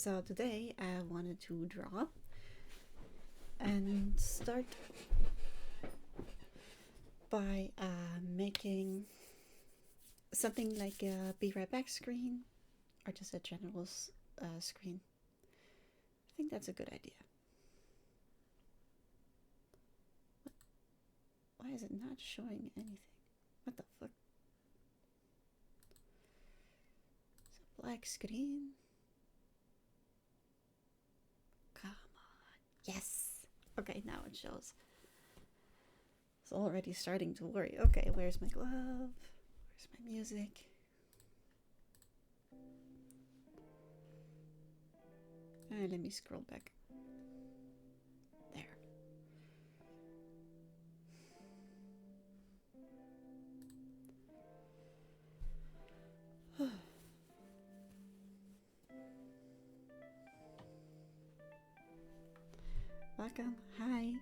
So today I wanted to draw and start by making something like a be right back screen or just a general screen. I think that's a good idea. Why is it not showing anything? What the fuck? It's a black screen. Come on. Yes. Okay, now it shows. It's already starting to worry. Okay, where's my glove? Where's my music? Let me scroll back. There. Welcome. Hi.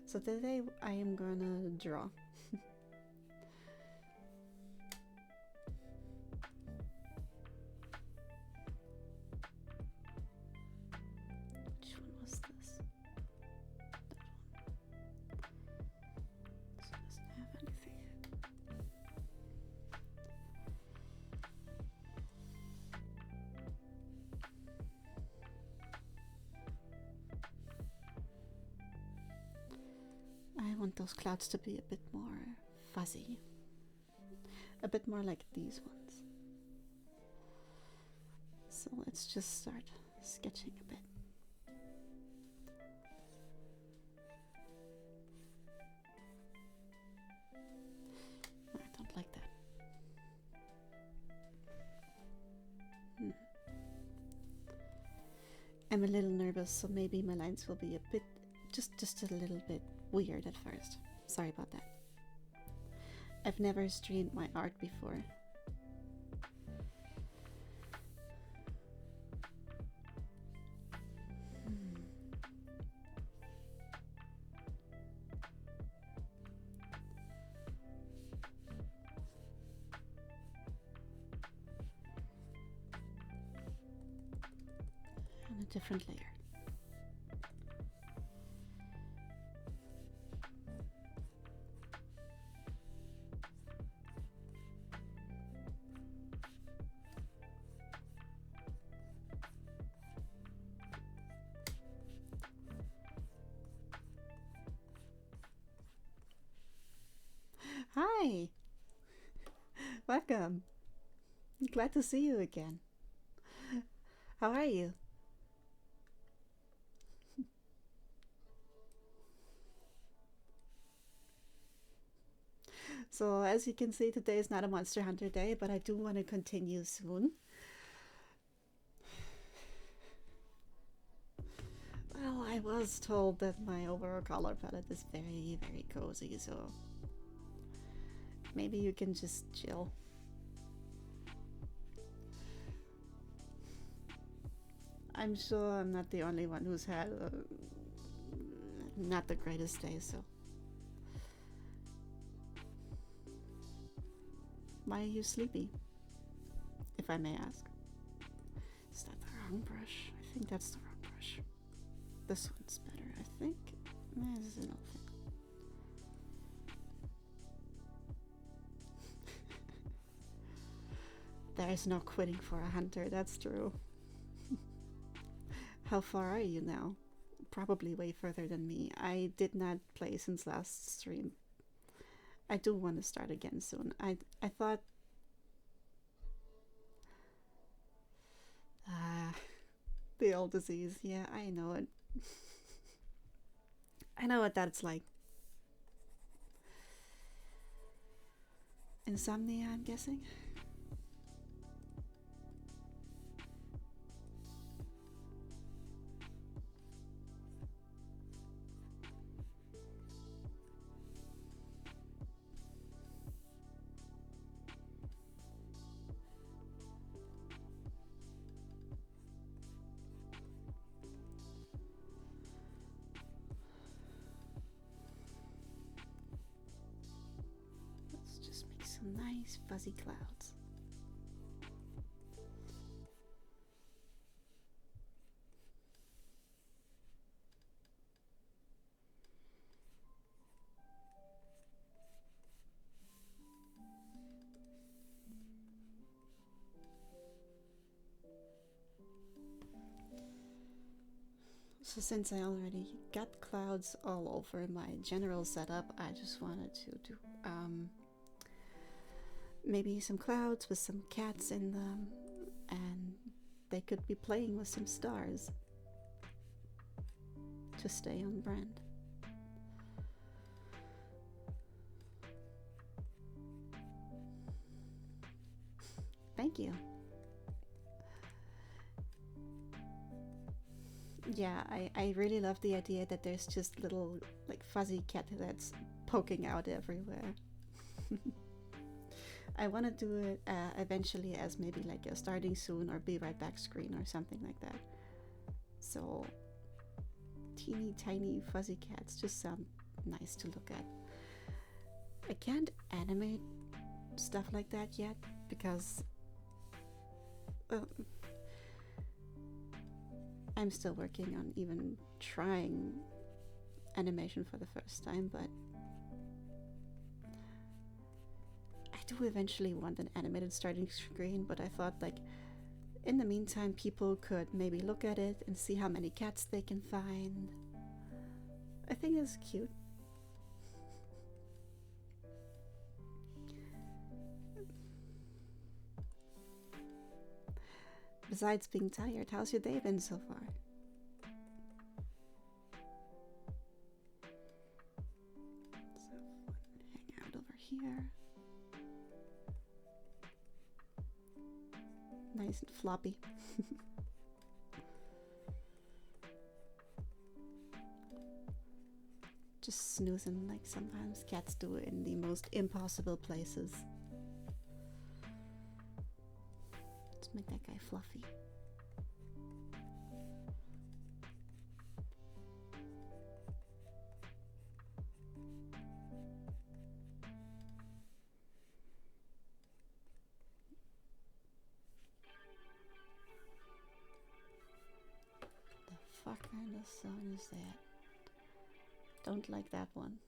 So today I am gonna draw. Which one was this? That one. This one doesn't have anything. I want those clouds to be a bit more fuzzy. A bit more like these ones. So let's just start sketching a bit. I don't like that. I'm a little nervous, so maybe my lines will be a bit, just a little bit weird at first. Sorry about that. I've never streamed my art before. On a different layer. Hi! Welcome! Glad to see you again. How are you? So as you can see, today is not a Monster Hunter day, but I do want to continue soon. Well, I was told that my overall color palette is very, very cozy, so maybe you can just chill. I'm sure I'm not the only one who's had not the greatest day, so. Why are you sleepy? If I may ask. Is that the wrong brush? I think that's the wrong brush. This one's better, I think. This is an old thing. There's no quitting for a hunter, that's true. How far are you now? Probably way further than me. I did not play since last stream. I do want to start again soon. I thought... the old disease. Yeah, I know it. I know what that's like. Insomnia, I'm guessing? Some nice fuzzy clouds. So since I already got clouds all over my general setup, I just wanted to do maybe some clouds with some cats in them, and they could be playing with some stars to stay on brand. Thank you. Yeah, I really love the idea that there's just little like fuzzy cat that's poking out everywhere. I want to do it eventually as maybe like a starting soon or be right back screen or something like that. So teeny tiny fuzzy cats just sound nice to look at. I can't animate stuff like that yet because I'm still working on even trying animation for the first time, but I do eventually want an animated starting screen. But I thought, like, in the meantime, people could maybe look at it and see how many cats they can find. I think it's cute. Besides being tired, how's your day been so far? So, hang out over here. Nice and floppy. Just snoozing like sometimes cats do in the most impossible places. Let's make that guy fluffy. The fuck kind of song is that? Don't like that one.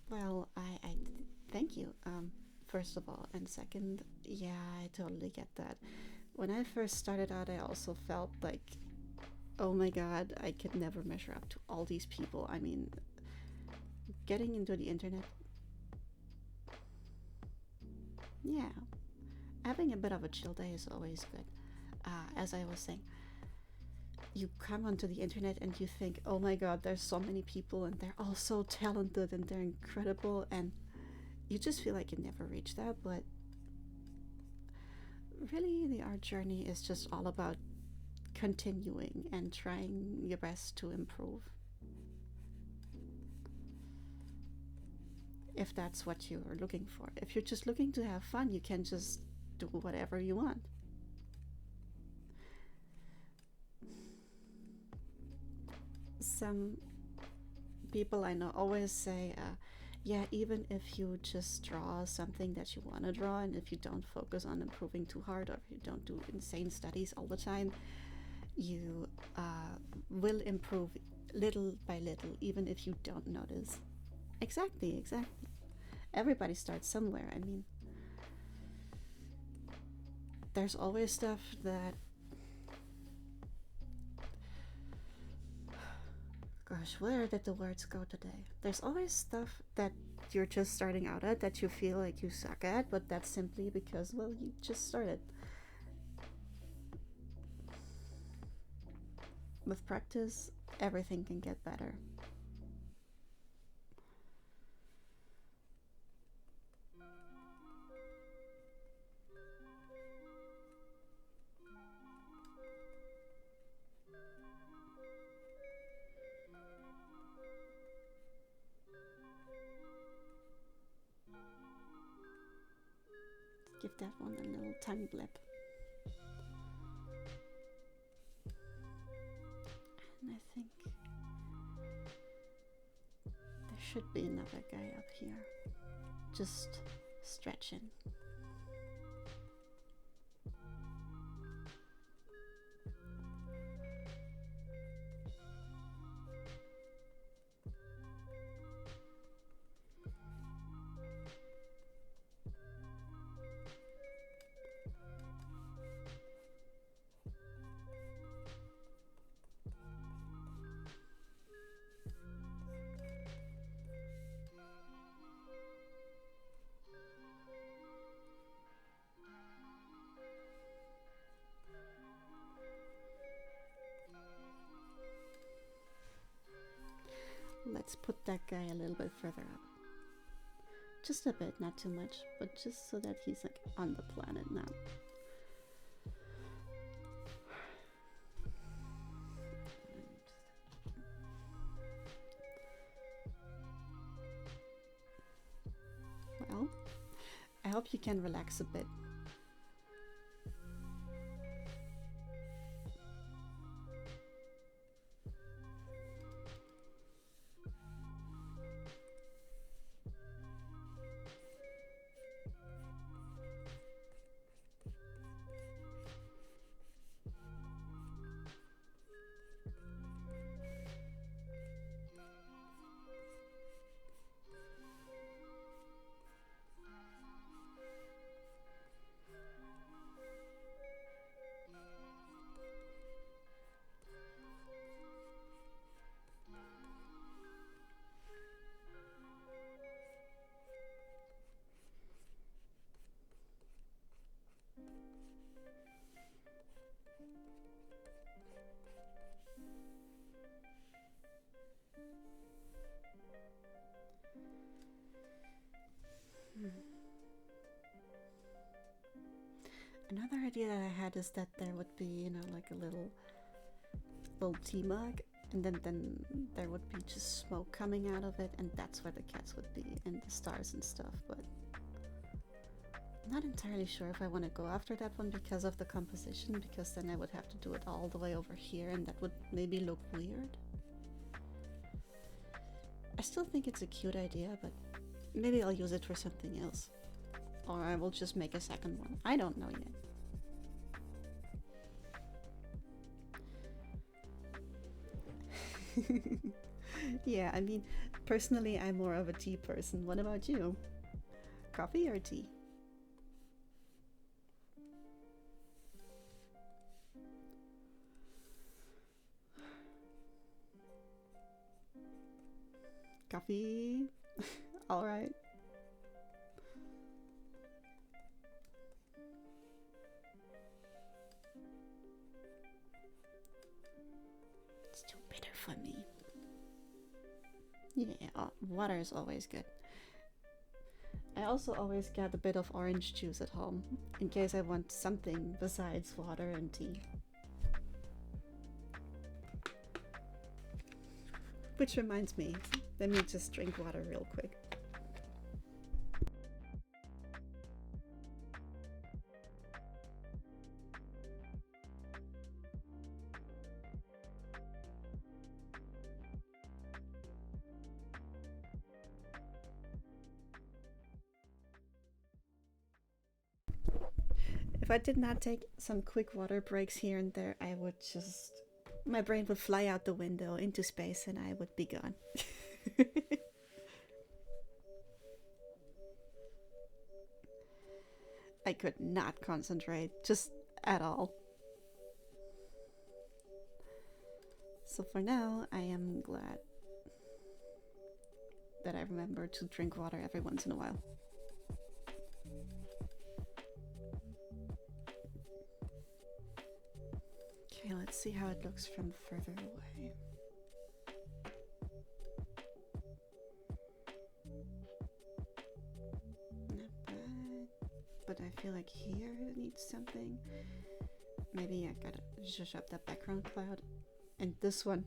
Well, I thank you. First of all, and second, yeah, I totally get that. When I first started out, I also felt like, oh my god, I could never measure up to all these people. I mean, getting into the internet, yeah, having a bit of a chill day is always good. As I was saying, you come onto the internet and you think, oh my god, there's so many people and they're all so talented and they're incredible, and you just feel like you never reach that. But really, the art journey is just all about continuing and trying your best to improve. If that's what you're looking for. If you're just looking to have fun, you can just do whatever you want. Some people I know always say, yeah, even if you just draw something that you want to draw, and if you don't focus on improving too hard, or if you don't do insane studies all the time, you will improve little by little, even if you don't notice. Exactly. Everybody starts somewhere. I mean, there's always stuff that, gosh, where did the words go today? There's always stuff that you're just starting out at that you feel like you suck at, but that's simply because, well, you just started. With practice, everything can get better. Give that one a little tongue blip. And I think there should be another guy up here, just stretching. let's put that guy a little bit further up. Just a bit, not too much, but just so that he's like on the planet now. Well, I hope you can relax a bit. Another idea that I had is that there would be, you know, like a little tea mug, and then there would be just smoke coming out of it, and that's where the cats would be, and the stars and stuff, but I'm not entirely sure if I want to go after that one because of the composition, because then I would have to do it all the way over here, and that would maybe look weird. I still think it's a cute idea, but maybe I'll use it for something else. Or I will just make a second one. I don't know yet. Yeah, I mean, personally, I'm more of a tea person. What about you? Coffee or tea? Coffee? Alright. It's too bitter for me. Yeah, water is always good. I also always get a bit of orange juice at home, in case I want something besides water and tea. Which reminds me, let me just drink water real quick. If I did not take some quick water breaks here and there, I would just... my brain would fly out the window into space and I would be gone. I could not concentrate, just at all. So for now, I am glad that I remember to drink water every once in a while. Okay, let's see how it looks from further away. Not bad, but I feel like here it needs something. Maybe I gotta zhuzh up that background cloud. And this one,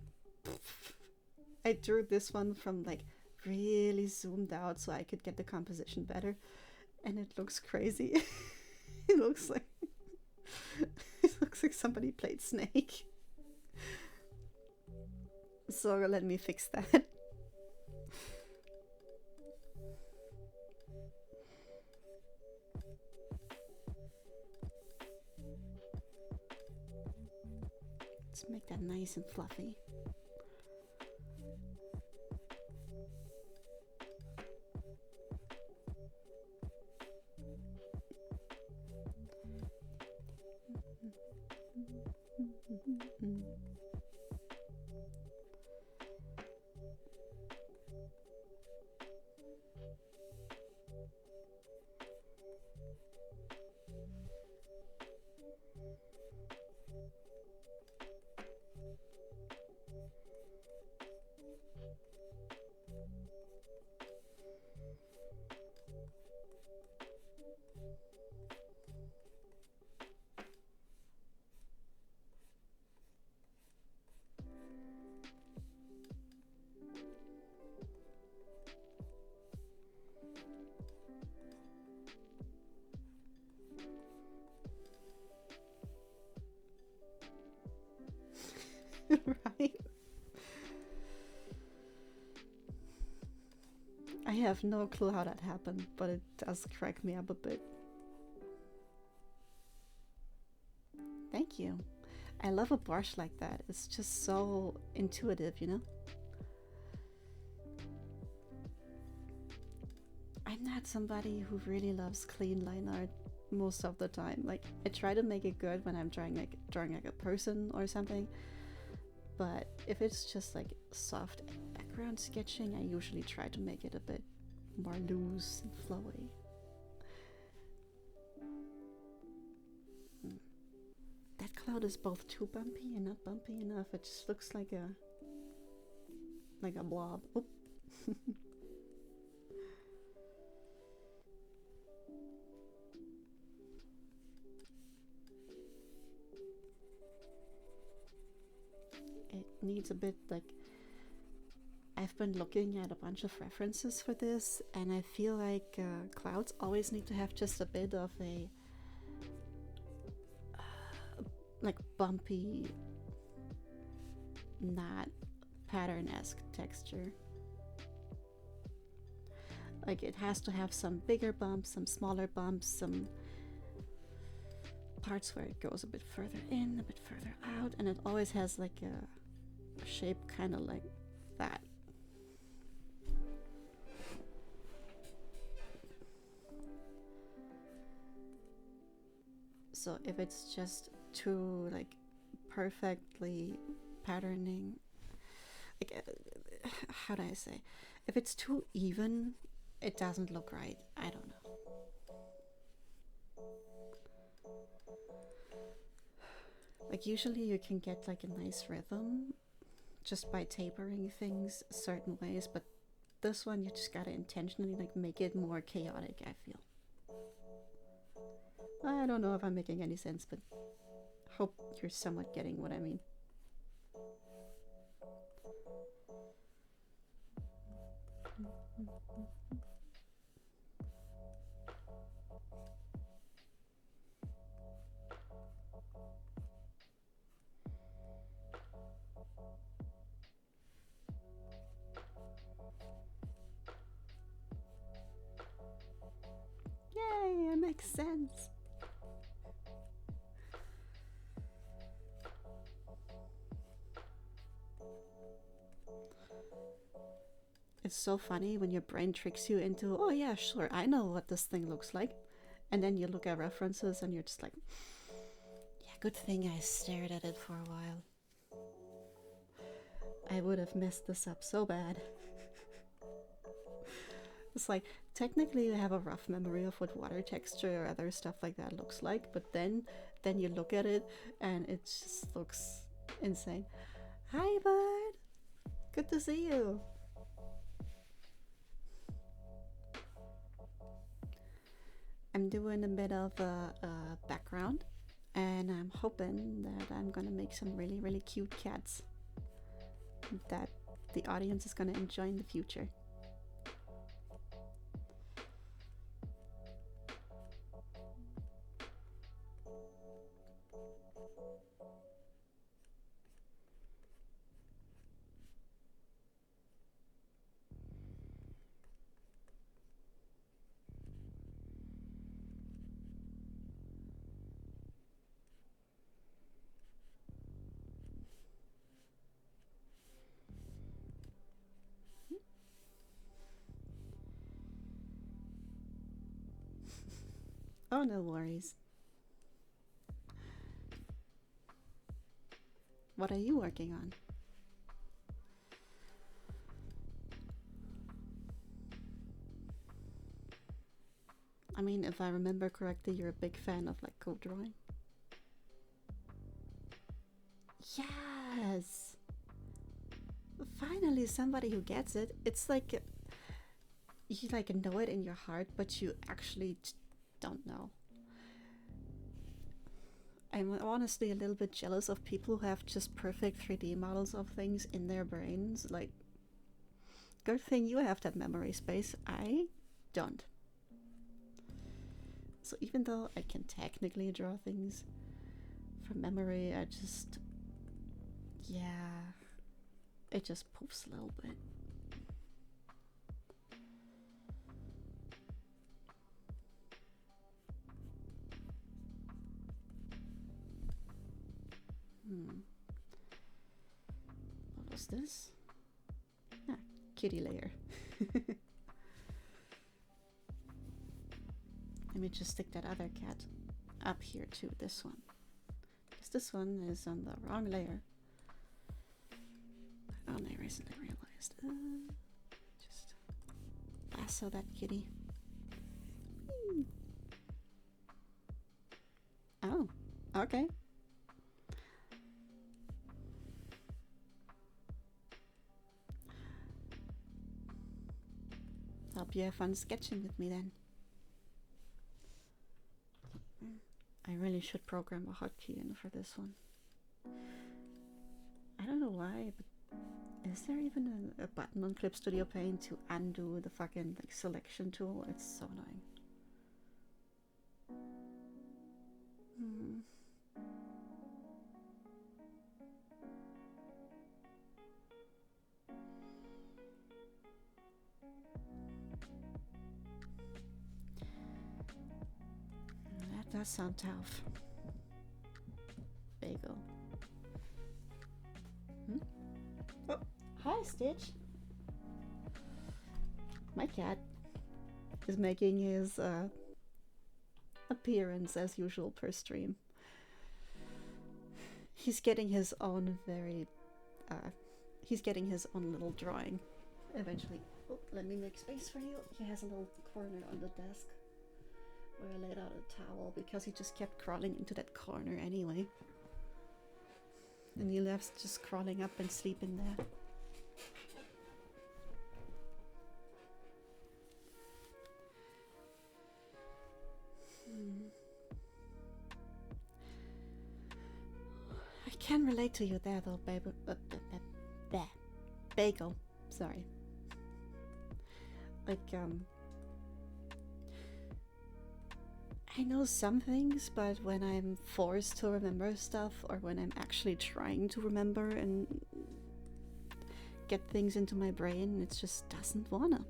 I drew this one from like really zoomed out so I could get the composition better, and it looks crazy. It looks like it looks like somebody played Snake. So let me fix that. Let's make that nice and fluffy. Right? I have no clue how that happened, but it does crack me up a bit. Thank you. I love a brush like that. It's just so intuitive, you know? I'm not somebody who really loves clean line art most of the time. Like, I try to make it good when I'm drawing like a person or something. But if it's just like soft background sketching, I usually try to make it a bit more loose and flowy. That cloud is both too bumpy and not bumpy enough. It just looks like a blob. Oh. It needs a bit like, I've been looking at a bunch of references for this, and I feel like clouds always need to have just a bit of a like bumpy, not pattern-esque texture. Like, it has to have some bigger bumps, some smaller bumps, some parts where it goes a bit further in, a bit further out, and it always has like a shape kind of like that. So if it's just too like perfectly patterning, like how do I say, if it's too even, it doesn't look right. I don't know. Like, usually you can get like a nice rhythm just by tapering things certain ways, but this one you just gotta intentionally like make it more chaotic, I feel. I don't know if I'm making any sense, but hope you're somewhat getting what I mean. Yay, it makes sense. It's so funny when your brain tricks you into, oh yeah, sure, I know what this thing looks like. And then you look at references and you're just like, yeah, good thing I stared at it for a while. I would have messed this up so bad. It's like, technically you have a rough memory of what water texture or other stuff like that looks like, but then you look at it and it just looks insane. Hi, bud! Good to see you! I'm doing a bit of a background, and I'm hoping that I'm gonna make some really, really cute cats that the audience is gonna enjoy in the future. Oh, no worries. What are you working on? I mean, if I remember correctly, you're a big fan of like code drawing. Yes! Finally, somebody who gets it. It's like you like know it in your heart, but you actually don't know. I'm honestly a little bit jealous of people who have just perfect 3D models of things in their brains. Like, good thing you have that memory space. I don't. So even though I can technically draw things from memory, I just Yeah, it just poofs a little bit. What was this? Ah, kitty layer. Let me just stick that other cat up here too, this one. Because this one is on the wrong layer. I only recently realized. Just lasso that kitty. Whee. Oh, okay. Hope you have fun sketching with me then. I really should program a hotkey in for this one. I don't know why, but is there even a button on Clip Studio Paint to undo the fucking like selection tool? It's so annoying. That does sound tough. Bagel. Oh, hi, Stitch. My cat is making his appearance as usual per stream. He's getting his own he's getting his own little drawing eventually. Oh, let me make space for you. He has a little corner on the desk where I laid out a towel because he just kept crawling into that corner anyway. And he loves just crawling up and sleeping there. I can relate to you there though, baby. Bagel. Sorry. Like, I know some things, but when I'm forced to remember stuff, or when I'm actually trying to remember and get things into my brain, it just doesn't wanna.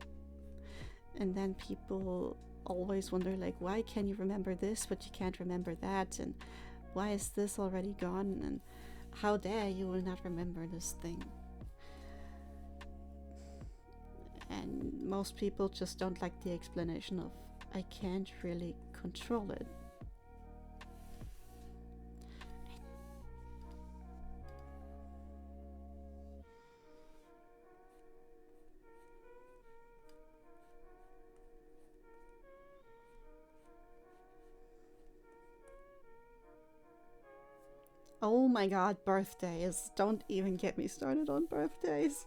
And then people always wonder, like, why can you remember this, but you can't remember that? And why is this already gone? And how dare you will not remember this thing? And most people just don't like the explanation of, I can't really control it. Oh my god, birthdays. Don't even get me started on birthdays.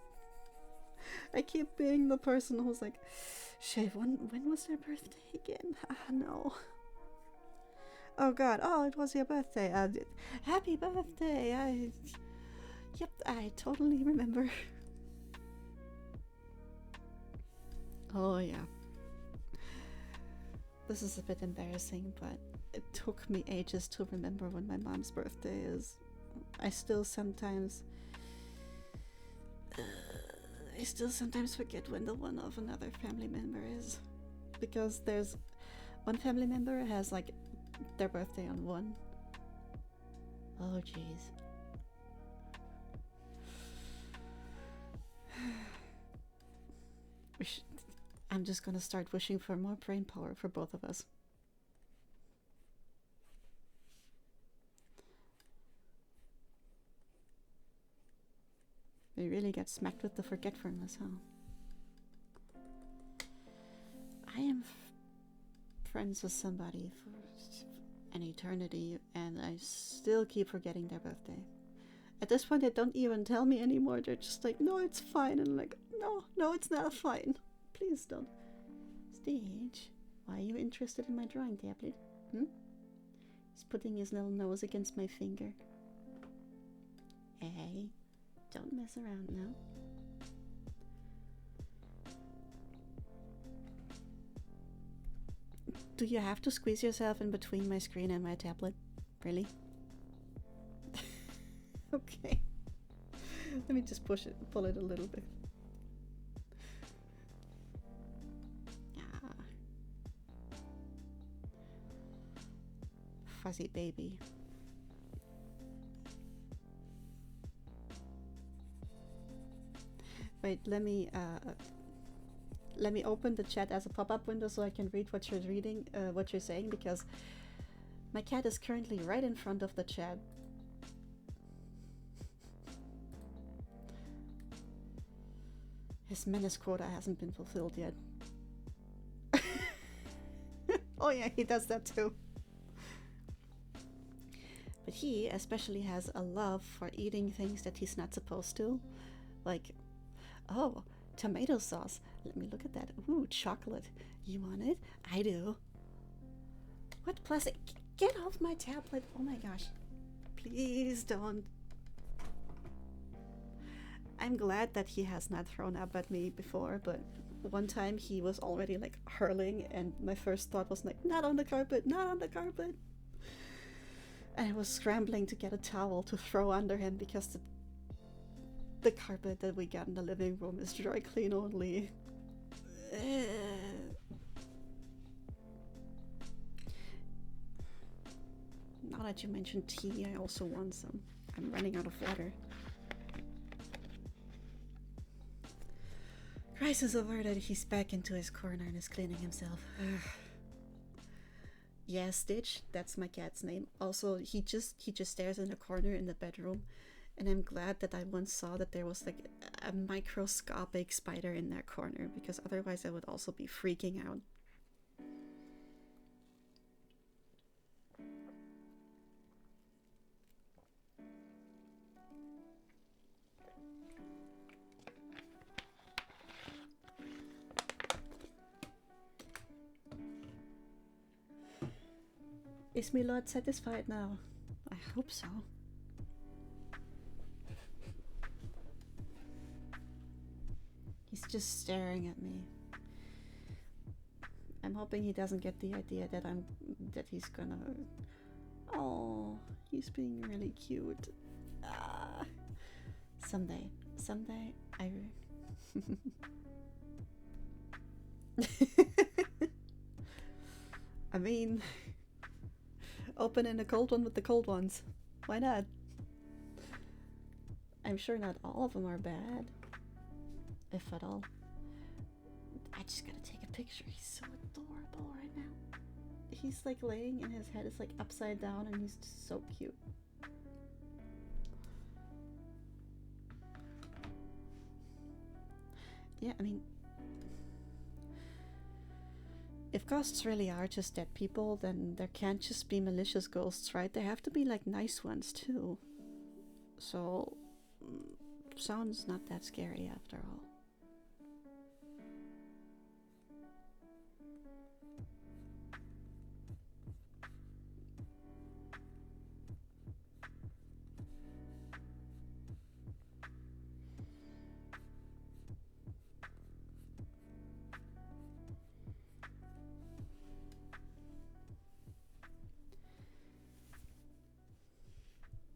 I keep being the person who's like, Shave, when was their birthday again? No. Oh god, oh, it was your birthday. Happy birthday. Yep, I totally remember. Oh yeah. This is a bit embarrassing, but it took me ages to remember when my mom's birthday is. I still sometimes forget when the one of another family member is, because there's one family member has like their birthday on 1. Oh jeez. I'm just gonna start wishing for more brain power for both of us. We really get smacked with the forgetfulness, huh? I am friends with somebody for an eternity, and I still keep forgetting their birthday. At this point, they don't even tell me anymore. They're just like, no, it's fine. And I'm like, no, it's not fine. Please don't. Stitch, why are you interested in my drawing tablet? He's putting his little nose against my finger. Hey, don't mess around now. Do you have to squeeze yourself in between my screen and my tablet? Really? Okay. Let me just pull it a little bit. Yeah. Fuzzy baby. Wait, let me open the chat as a pop-up window so I can read what you're reading, what you're saying, because my cat is currently right in front of the chat. His menace quota hasn't been fulfilled yet. Oh yeah, he does that too. But he especially has a love for eating things that he's not supposed to. Like, oh, tomato sauce. Let me look at that. Ooh, chocolate. You want it? I do. What plastic? Get off my tablet. Oh my gosh. Please don't. I'm glad that he has not thrown up at me before, but one time he was already like hurling, and my first thought was like, not on the carpet, not on the carpet. And I was scrambling to get a towel to throw under him because the carpet that we got in the living room is dry clean only. Now that you mentioned tea, I also want some. I'm running out of water. Crisis averted, he's back into his corner and is cleaning himself. Yeah, Stitch, that's my cat's name. Also, he just stares in the corner in the bedroom, and I'm glad that I once saw that there was like a microscopic spider in that corner, because otherwise I would also be freaking out. Is my lord satisfied now? I hope so. He's just staring at me. I'm hoping he doesn't get the idea that he's gonna... Oh, he's being really cute. Someday I... I mean... Open in a cold one with the cold ones. Why not? I'm sure not all of them are bad. If at all. I just gotta take a picture. He's so adorable right now. He's like laying and his head is like upside down and he's just so cute. Yeah, I mean... If ghosts really are just dead people, then there can't just be malicious ghosts, right? There have to be like nice ones too. So, sounds not that scary after all.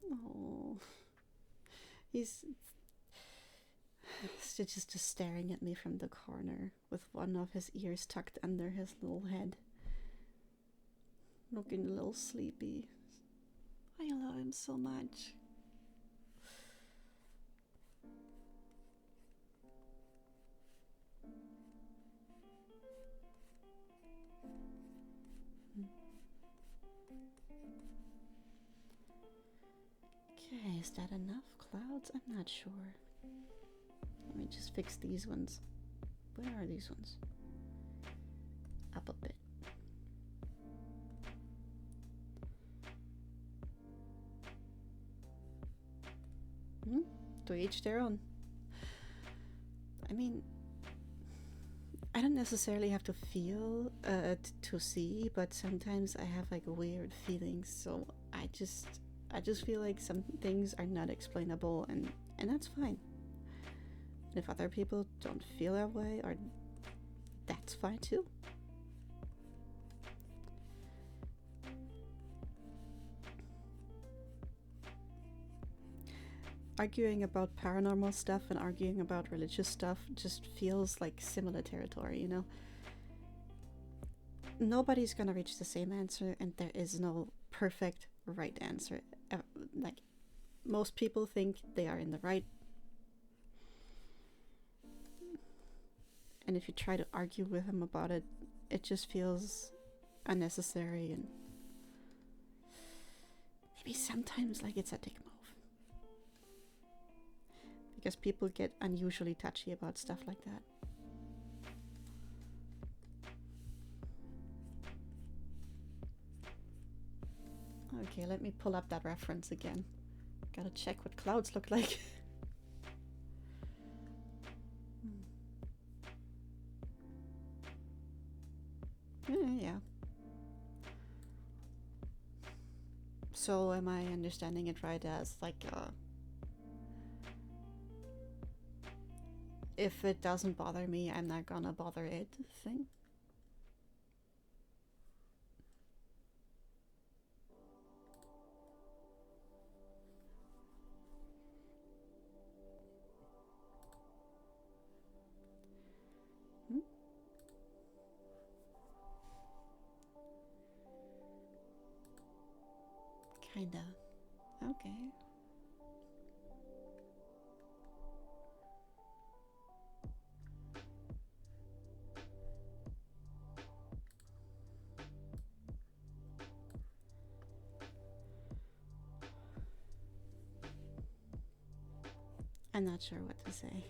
Oh, he's just staring at me from the corner with one of his ears tucked under his little head, looking a little sleepy. I love him so much. Okay, is that enough clouds? I'm not sure. Let me just fix these ones. Where are these ones? Up a bit. To each their own. I mean, I don't necessarily have to feel to see, but sometimes I have like weird feelings, so I just feel like some things are not explainable, and that's fine. And if other people don't feel that way, or that's fine too. arguing about paranormal stuff and arguing about religious stuff just feels like similar territory, you know? Nobody's gonna reach the same answer, and there is no perfect right answer. Like, most people think they are in the right, and if you try to argue with them about it, it just feels unnecessary and maybe sometimes like it's a dick move. Because people get unusually touchy about stuff like that. Okay, let me pull up that reference again. Gotta check what clouds look like. Yeah. So am I understanding it right as like if it doesn't bother me, I'm not gonna bother it thing? Kinda. Okay. I'm not sure what to say.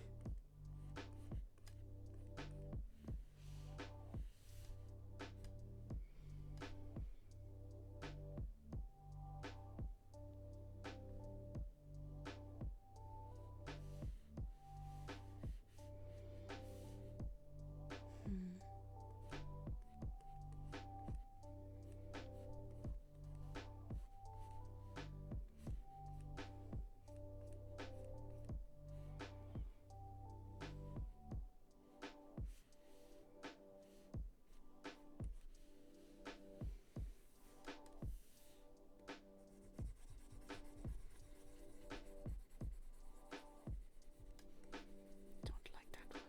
Don't like that one.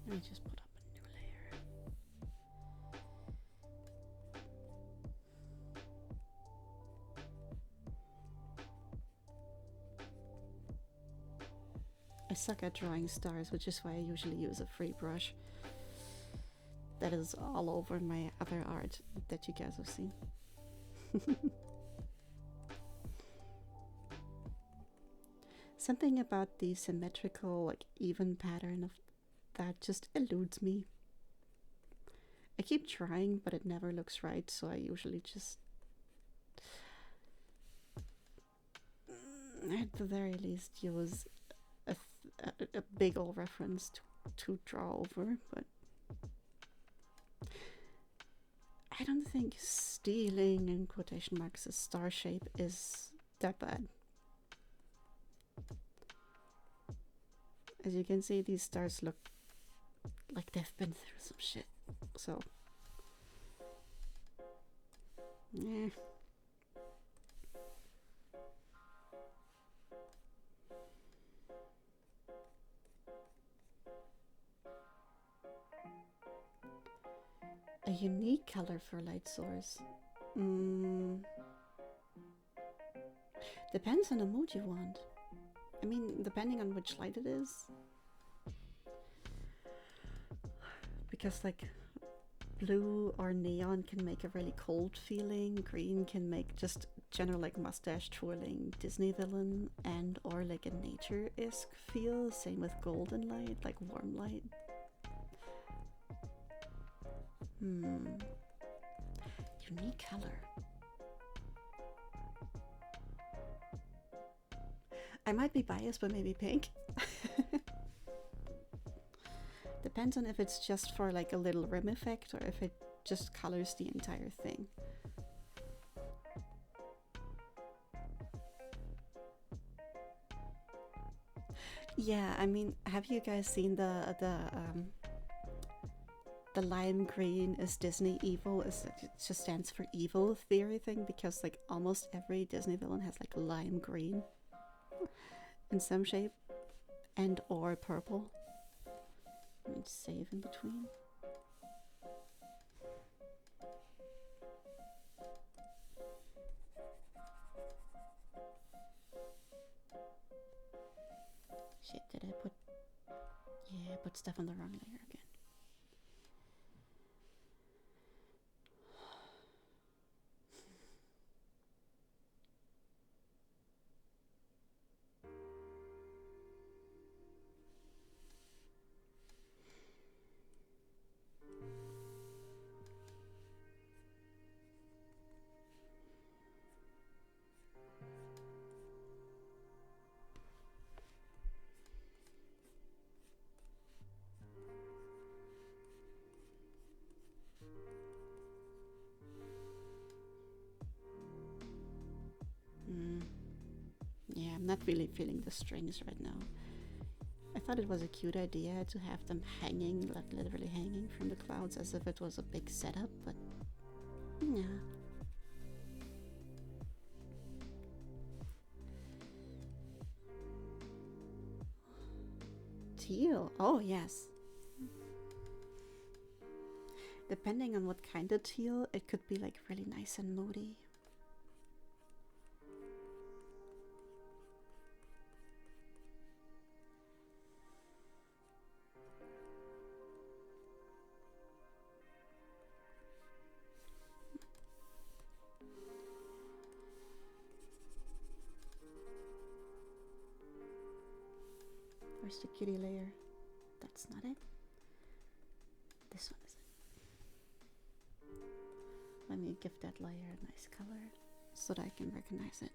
Let me just put up a new layer. I suck at drawing stars, which is why I usually use a free brush. That is all over my other art that you guys have seen. Something about the symmetrical, like even pattern of that just eludes me. I keep trying, but it never looks right, so I usually just, at the very least, use a big old reference to draw over, but I don't think stealing, in quotation marks, a star shape is that bad. As you can see, these stars look like they've been through some shit, so yeah. A unique color for light source. Depends on the mood you want. I mean, depending on which light it is. Because like blue or neon can make a really cold feeling. Green can make just general like mustache twirling Disney villain and or like a nature-esque feel. Same with golden light, like warm light. Unique color. I might be biased, but maybe pink. Depends on if it's just for like a little rim effect or if it just colors the entire thing. Yeah, I mean, have you guys seen the lime green is Disney evil? It just stands for evil theory thing, because like almost every Disney villain has like lime green in some shape and or purple. Let me save in between. Shit, did I put... Yeah, I put stuff on the wrong layer again. Yeah, I'm not really feeling the strings right now. I thought it was a cute idea to have them hanging, like literally hanging from the clouds as if it was a big setup, but yeah. Teal. Oh, yes. Depending on what kind of teal, it could be like really nice and moody. Where's the kitty layer? That's not it. This one is it. Let me give that layer a nice color so that I can recognize it.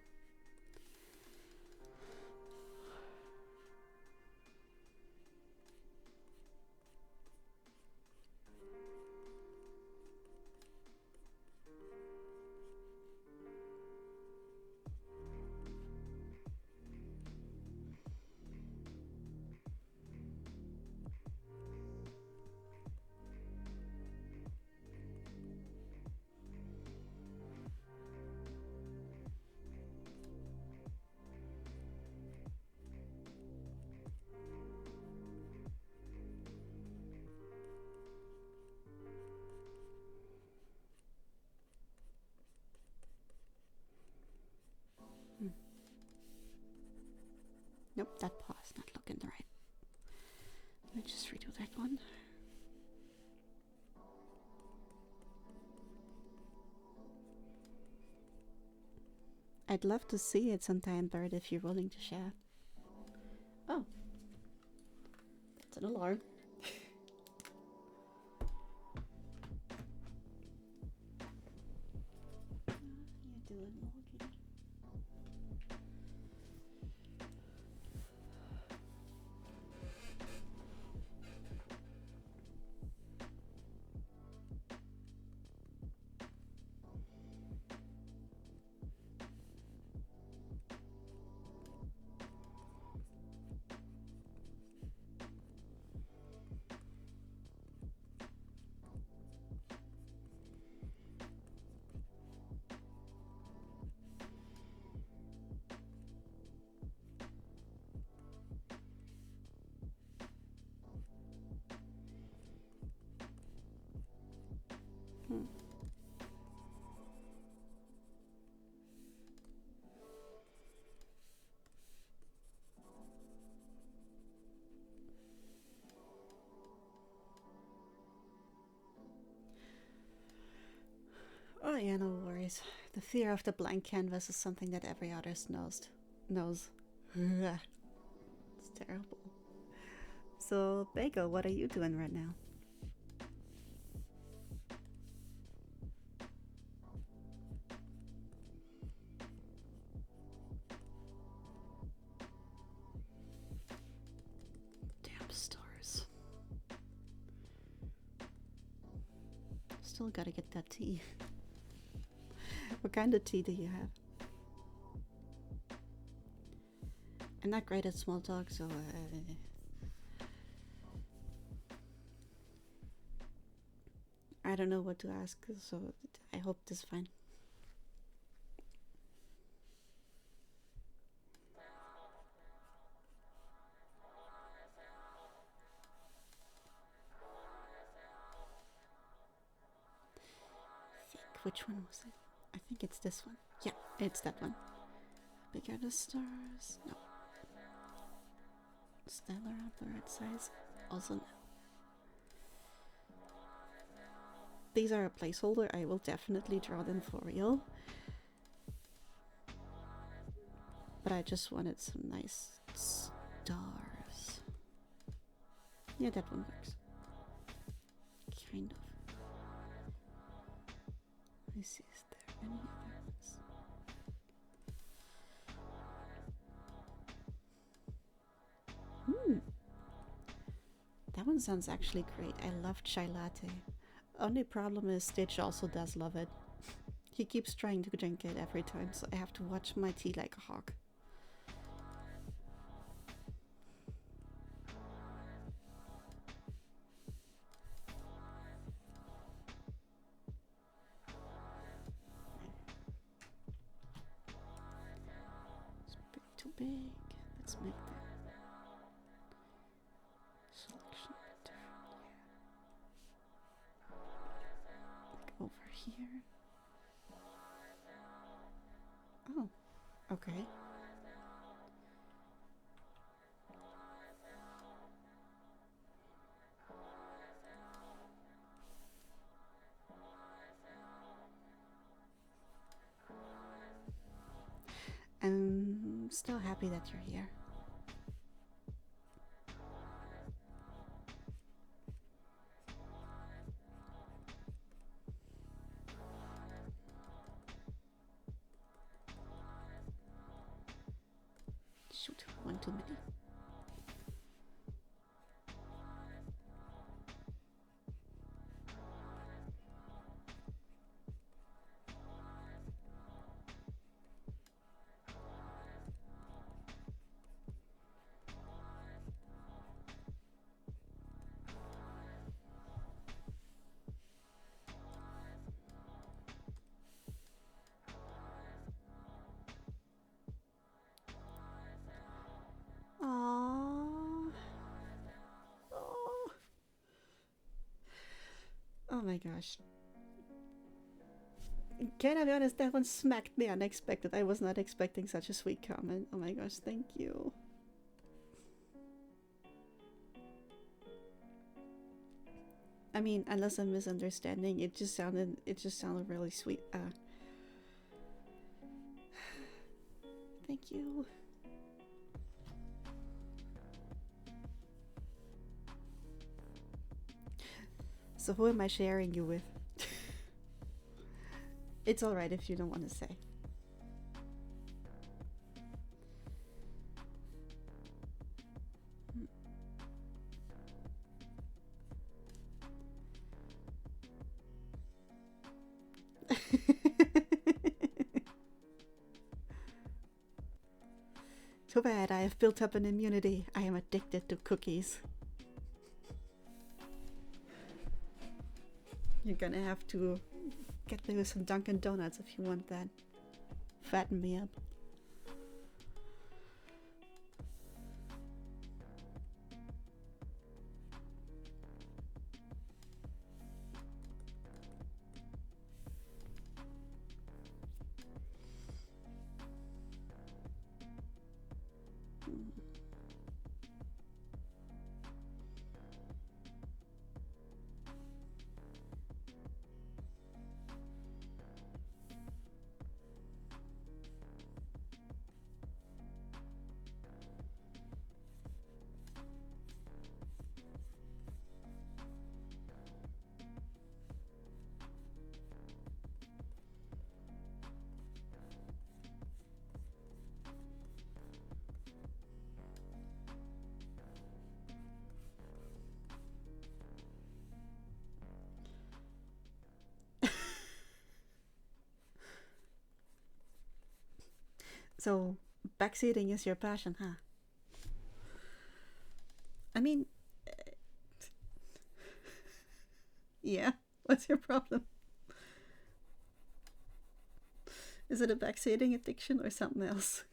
Nope, that paw is not looking right. Let me just redo that one. I'd love to see it sometime, Bird, if you're willing to share. Oh. That's an alarm. You're doing okay. Oh yeah, no worries. The fear of the blank canvas is something that every artist knows. It's terrible. So, Bagel, what are you doing right now? Damn stars. Still gotta get that tea. What kind of tea do you have? I'm not great at small talk, so I don't know what to ask, so I hope this is fine. Which one was it? I think it's this one. Yeah, it's that one. Big are the stars. No. Stellar on the right size. Also no. These are a placeholder. I will definitely draw them for real. But I just wanted some nice stars. Yeah, that one works. Kind of. Let me see, is there any other ones? That one sounds actually great. I love chai latte. Only problem is Stitch also does love it. He keeps trying to drink it every time, so I have to watch my tea like a hawk. It's too big. Let's make the selection different. Like over here. Oh, okay. I'm still happy that you're here. Shoot, one too many. Oh my gosh. Can I be honest, that one smacked me unexpected. I was not expecting such a sweet comment. Oh my gosh, thank you. I mean, unless I'm misunderstanding, it just sounded really sweet. Thank you. So who am I sharing you with? It's alright if you don't want to say. Too bad, I have built up an immunity. I am addicted to cookies. You're gonna have to get me with some Dunkin' Donuts if you want that. Fatten me up. So backseating is your passion, huh? I mean, yeah. What's your problem? Is it a backseating addiction or something else?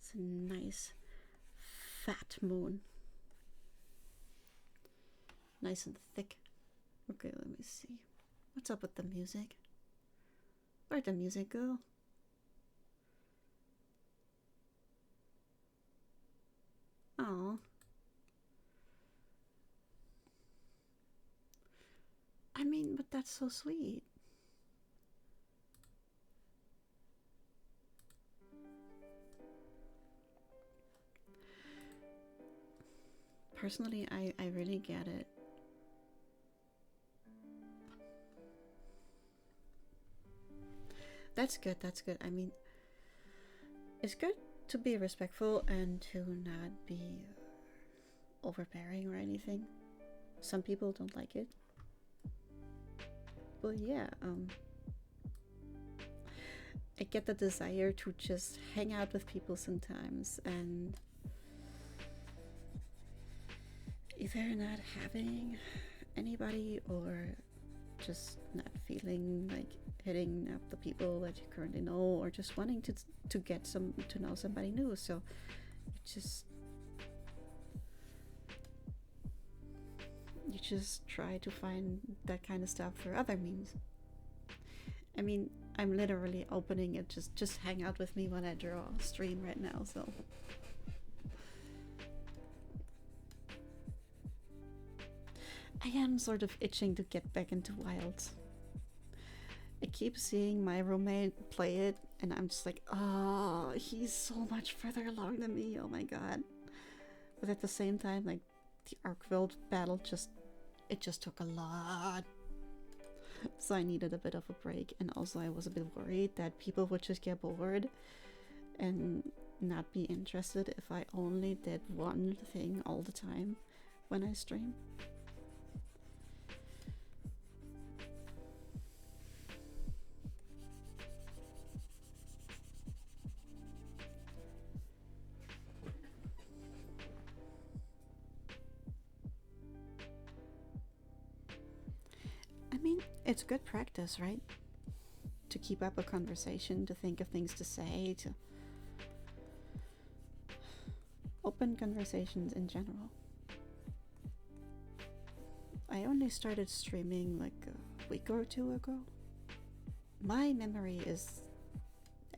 It's a nice fat moon. Nice and thick. Okay, let me see. What's up with the music? Where'd the music go? Oh. I mean, but that's so sweet. Personally, I really get it. That's good, that's good. I mean, it's good to be respectful and to not be overbearing or anything. Some people don't like it. But yeah, I get the desire to just hang out with people sometimes and either not having anybody or just not feeling like hitting up the people that you currently know or just wanting to get to know somebody new. So you just try to find that kind of stuff through other means. I mean, I'm literally opening it, just hang out with me when I draw stream right now, so I am sort of itching to get back into Wilds. I keep seeing my roommate play it and I'm just like, oh, he's so much further along than me, oh my god. But at the same time, like, the Arcworld battle just took a lot. So I needed a bit of a break, and also I was a bit worried that people would just get bored and not be interested if I only did one thing all the time when I stream. I mean, it's good practice, right? To keep up a conversation, to think of things to say, to open conversations in general. I only started streaming like a week or two ago. My memory is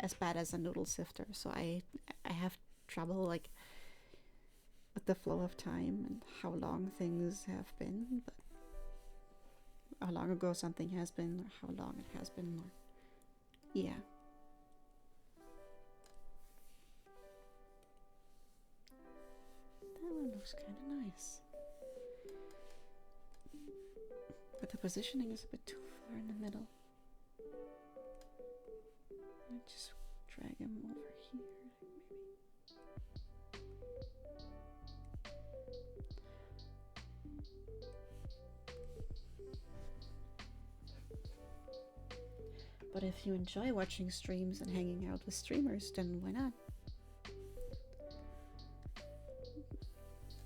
as bad as a noodle sifter, so I have trouble like with the flow of time and how long things have been, but how long ago something has been, or how long it has been, or yeah. That one looks kind of nice, but the positioning is a bit too far in the middle. I just drag him over here, maybe. But if you enjoy watching streams and hanging out with streamers, then why not?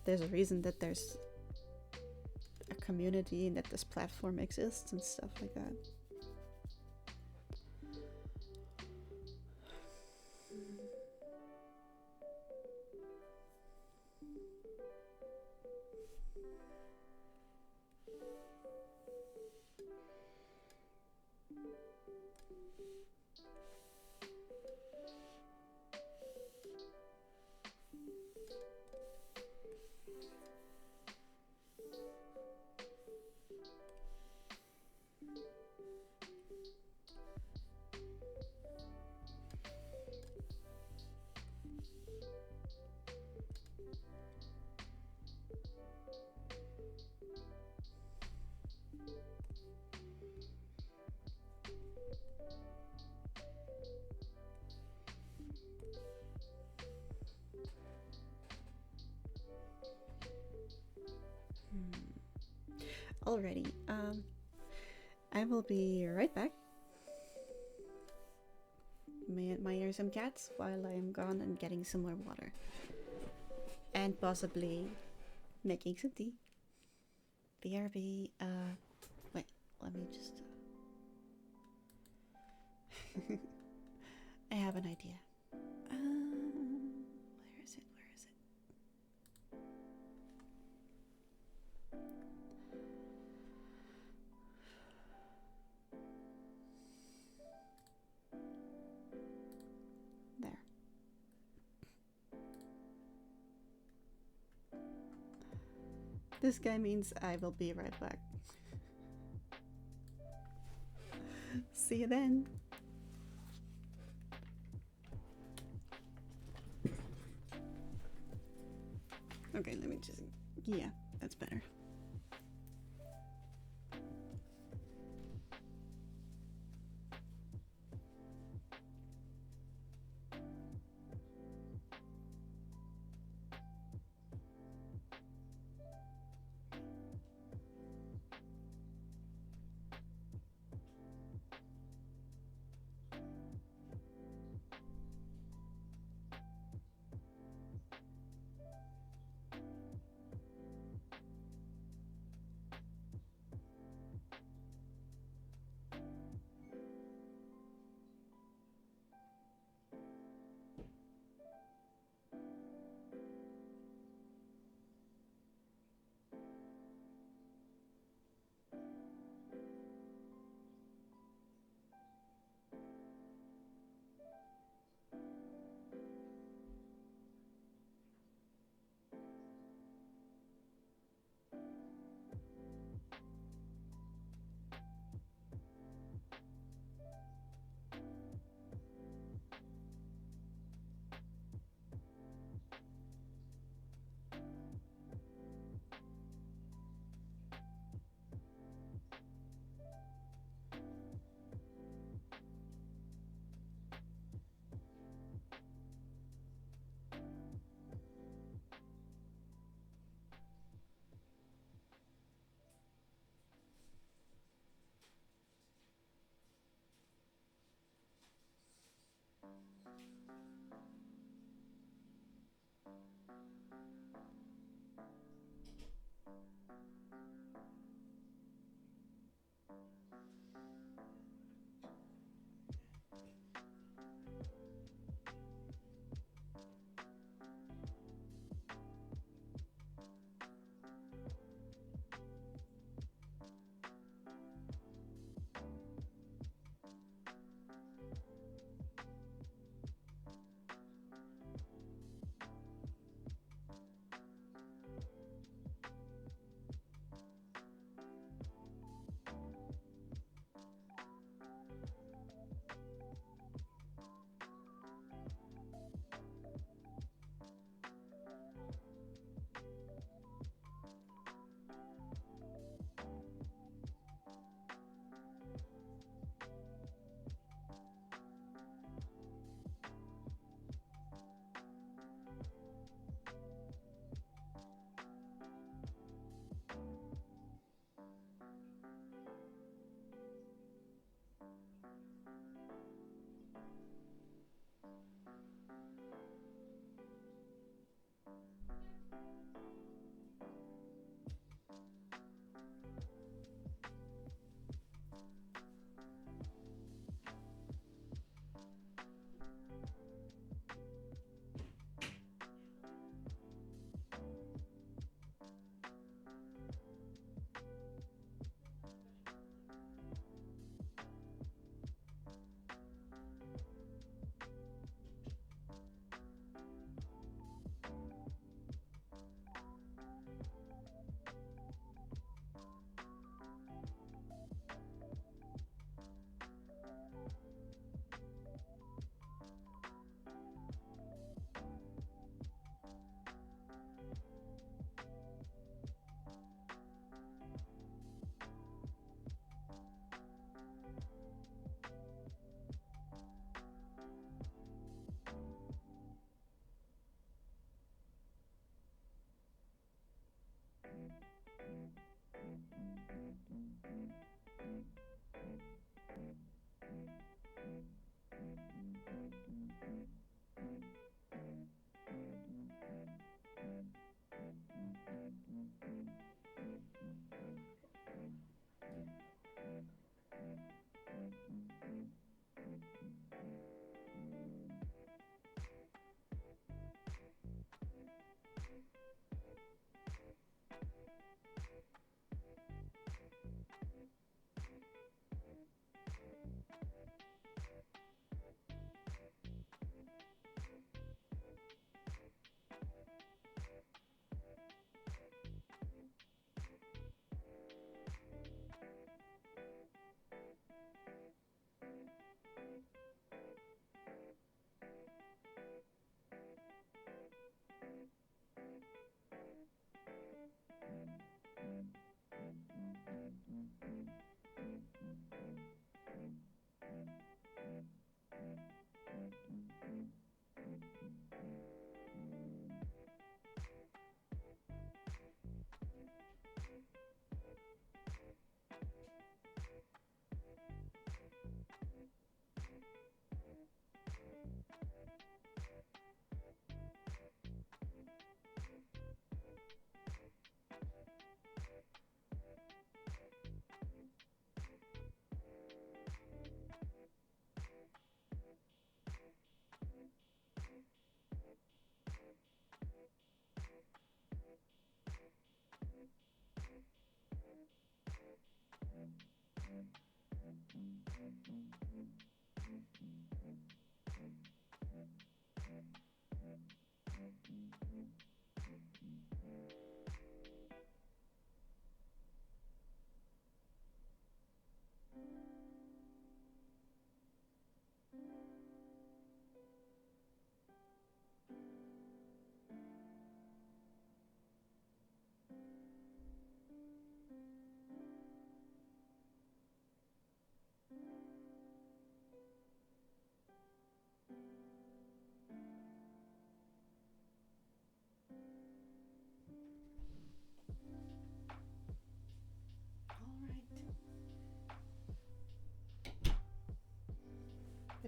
There's a reason that there's a community and that this platform exists and stuff like that. Alrighty, I will be right back. May admire some cats while I'm gone and getting some more water. And possibly making some tea. BRB, wait, let me just... I have an idea. Where is it? Where is it? There. This guy means I will be right back. See you then. Okay, let me just... Yeah, that's better.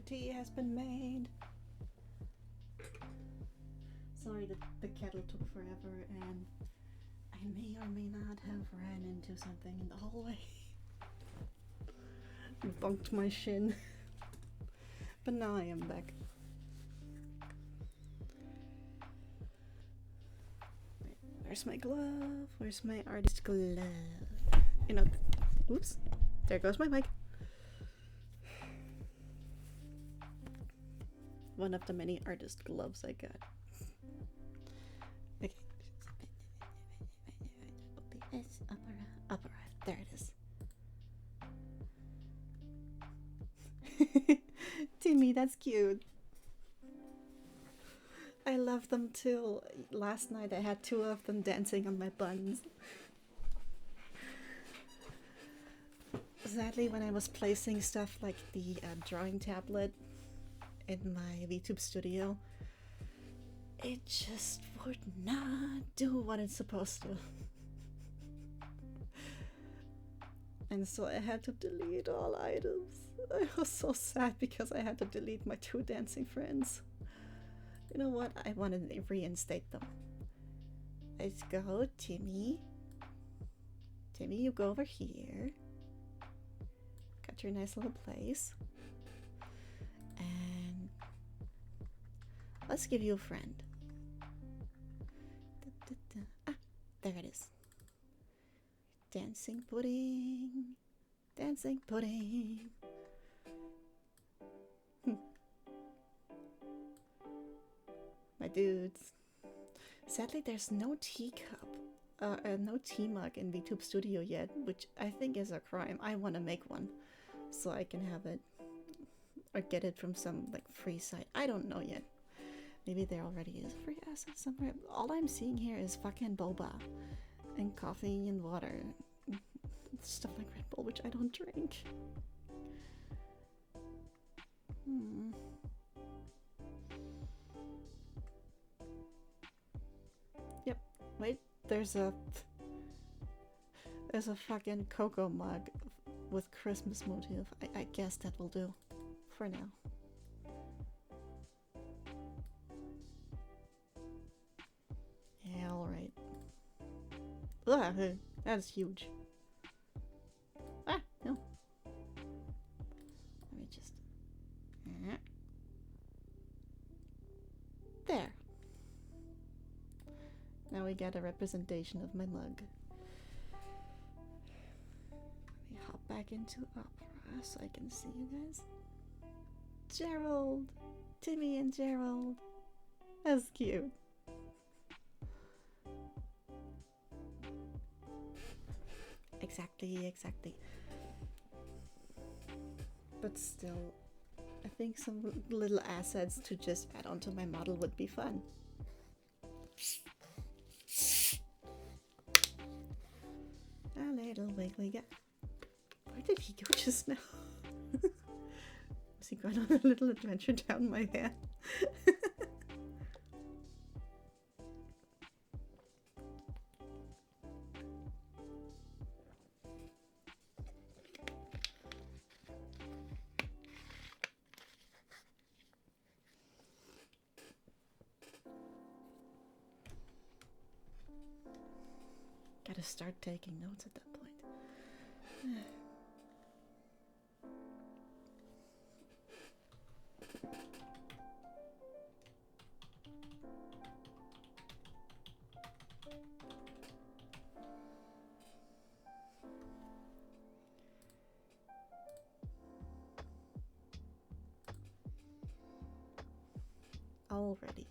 tea has been made. Sorry that the kettle took forever, and I may or may not have ran into something in the hallway. Bunked my shin. But now I am back. Where's my glove? Where's my artist glove? You know, oops, there goes my mic. One of the many artist gloves I got. Okay. Opera. There it is. Timmy, that's cute. I love them too. Last night I had 2 of them dancing on my buns. Sadly, when I was placing stuff like the drawing tablet in my VTube studio, it just would not do what it's supposed to. And so I had to delete all items. I was so sad because I had to delete my 2 dancing friends. You know what? I want to reinstate them. Let's go, Timmy. Timmy, you go over here. Got your nice little place. And let's give you a friend. Ah, there it is. Dancing pudding. Dancing pudding. My dudes. Sadly, there's no teacup, no tea mug in VTube Studio yet, which I think is a crime. I want to make one so I can have it or get it from some like free site. I don't know yet. Maybe there already is a free asset somewhere. All I'm seeing here is fucking boba and coffee and water, stuff like Red Bull, which I don't drink. Yep. Wait, there's a fucking cocoa mug with Christmas motif. I guess that will do for now. Yeah, alright. Ugh, that's huge. Ah, no. Let me just... There. Now we get a representation of my mug. Let me hop back into Opera so I can see you guys. Gerald! Timmy and Gerald. That's cute. Exactly. But still, I think some little assets to just add onto my model would be fun. A little wiggly guy. Where did he go just now? Was he going on a little adventure down my hair? Gotta start taking notes at that point. Already.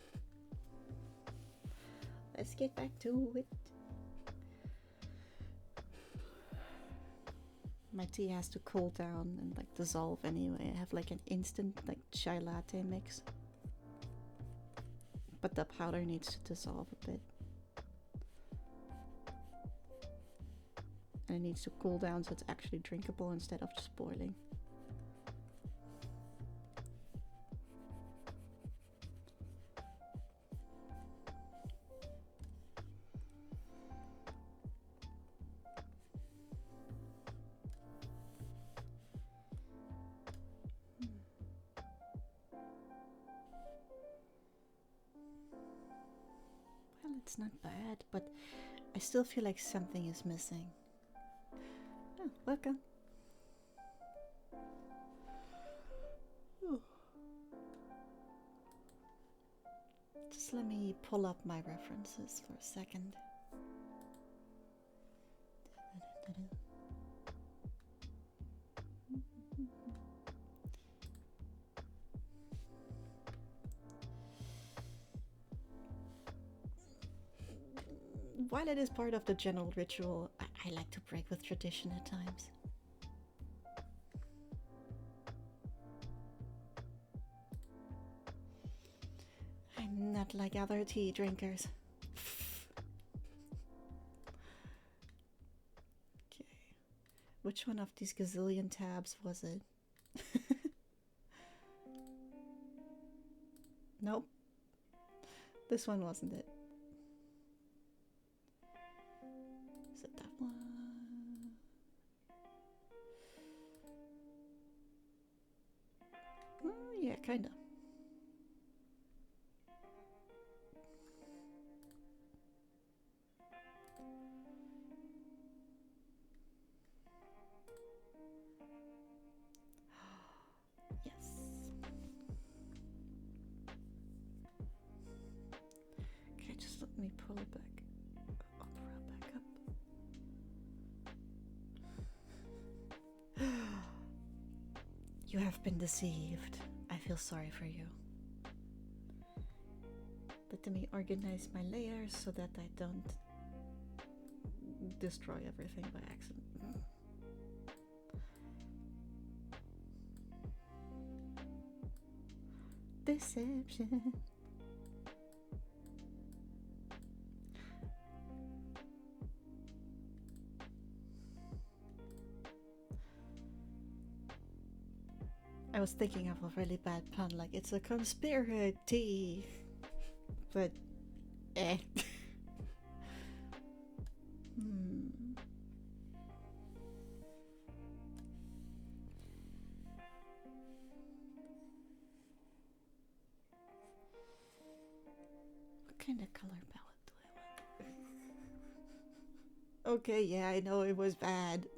Let's get back to it. My tea has to cool down and like dissolve anyway. I have like an instant like chai latte mix, but the powder needs to dissolve a bit, and it needs to cool down so it's actually drinkable instead of just boiling. it's not bad, but I still feel like something is missing. Oh, welcome. Just let me pull up my references for a second. While it is part of the general ritual, I like to break with tradition at times. I'm not like other tea drinkers. Okay. Which one of these gazillion tabs was it? Nope. This one wasn't it. Is it that one? Yeah, kinda. Yes. Okay, just let me pull it back. Back up. You have been deceived. I feel sorry for you. Let me organize my layers so that I don't destroy everything by accident. Deception. I was thinking of a really bad pun, like it's a conspiracy, but eh. What kind of color palette do I want? Okay, yeah, I know it was bad.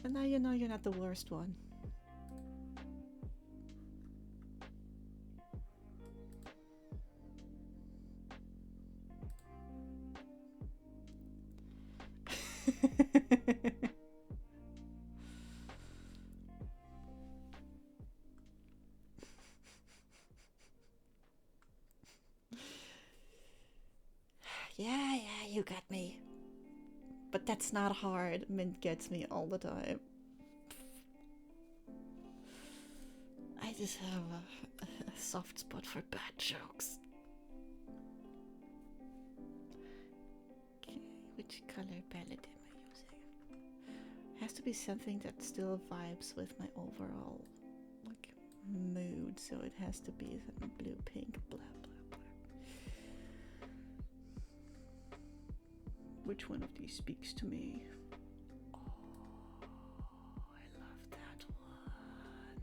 But now you know you're not the worst one. Yeah, you got me. But that's not hard. Mint gets me all the time. I just have a soft spot for bad jokes. Okay, which color palette am I using? It has to be something that still vibes with my overall like mood, so it has to be some blue, pink, blah blah blah. Which one of these speaks to me? Oh, I love that one.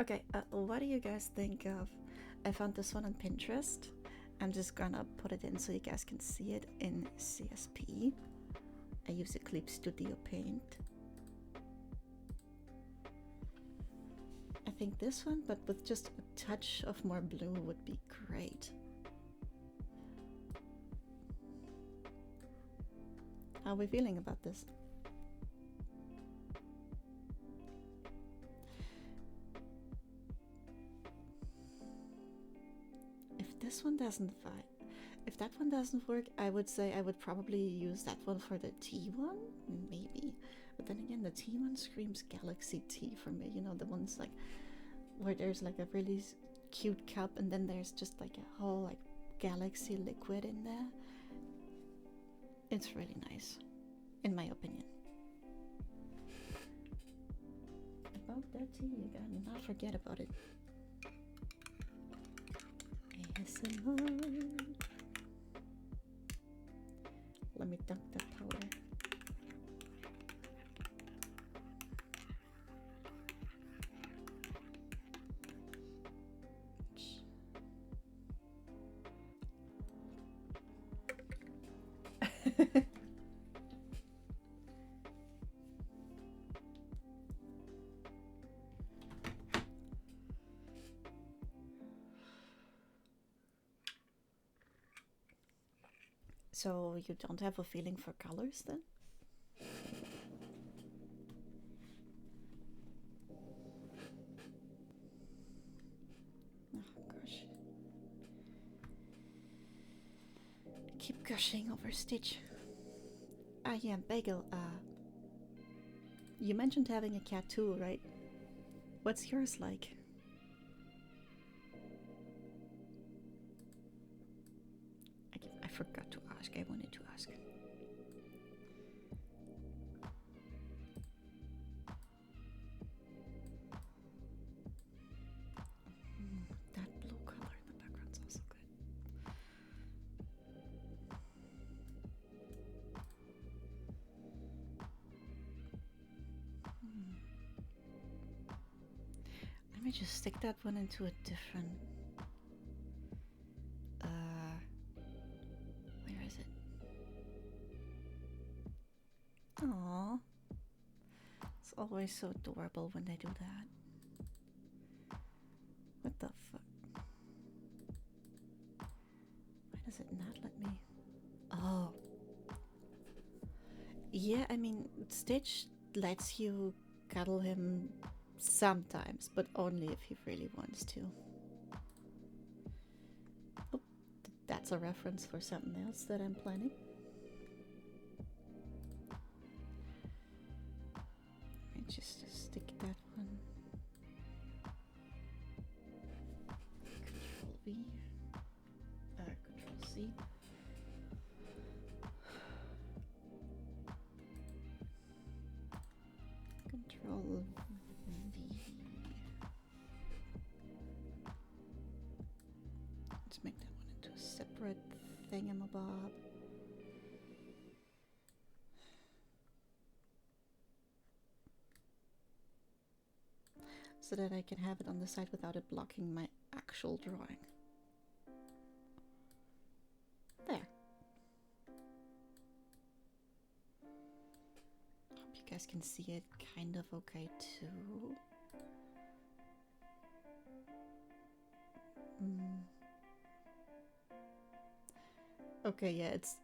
Okay, what do you guys think of? I found this one on Pinterest. I'm just gonna put it in so you guys can see it in CSP. I use Eclipse Studio Paint. I think this one, but with just a touch of more blue, would be great. How are we feeling about this? If this one doesn't vibe, if that one doesn't work, I would say I would probably use that one for the T one, maybe. But then again, the T one screams Galaxy Tea for me. You know, the ones like where there's like a really cute cup and then there's just like a whole like galaxy liquid in there. It's really nice, in my opinion. About that tea, you gotta not forget about it. And ASMR. Let me dunk that powder. So you don't have a feeling for colors then? Oh gosh. Keep gushing over Stitch. Ah yeah, Bagel, you mentioned having a cat too, right? What's yours like? I forgot to ask, I wanted to ask. That blue color in the background's also good. Let me just stick that one into a different... where is it? Aww. It's always so adorable when they do that. What the fuck? Why does it not let me? Oh. Yeah, I mean, Stitch lets you cuddle him sometimes, but only if he really wants to. Oh, that's a reference for something else that I'm planning. Let me just stick that one. Control V. Control C. Control V. Let's make that one into a separate thingamabob. So that I can have it on the side without it blocking my actual drawing. There. Hope you guys can see it kind of okay too. Okay, yeah, it's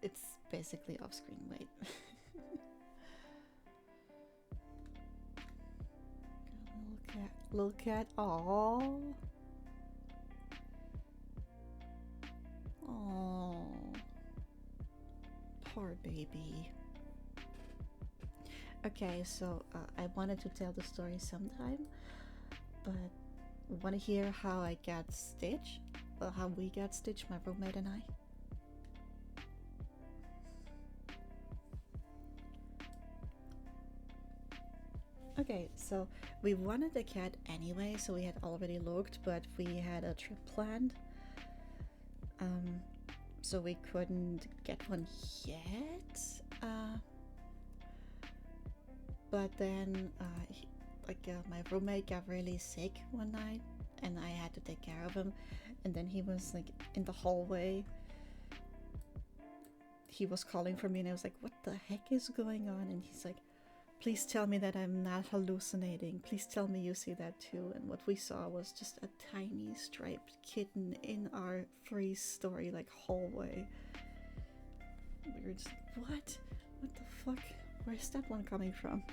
basically off screen. Wait. Little cat. Aww. Aww. Poor baby. Okay, so I wanted to tell the story sometime, but want to hear how I got Stitch? How we got Stitch, my roommate and I? Okay, so we wanted a cat anyway, so we had already looked, but we had a trip planned. So we couldn't get one yet. But then, my roommate got really sick one night, and I had to take care of him. And then he was like in the hallway. He was calling for me, and I was like, "What the heck is going on?" And he's like, "Please tell me that I'm not hallucinating. Please tell me you see that too." And what we saw was just a tiny striped kitten in our 3-story hallway. We were just like, what? What the fuck? Where's that one coming from?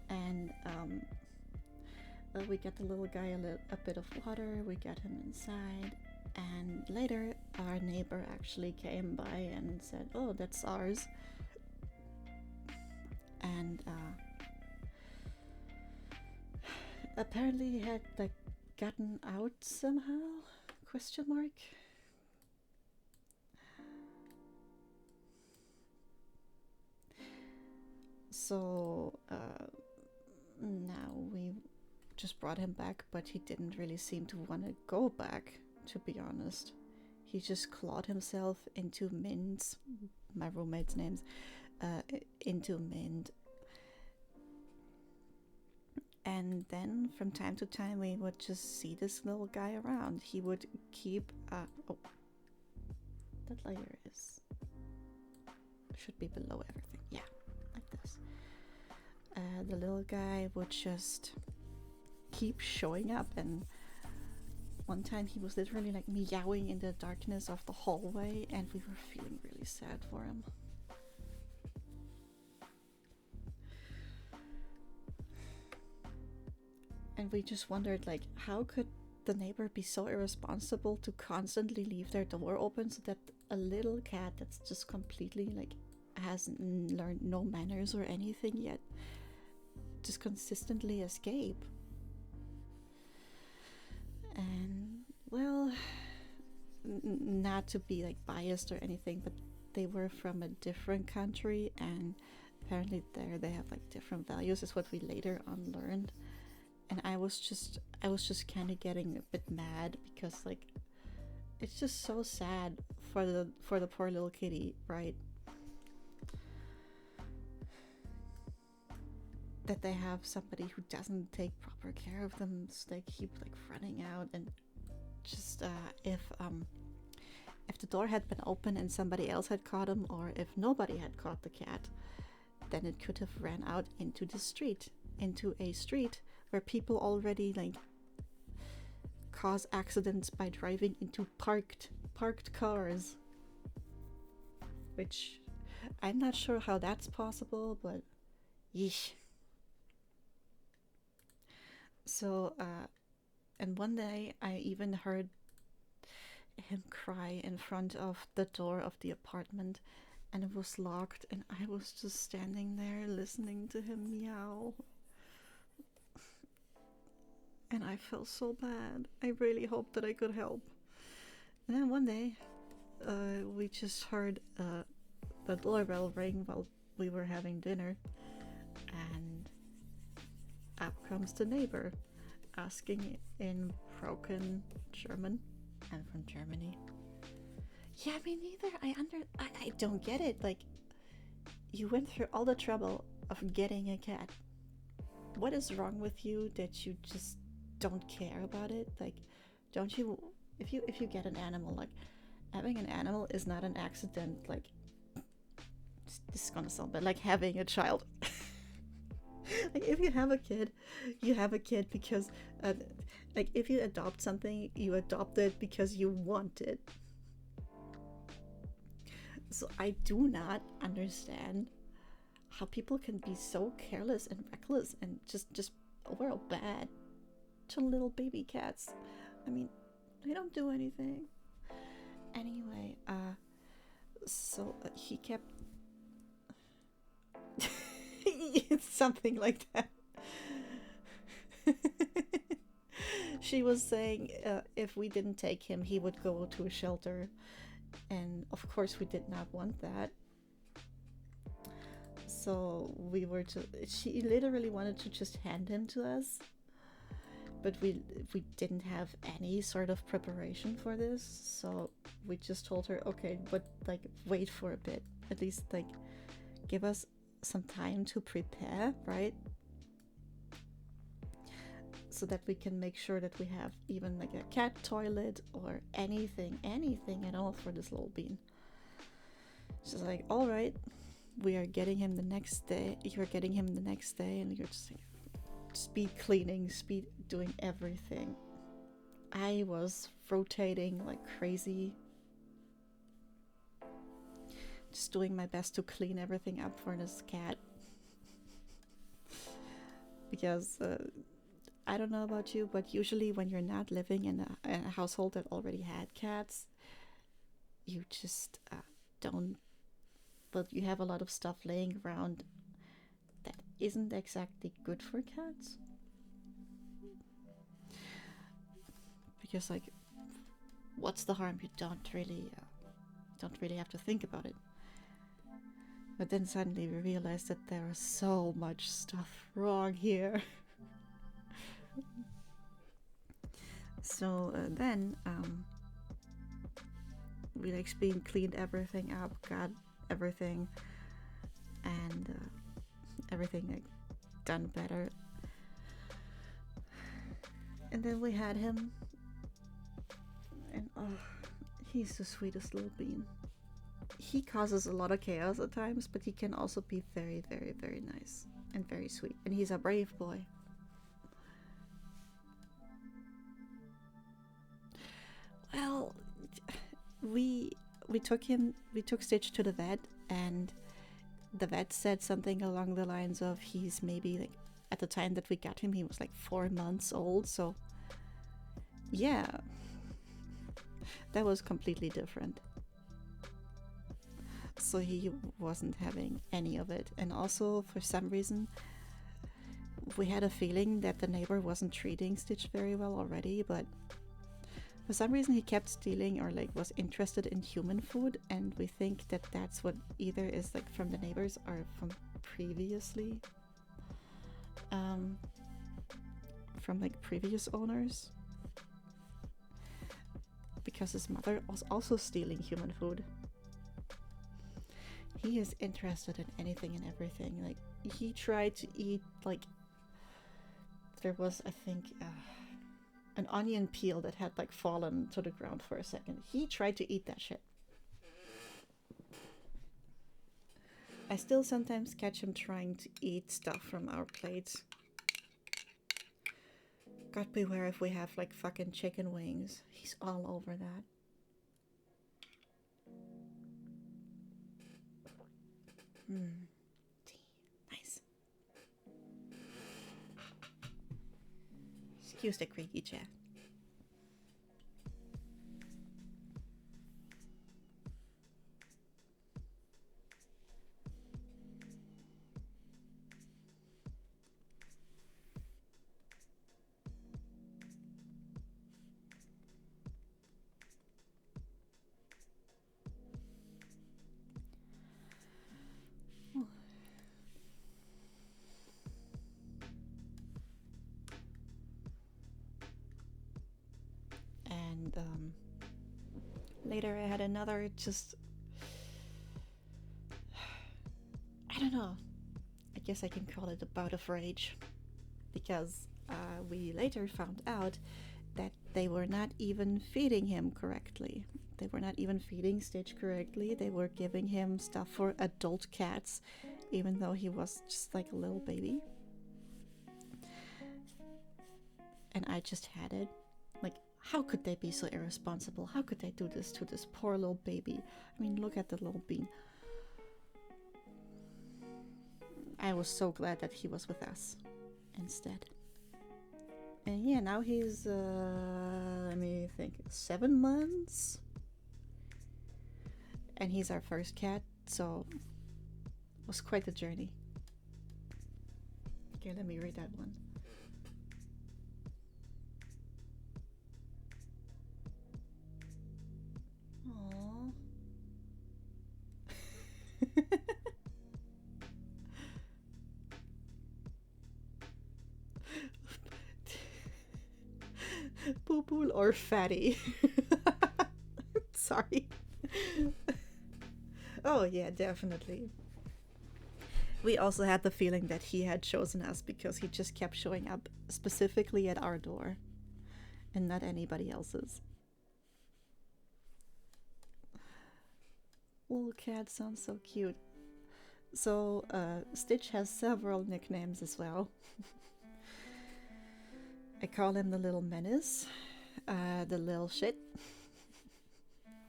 And we got the little guy a bit of water. We got him inside. And later, our neighbor actually came by and said, "Oh, that's ours." And apparently he had gotten out somehow? Question mark. So now we just brought him back, but he didn't really seem to want to go back, to be honest. He just clawed himself into Mind's, my roommate's names, into Mind. And then from time to time we would just see this little guy around. He would keep oh, that layer should be below everything. Yeah, like this. The little guy would just keep showing up, and one time he was literally like meowing in the darkness of the hallway, and we were feeling really sad for him. And we just wondered, like, how could the neighbor be so irresponsible to constantly leave their door open so that a little cat that's just completely, like, hasn't learned no manners or anything yet just consistently escape? And, well, not to be, like, biased or anything, but they were from a different country, and apparently there they have, like, different values, is what we later on learned. And I was just kind of getting a bit mad, because, like, it's just so sad for the poor little kitty, right? That they have somebody who doesn't take proper care of them, so they keep, like, running out. And just if the door had been open and somebody else had caught him, or if nobody had caught the cat, then it could have ran out into the street, into a street where people already, like, cause accidents by driving into parked cars, which I'm not sure how that's possible, but yeesh. So and one day I even heard him cry in front of the door of the apartment, and it was locked, and I was just standing there listening to him meow. And I felt so bad. I really hoped that I could help. And then one day, we just heard the doorbell ring while we were having dinner. And up comes the neighbor, asking in broken German. I'm from Germany. Yeah, me neither. I don't get it. Like, you went through all the trouble of getting a cat. What is wrong with you that you just don't care about it? Like, don't you, if you get an animal, like, having an animal is not an accident. Like, this is gonna sound bad, like having a child. Like, if you have a kid, you have a kid because like, if you adopt something, you adopt it because you want it. So I do not understand how people can be so careless and reckless and just overall bad to little baby cats. I mean, they don't do anything. Anyway, so he kept it's something like that. She was saying if we didn't take him, he would go to a shelter, and of course we did not want that. So she literally wanted to just hand him to us, but we didn't have any sort of preparation for this, so we just told her, okay, but, like, wait for a bit, at least, like, give us some time to prepare, right? So that we can make sure that we have even, like, a cat toilet or anything at all for this little bean. She's like, all right, we are getting him the next day. You're getting him the next day, and you're just like, speed cleaning, speed doing everything. I was rotating like crazy, just doing my best to clean everything up for this cat. Because I don't know about you, but usually when you're not living in a household that already had cats, you just don't, but you have a lot of stuff laying around that isn't exactly good for cats. Because, like, what's the harm? You don't really have to think about it. But then suddenly we realized that there was so much stuff wrong here. So then we like cleaned everything up, got everything, and everything like done better. And then we had him, and oh, he's the sweetest little bean. He causes a lot of chaos at times, but he can also be very, very, very nice and very sweet. And he's a brave boy. Well, we took Stitch to the vet, and the vet said something along the lines of he's maybe like, at the time that we got him, he was like 4 months old. So yeah, that was completely different. So he wasn't having any of it. And also, for some reason, we had a feeling that the neighbor wasn't treating Stitch very well already, but for some reason he kept stealing or like was interested in human food, and we think that that's what either is like from the neighbors or from previously from like previous owners, because his mother was also stealing human food. He is interested in anything and everything. Like, he tried to eat, like, there was, I think, an onion peel that had like fallen to the ground for a second. He tried to eat that shit. I still sometimes catch him trying to eat stuff from our plates. God beware if we have like fucking chicken wings. He's all over that. Tea. Nice. Excuse the creaky chair. And later I had another just, I don't know, I guess I can call it a bout of rage, because we later found out that they were not even feeding him correctly. They were not even feeding Stitch correctly. They were giving him stuff for adult cats, even though he was just like a little baby. And I just had it. Like, how could they be so irresponsible? How could they do this to this poor little baby? I mean, look at the little bean. I was so glad that he was with us instead. And yeah, now he's, let me think, 7 months? And he's our first cat, so it was quite the journey. Okay, let me read that one. Aww. Poo-poo or fatty? Sorry. Oh yeah, definitely. We also had the feeling that he had chosen us because he just kept showing up specifically at our door and not anybody else's. Little cat sounds so cute. So Stitch has several nicknames as well. I call him the little menace, the little shit,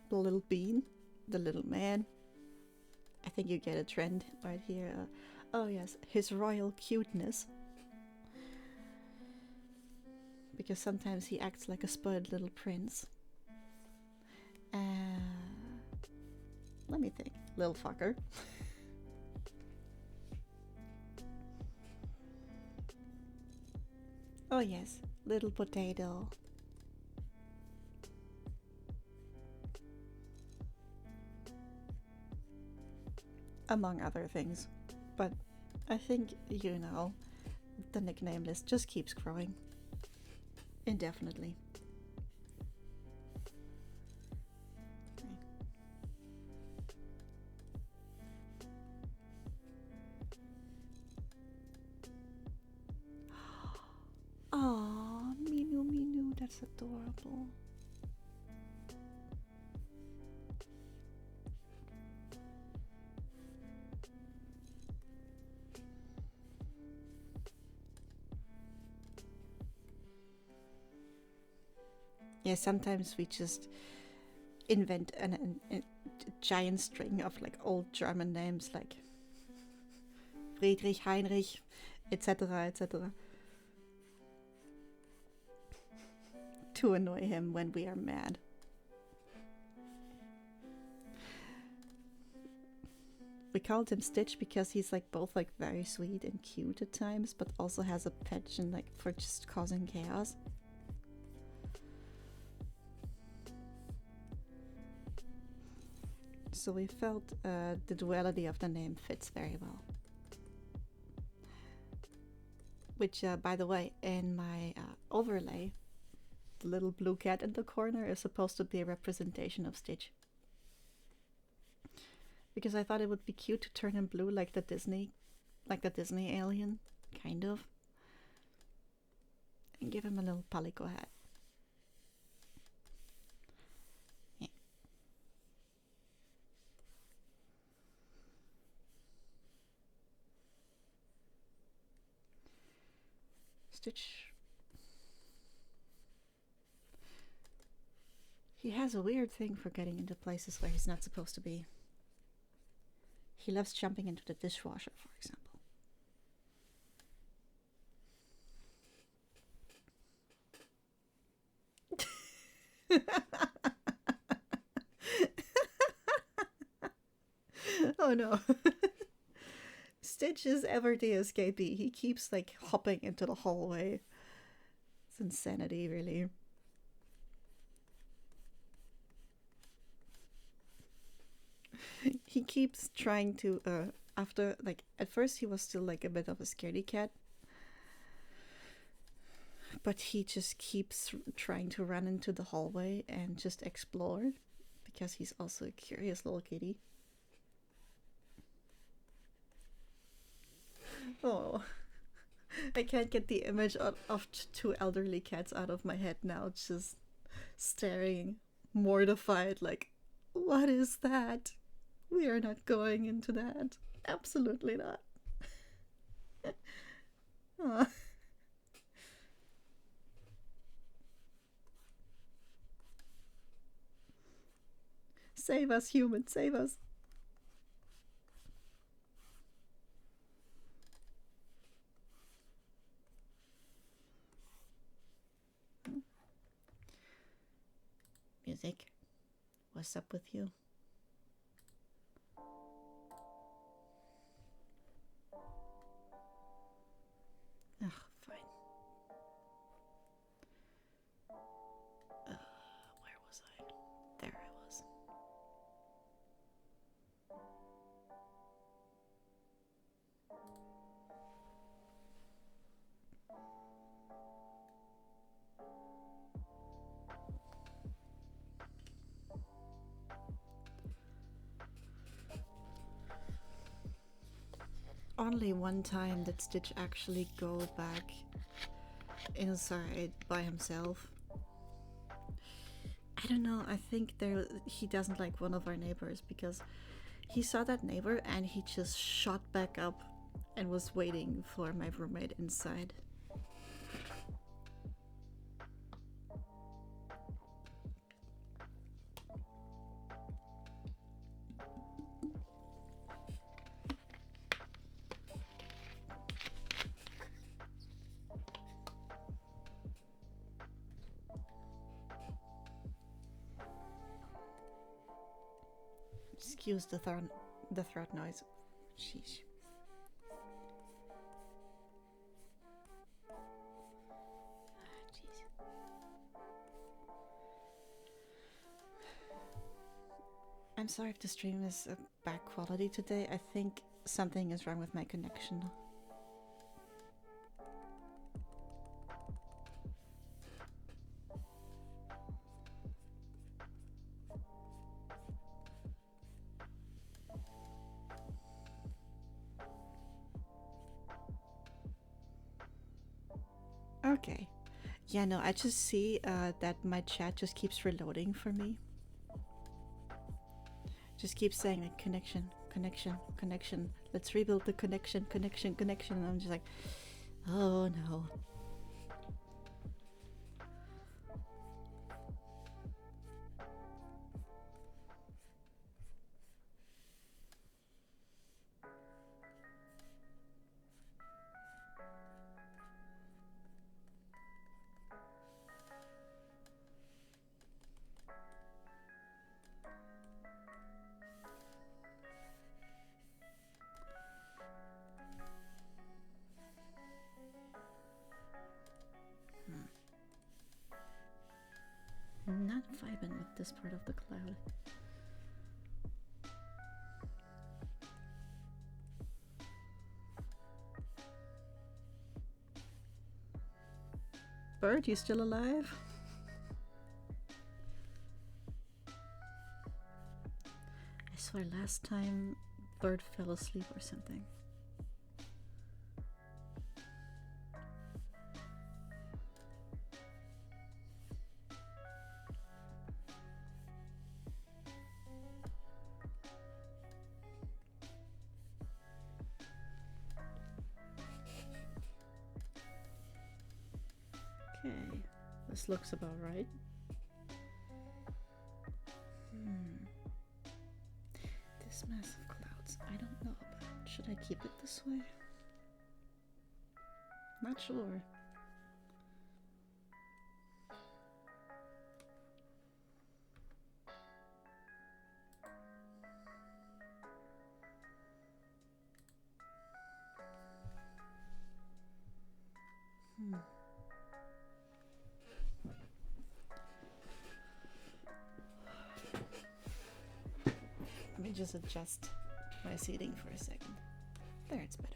the little bean, the little man. I think you get a trend right here. Oh yes, his royal cuteness. Because sometimes he acts like a spoiled little prince. Let me think. Little fucker. Oh yes, little potato. Among other things. But I think, you know, the nickname list just keeps growing. Indefinitely. That's adorable. Yeah, sometimes we just invent a giant string of like old German names like Friedrich, Heinrich, etc., etc. to annoy him when we are mad. We called him Stitch because he's like both like very sweet and cute at times, but also has a penchant like for just causing chaos. So we felt the duality of the name fits very well. Which, by the way, in my overlay, the little blue cat in the corner is supposed to be a representation of Stitch. Because I thought it would be cute to turn him blue like the Disney alien, kind of. And give him a little palico hat. Yeah. Stitch. He has a weird thing for getting into places where he's not supposed to be. He loves jumping into the dishwasher, for example. Oh no. Stitch is ever the escapee. He keeps like hopping into the hallway. It's insanity, really. He keeps trying to after like at first he was still like a bit of a scaredy cat, but he just keeps trying to run into the hallway and just explore because he's also a curious little kitty. Oh, I can't get the image of two elderly cats out of my head now, just staring mortified like, what is that? We are not going into that. Absolutely not. Aww. Save us, human, save us. Music, what's up with you? Ugh, fine. Where was I? There I was. Only one time did Stitch actually go back inside by himself. I don't know, I think he doesn't like one of our neighbors because he saw that neighbor and he just shot back up and was waiting for my roommate inside. Excuse the throat noise. Sheesh. I'm sorry if the stream is bad quality today. I think something is wrong with my connection. Okay. Yeah, no, I just see that my chat just keeps reloading for me. Just keeps saying like connection, connection, connection. Let's rebuild the connection, connection, connection. And I'm just like, oh no. Not vibing with this part of the cloud. Bird, you still alive? I swear last time Bird fell asleep or something. Okay, this looks about right. This mass of clouds, I don't know about. Should I keep it this way? Not sure. Let me just adjust my seating for a second. There, it's better.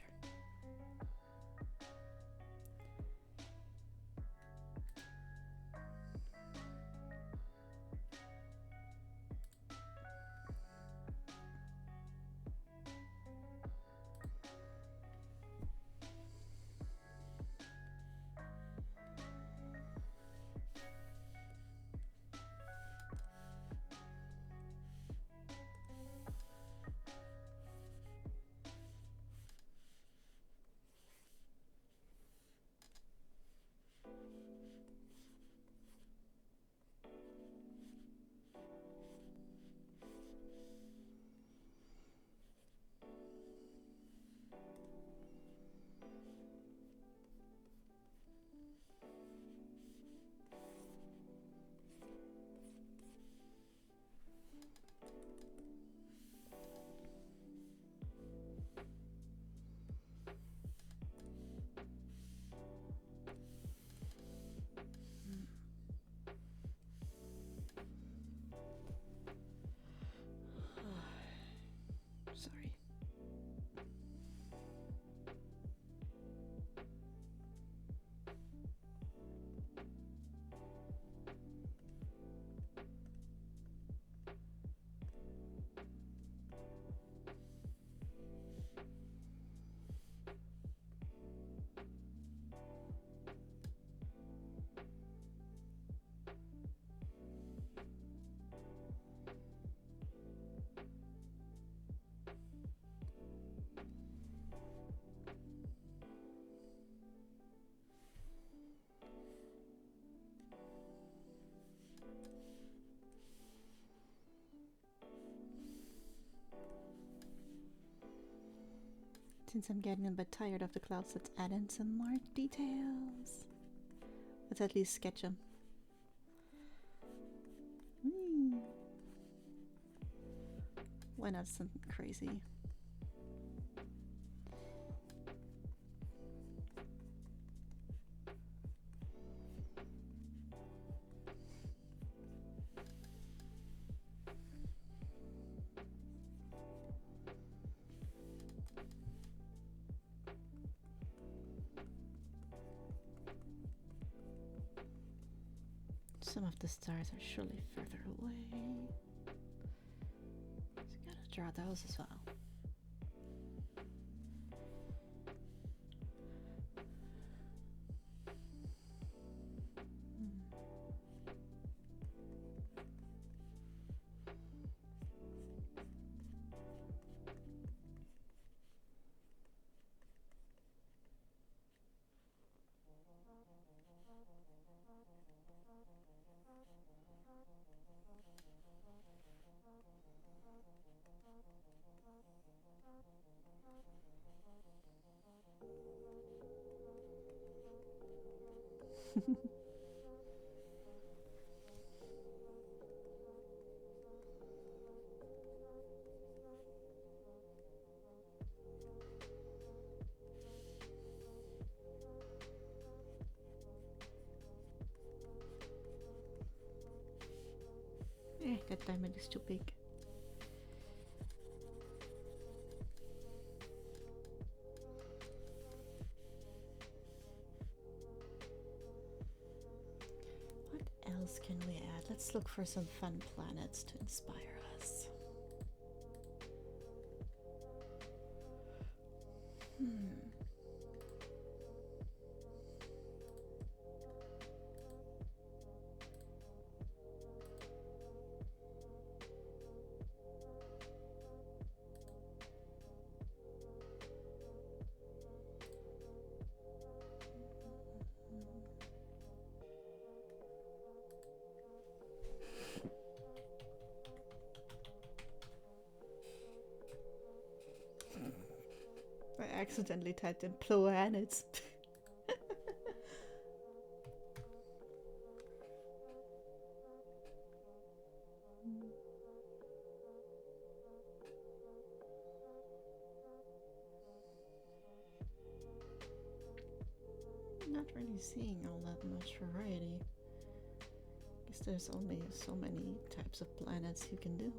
Sorry. Since I'm getting a bit tired of the clouds, let's add in some more details. Let's at least sketch them. Why not something crazy? Some of the stars are surely further away. So gotta draw those as well. That diamond is too big. What else can we add? Let's look for some fun planets to inspire us. I accidentally typed in planets. Not really seeing all that much variety. Guess there's only so many types of planets you can do.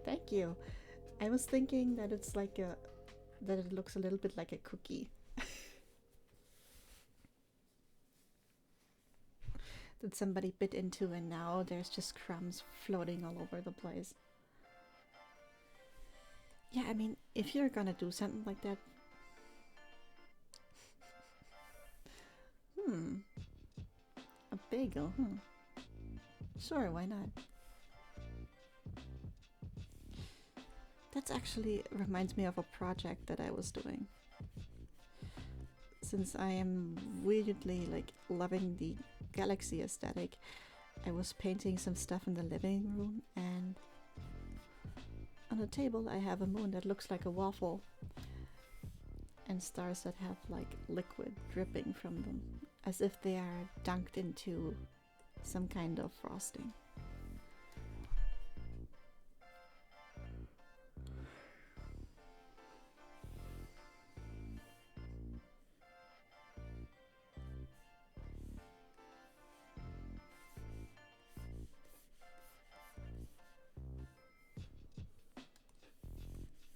Thank you. I was thinking that it's like that it looks a little bit like a cookie. That somebody bit into and now there's just crumbs floating all over the place. Yeah, I mean, if you're gonna do something like that... A bagel, Sure, why not? That actually reminds me of a project that I was doing. Since I am weirdly like loving the galaxy aesthetic, I was painting some stuff in the living room, and on the table I have a moon that looks like a waffle and stars that have like liquid dripping from them, as if they are dunked into some kind of frosting.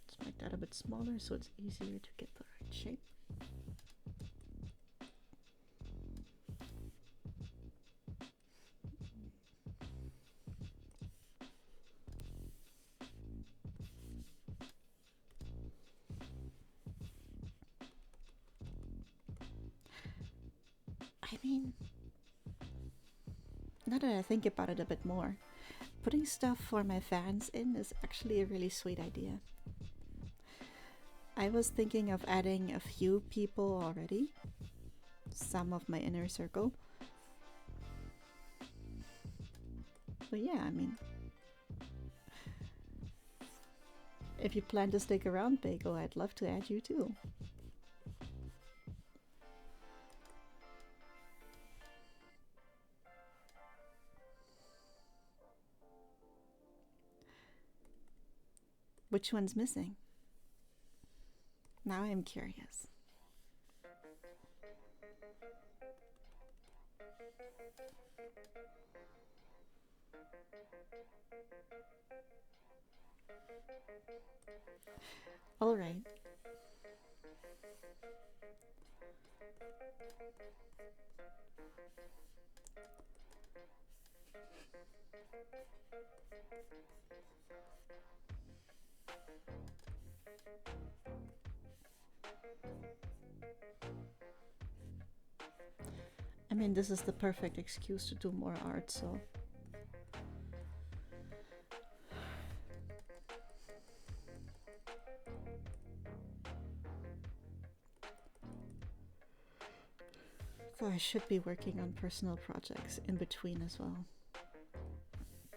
Let's make that a bit smaller so it's easier to get the right shape. I mean, now that I think about it a bit more, putting stuff for my fans in is actually a really sweet idea. I was thinking of adding a few people already, some of my inner circle. But yeah, I mean, if you plan to stick around, Bagel, I'd love to add you too. Which one's missing? Now I'm curious. All right. I mean, this is the perfect excuse to do more art, so... Though I should be working on personal projects in between as well.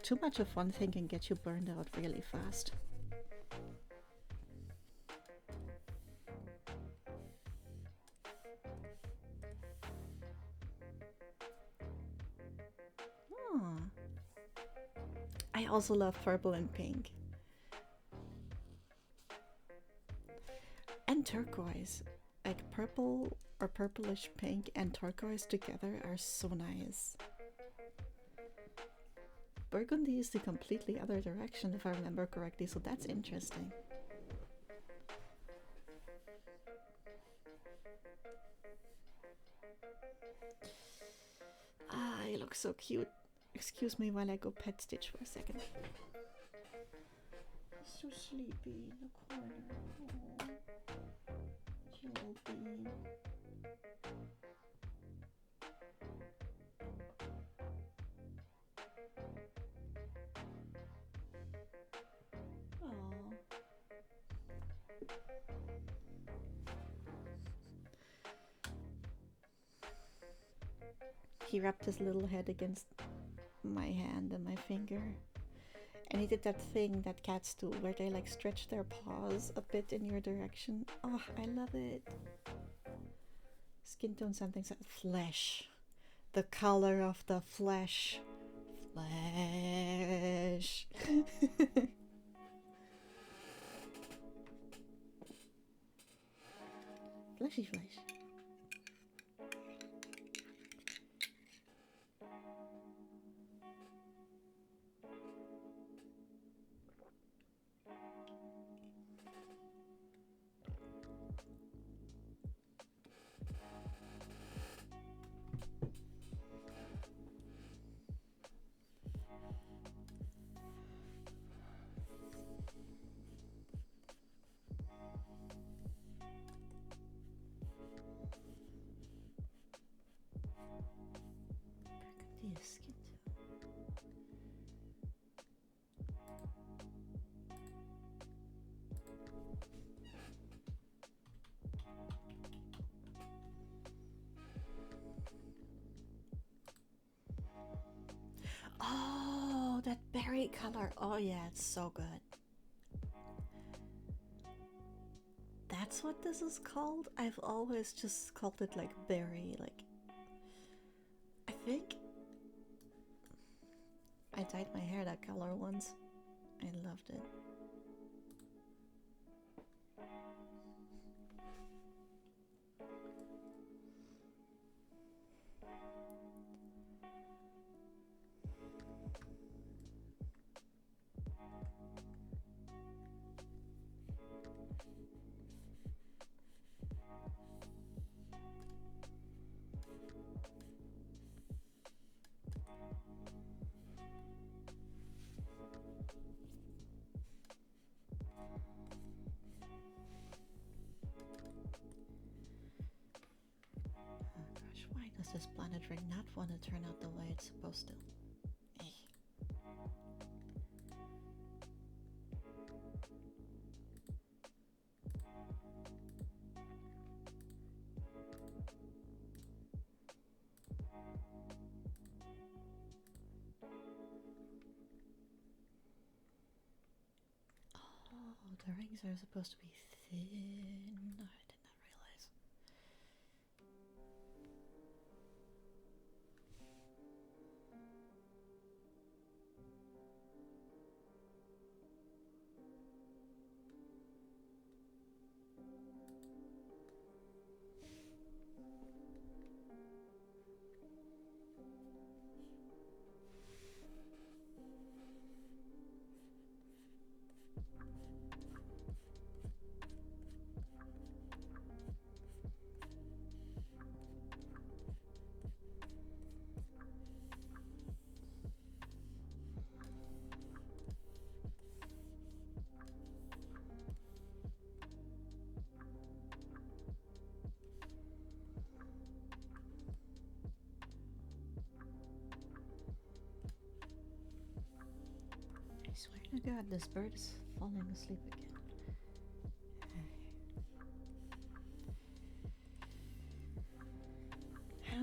Too much of one thing can get you burned out really fast. Oh. I also love purple and pink. And turquoise. Like purple or purplish pink and turquoise together are so nice. Burgundy is the completely other direction if I remember correctly, so that's interesting. Ah, you look so cute. Excuse me while I go pet Stitch for a second. He's so sleepy in the corner. Oh, little bean. Oh. He wrapped his little head against my hand and my finger. And he did that thing that cats do where they like stretch their paws a bit in your direction. Oh, I love it. Skin tone something, flesh. The color of the flesh. Flesh. Fleshy flesh. Skin oh, that berry color. Oh yeah, it's so good. That's what this is called? I've always just called it like berry, like I think I dyed my hair that color once. I loved it. Does this planet ring not want to turn out the way it's supposed to? Oh, the rings are supposed to be thin. I did not realize. I swear to God, this bird is falling asleep again.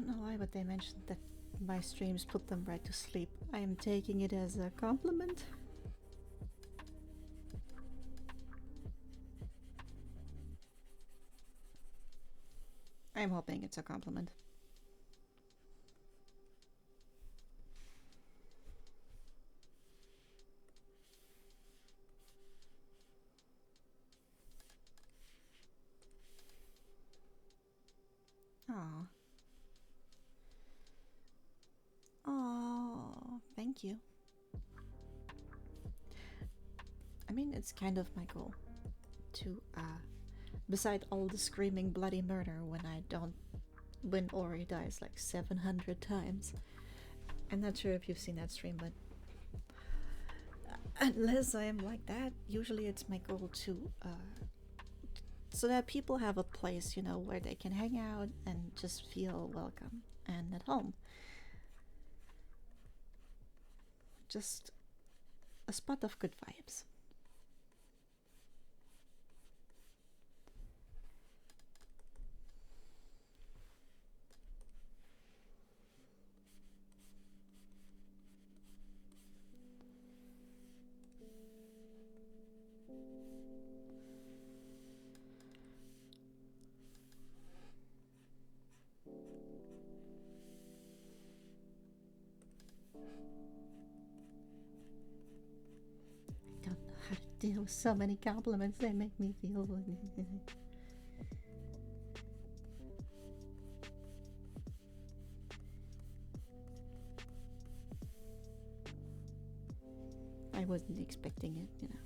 don't know why, but they mentioned that my streams put them right to sleep. I am taking it as a compliment. I'm hoping it's a compliment. Aww. Oh, thank you. I mean, it's kind of my goal to, beside all the screaming bloody murder when Ori dies like 700 times. I'm not sure if you've seen that stream, but unless I am like that, usually it's my goal to, so that people have a place, you know, where they can hang out and just feel welcome and at home. Just a spot of good vibes. I don't know how to deal with so many compliments. They make me feel. I wasn't expecting it, you know.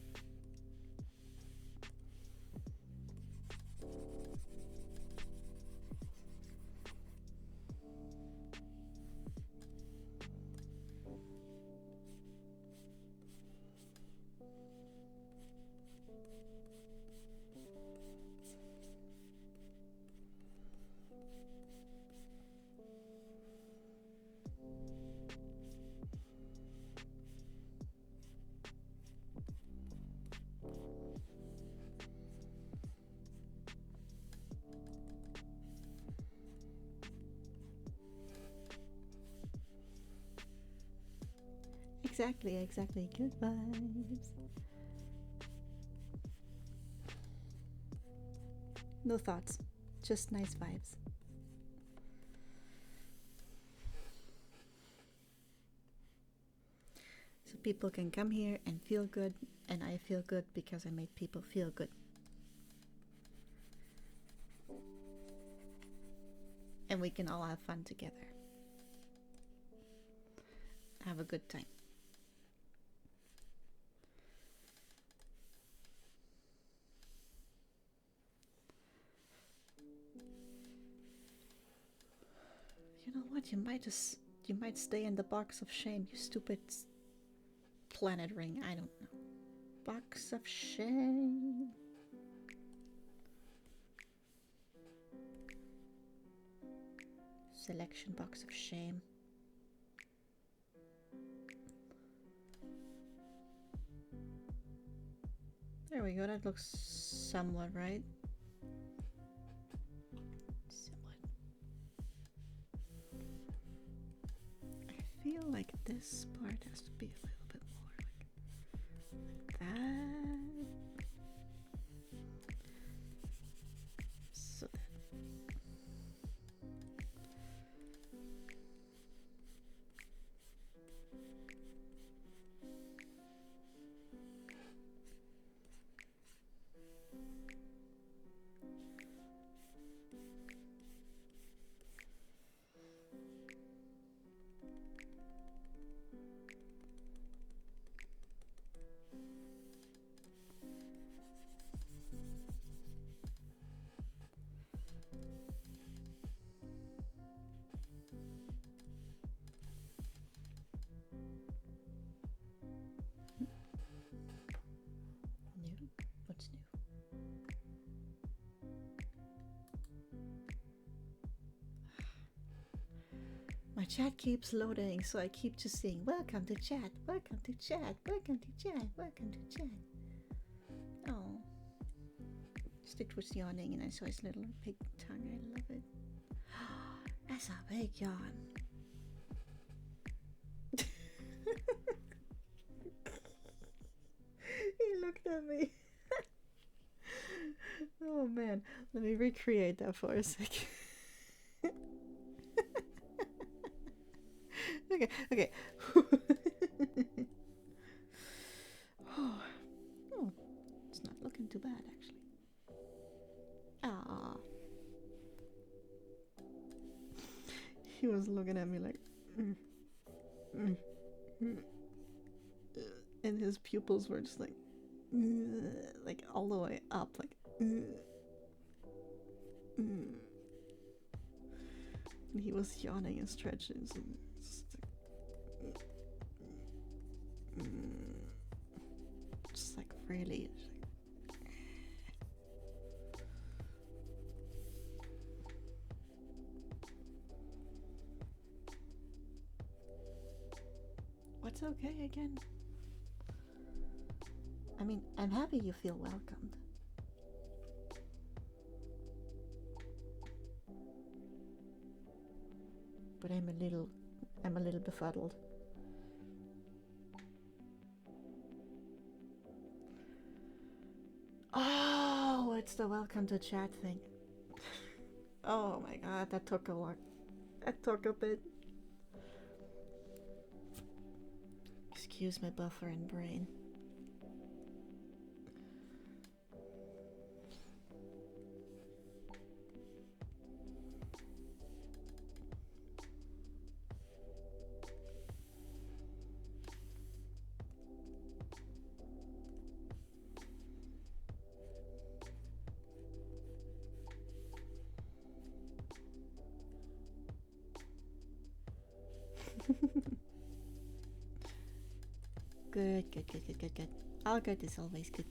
Exactly. Good vibes. No thoughts, just nice vibes. So people can come here and feel good, and I feel good because I made people feel good. And we can all have fun together. Have a good time. You know what? You might stay in the box of shame, you stupid planet ring. I don't know. Box of shame. Selection box of shame. There we go. That looks somewhat right. I feel like this part has to be a little bit more like that. So that. New? What's new? My chat keeps loading, so I keep just saying, welcome to chat, welcome to chat, welcome to chat, welcome to chat. Oh. Stitch was yawning and I saw his little pig tongue. I love it. That's a big yawn. He looked at me. Oh man, let me recreate that for a second. Okay, okay. Oh, it's not looking too bad actually. Ah, he was looking at me like, mm, mm. And his pupils were just like all the way up, like. And he was yawning and stretching. So just like really. What's okay again? I mean, I'm happy you feel welcomed. But I'm a little befuddled. Oh, it's the welcome to chat thing. Oh my god, that took a lot. That took a bit. Excuse my buffering brain. Good, good, good, good, good, good. All good is always good.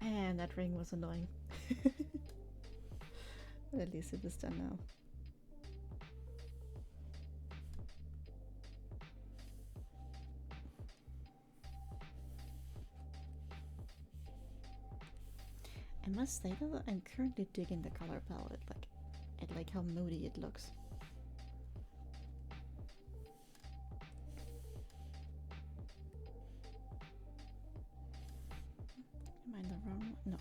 And that ring was annoying. But at least it is done now. I must say though, I'm currently digging the color palette. Like, I like how moody it looks. Am I in the wrong one? No.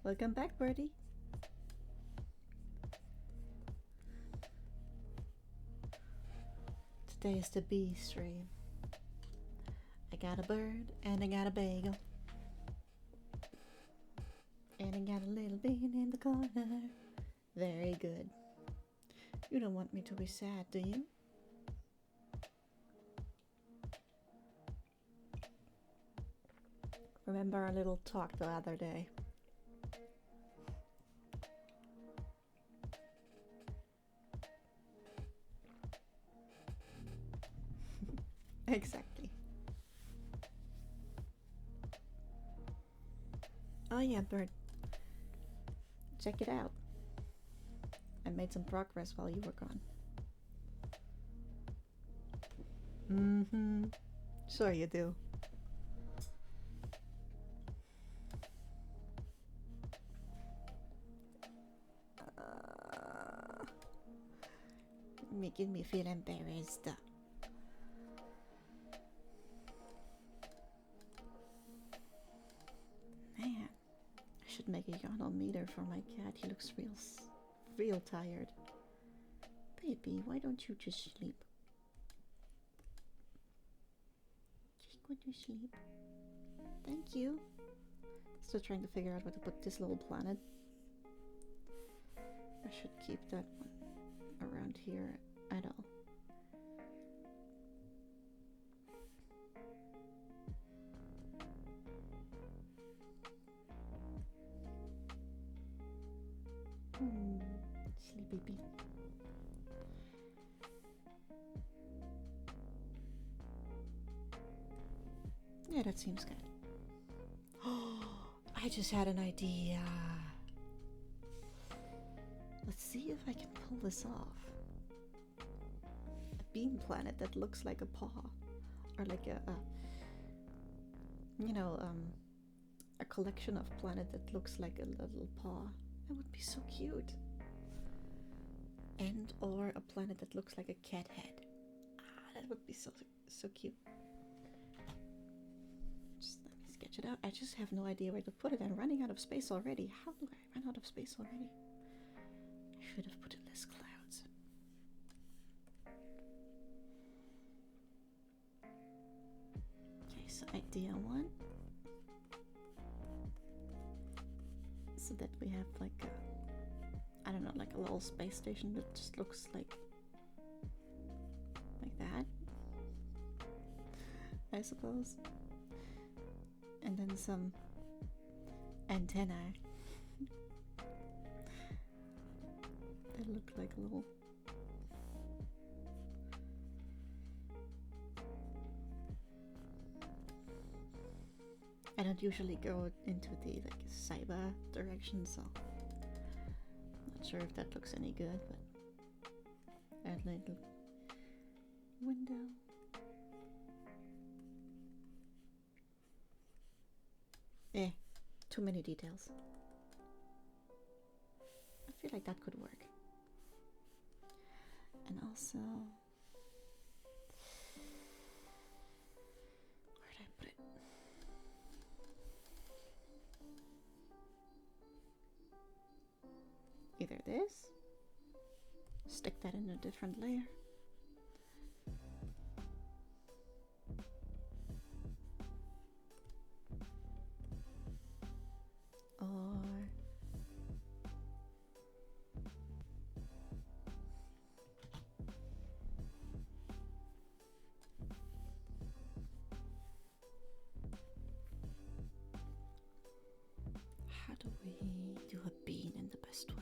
Welcome back, Birdie. Today is the bee stream. I got a bird and I got a bagel. And I got a little bean in the corner. Very good. You don't want me to be sad, do you? Remember our little talk the other day? Exactly. Oh yeah, Bird. Check it out. I made some progress while you were gone. Mm-hmm. Sure you do. Making me feel embarrassed. Man, I should make a yawn meter for my cat. He looks real tired. Baby, why don't you just sleep? Just go to sleep. Thank you. Still trying to figure out where to put this little planet. I should keep that one around here at all. Sleepy bee. Yeah, that seems good. Oh, I just had an idea. Let's see if I can pull this off. A bean planet that looks like a paw, or like a collection of planet that looks like a little paw. That would be so cute. And or a planet that looks like a cat head. That would be so cute. Just let me sketch it out. I just have no idea where to put it. I'm running out of space already. How do I run out of space already? I should have put in less clouds. Okay, so idea one. So that we have like a, I don't know, like a little space station that just looks like that, I suppose. And then some antennae that look like a little. I don't usually go into the like cyber direction, so not sure if that looks any good, but add a little window. Too many details. I feel like that could work. And also, where did I put it? Either this, stick that in a different layer, or how do we do a bean in the best way?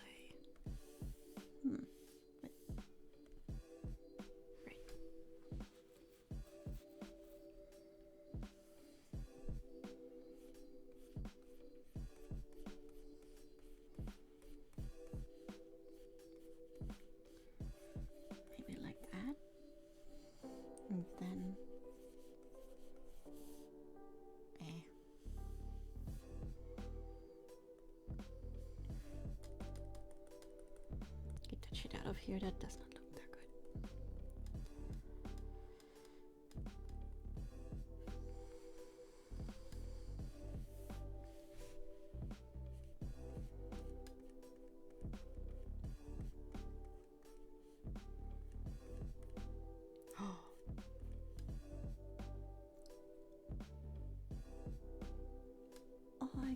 Right. Maybe like that. And then get that shit out of here. That does not look that good.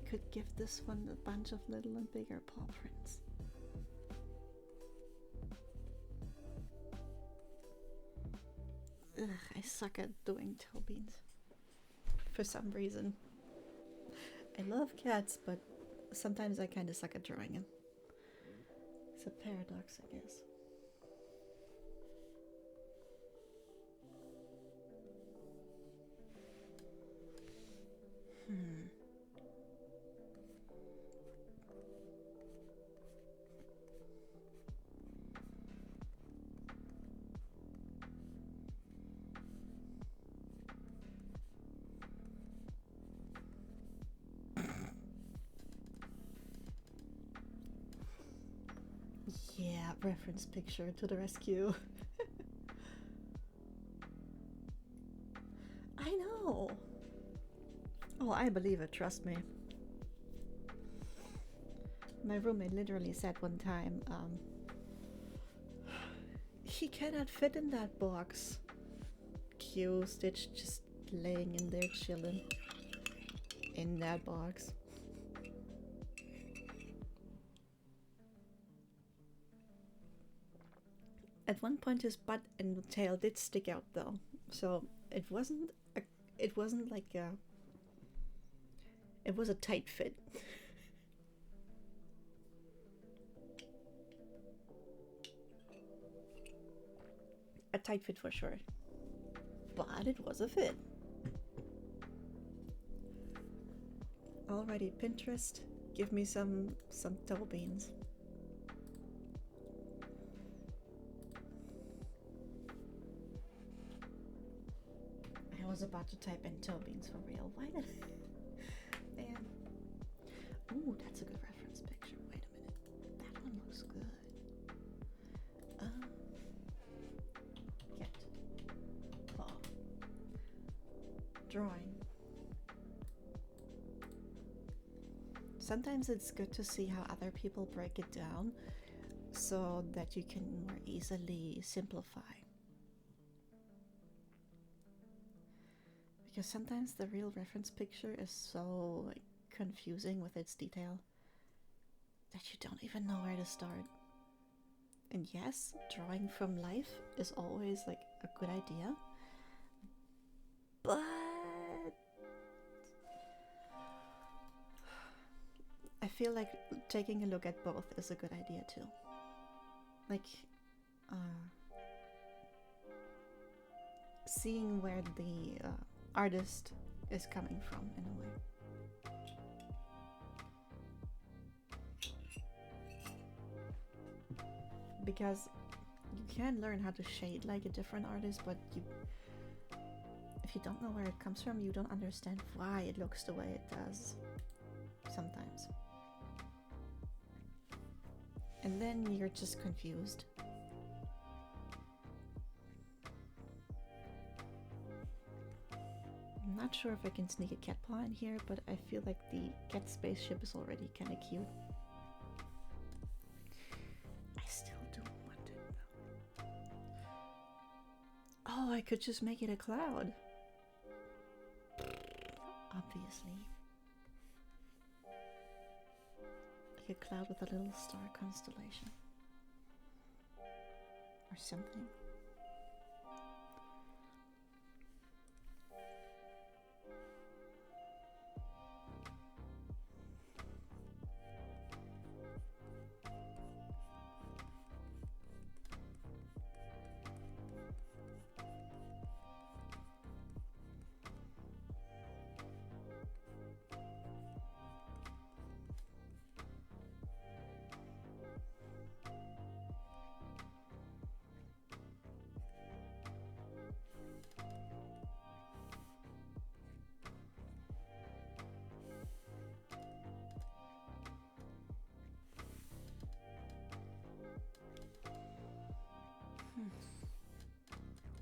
could give this one a bunch of little and bigger paw prints. Ugh, I suck at doing toe beans. For some reason. I love cats, but sometimes I kind of suck at drawing them. It's a paradox, I guess. Yeah, reference picture to the rescue. I know. Oh, I believe it, trust me. My roommate literally said one time, he cannot fit in that box. Cute Stitch just laying in there chilling in that box. At one point his butt and tail did stick out though, so it wasn't like it was a tight fit. A tight fit for sure, but it was a fit. Alrighty, Pinterest, give me some toe beans. I was about to type in toe beans for real. Why did man? Ooh, that's a good reference picture. Wait a minute, that one looks good. Cat, paw, drawing. Sometimes it's good to see how other people break it down so that you can more easily simplify. Because sometimes the real reference picture is so like, confusing with its detail that you don't even know where to start. And yes, drawing from life is always like a good idea, but I feel like taking a look at both is a good idea too. Like, seeing where the artist is coming from in a way. Because you can learn how to shade like a different artist, but if you don't know where it comes from, you don't understand why it looks the way it does sometimes. And then you're just confused. I'm not sure if I can sneak a cat paw in here, but I feel like the cat spaceship is already kind of cute. I still do want it though. Oh, I could just make it a cloud. Obviously. Like a cloud with a little star constellation. Or something.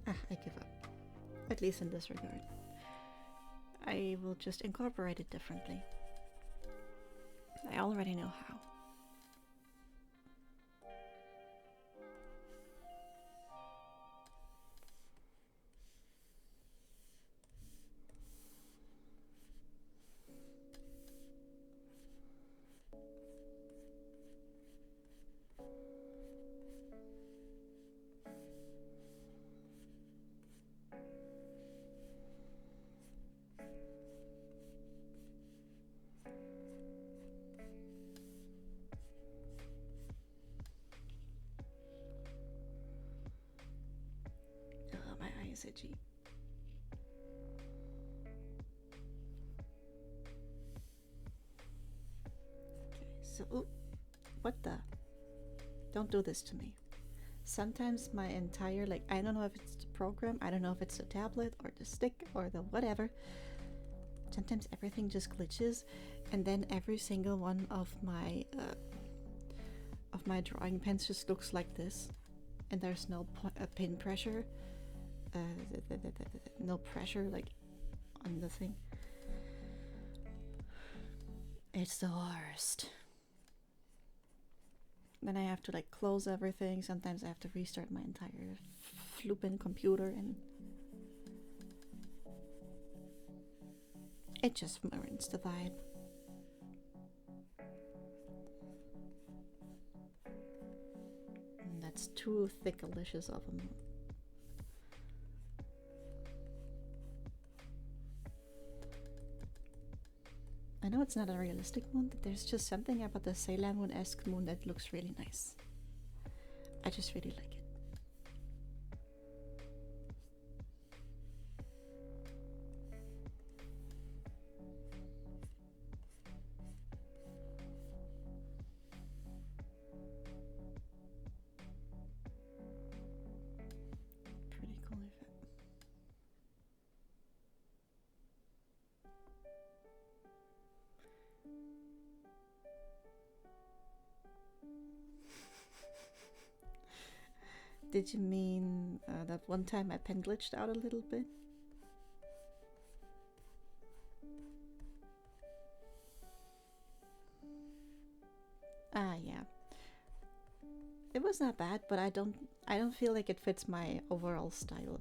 I give up. At least in this regard. I will just incorporate it differently. I already know how. messagey. Okay, so ooh, what the? Don't do this to me. Sometimes my entire, like, I don't know if it's the program, I don't know if it's the tablet or the stick or the whatever. Sometimes everything just glitches, and then every single one of my drawing pens just looks like this, and there's no pin pressure, no pressure like on the thing. It's the worst. Then I have to like close everything. Sometimes I have to restart my entire flippin' computer, and it just ruins the vibe. And that's too thick-alicious of them. I know it's not a realistic moon, but there's just something about the Sailor Moon-esque moon that looks really nice. I just really like it. Pretty cool effect. Did you mean that one time my pen glitched out a little bit? Ah, yeah. It was not bad, but I don't feel like it fits my overall style.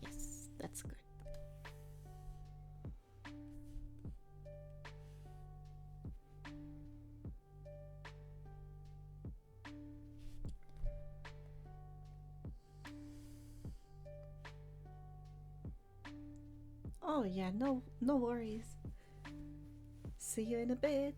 Yes, that's good. Oh yeah, no worries. See you in a bit.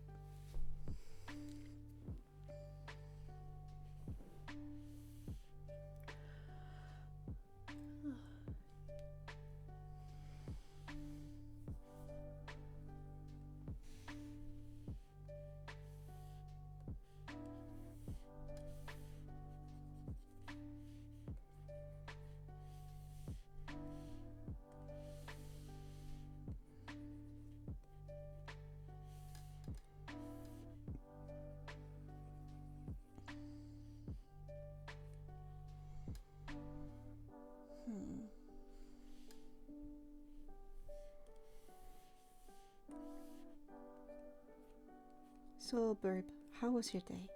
So, Burb, how was your day?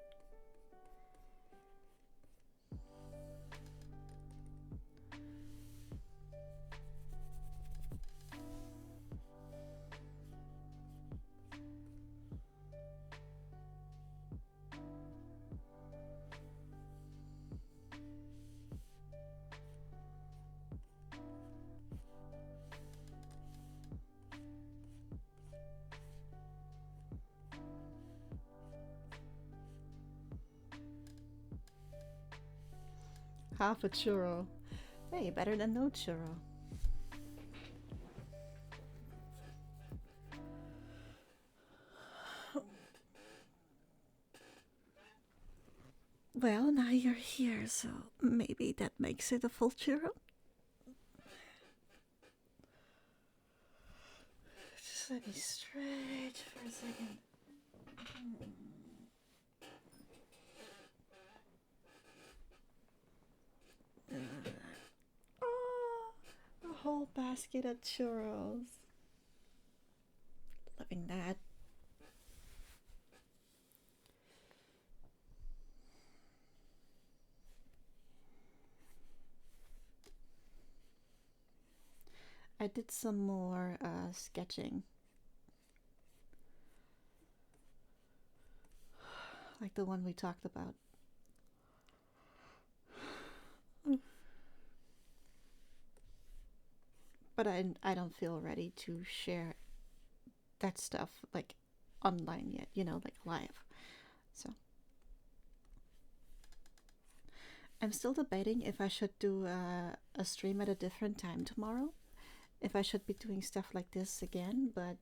Half a churro. Hey, better than no churro. Well, now you're here, so maybe that makes it a full churro? Just let me stretch for a second. Oh, a whole basket of churros. Loving that. I did some more sketching. Like the one we talked about. But I don't feel ready to share that stuff like online yet, you know, like live. So I'm still debating if I should do a stream at a different time tomorrow. If I should be doing stuff like this again, but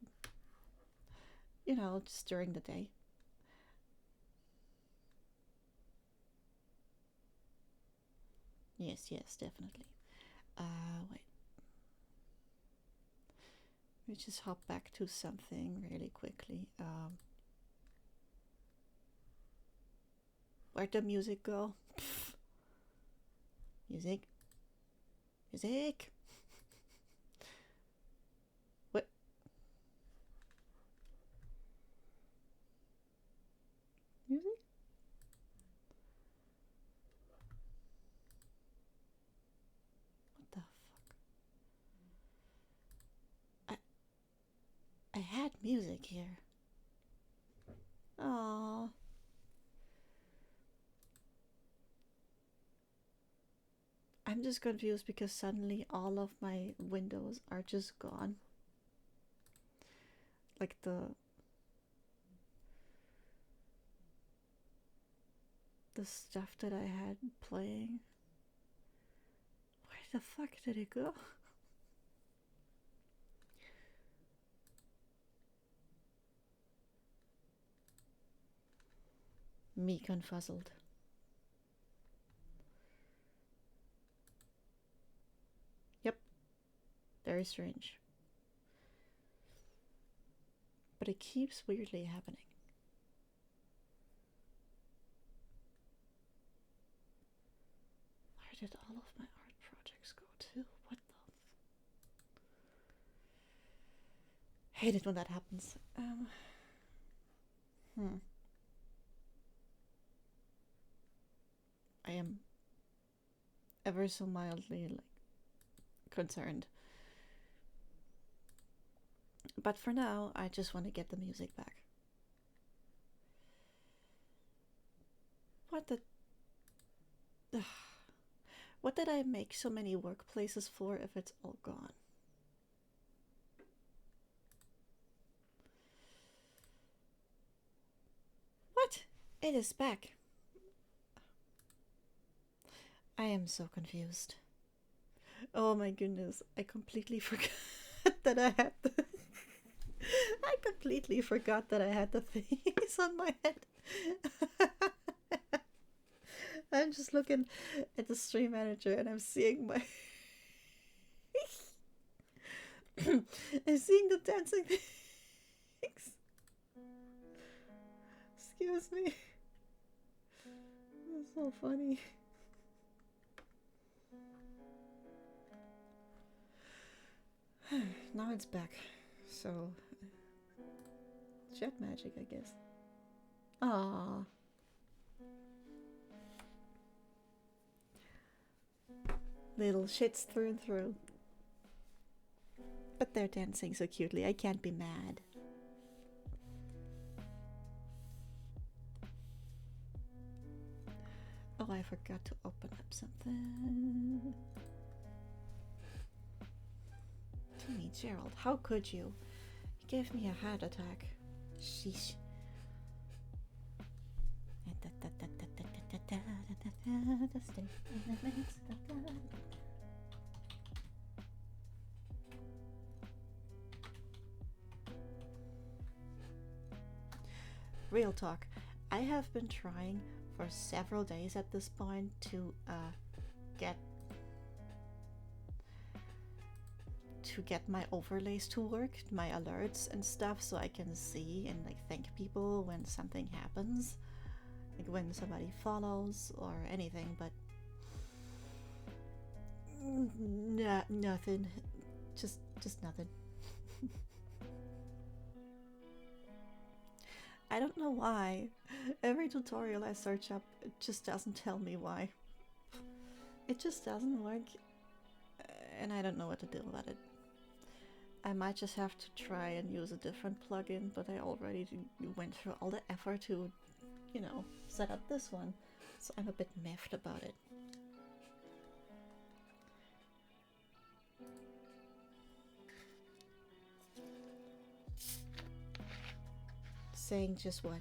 you know, just during the day. Yes, yes, definitely. Wait. Let me just hop back to something really quickly. Where'd the music go? Music. Music. What? Music? What the fuck? I had music here. Oh. I'm just confused because suddenly all of my windows are just gone. Like the stuff that I had playing. Where the fuck did it go? Me confuzzled. Yep. Very strange. But it keeps weirdly happening. Where did all of my art projects go to? What the? Hate it when that happens. I am ever so mildly like concerned. But for now, I just want to get the music back. What the? Ugh. What did I make so many workplaces for if it's all gone? What? It is back. I am so confused. Oh my goodness, I completely forgot that I had the I completely forgot that I had the face on my head. I'm just looking at the stream manager and I'm seeing my I'm seeing the dancing things. Excuse me. That's so funny. Now it's back. So jet magic, I guess. Ah. Little shits through and through. But they're dancing so cutely, I can't be mad. Oh, I forgot to open up something. Timmy Gerald, how could you? You gave me a heart attack. Sheesh. Real talk, I have been trying for several days at this point to get my overlays to work, my alerts and stuff, so I can see and like thank people when something happens, like when somebody follows or anything. But nothing, just nothing. I don't know why. Every tutorial I search up, it just doesn't tell me why. It just doesn't work, and I don't know what to do about it. I might just have to try and use a different plugin, but I already went through all the effort to, you know, set up this one, so I'm a bit miffed about it. Saying just what?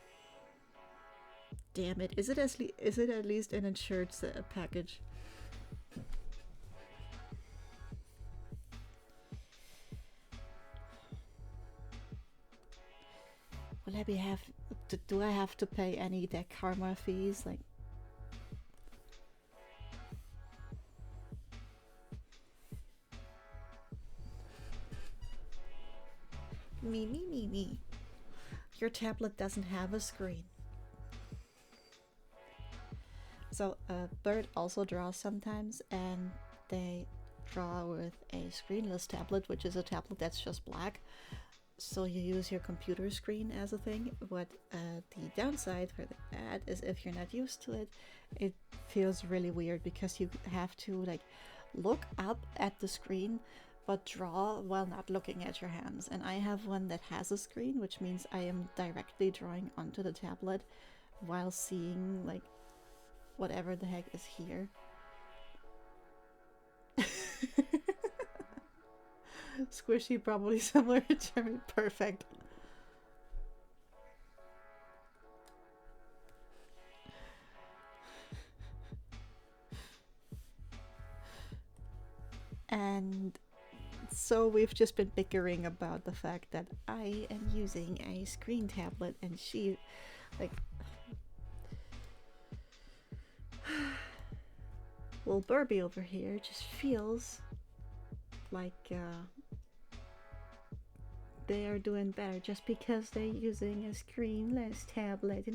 Damn it! Is it at least an insured package? Will I do I have to pay any deck karma fees? Like, me. Your tablet doesn't have a screen. So Bird also draws sometimes, and they draw with a screenless tablet, which is a tablet that's just black. So you use your computer screen as a thing. What the downside for that is, if you're not used to it, it feels really weird because you have to like look up at the screen but draw while not looking at your hands. And I have one that has a screen, which means I am directly drawing onto the tablet while seeing like whatever the heck is here. Squishy, probably similar to Jeremy. Perfect. And so we've just been bickering about the fact that I am using a screen tablet and she, like, well, Burby over here just feels like they are doing better just because they're using a screenless tablet.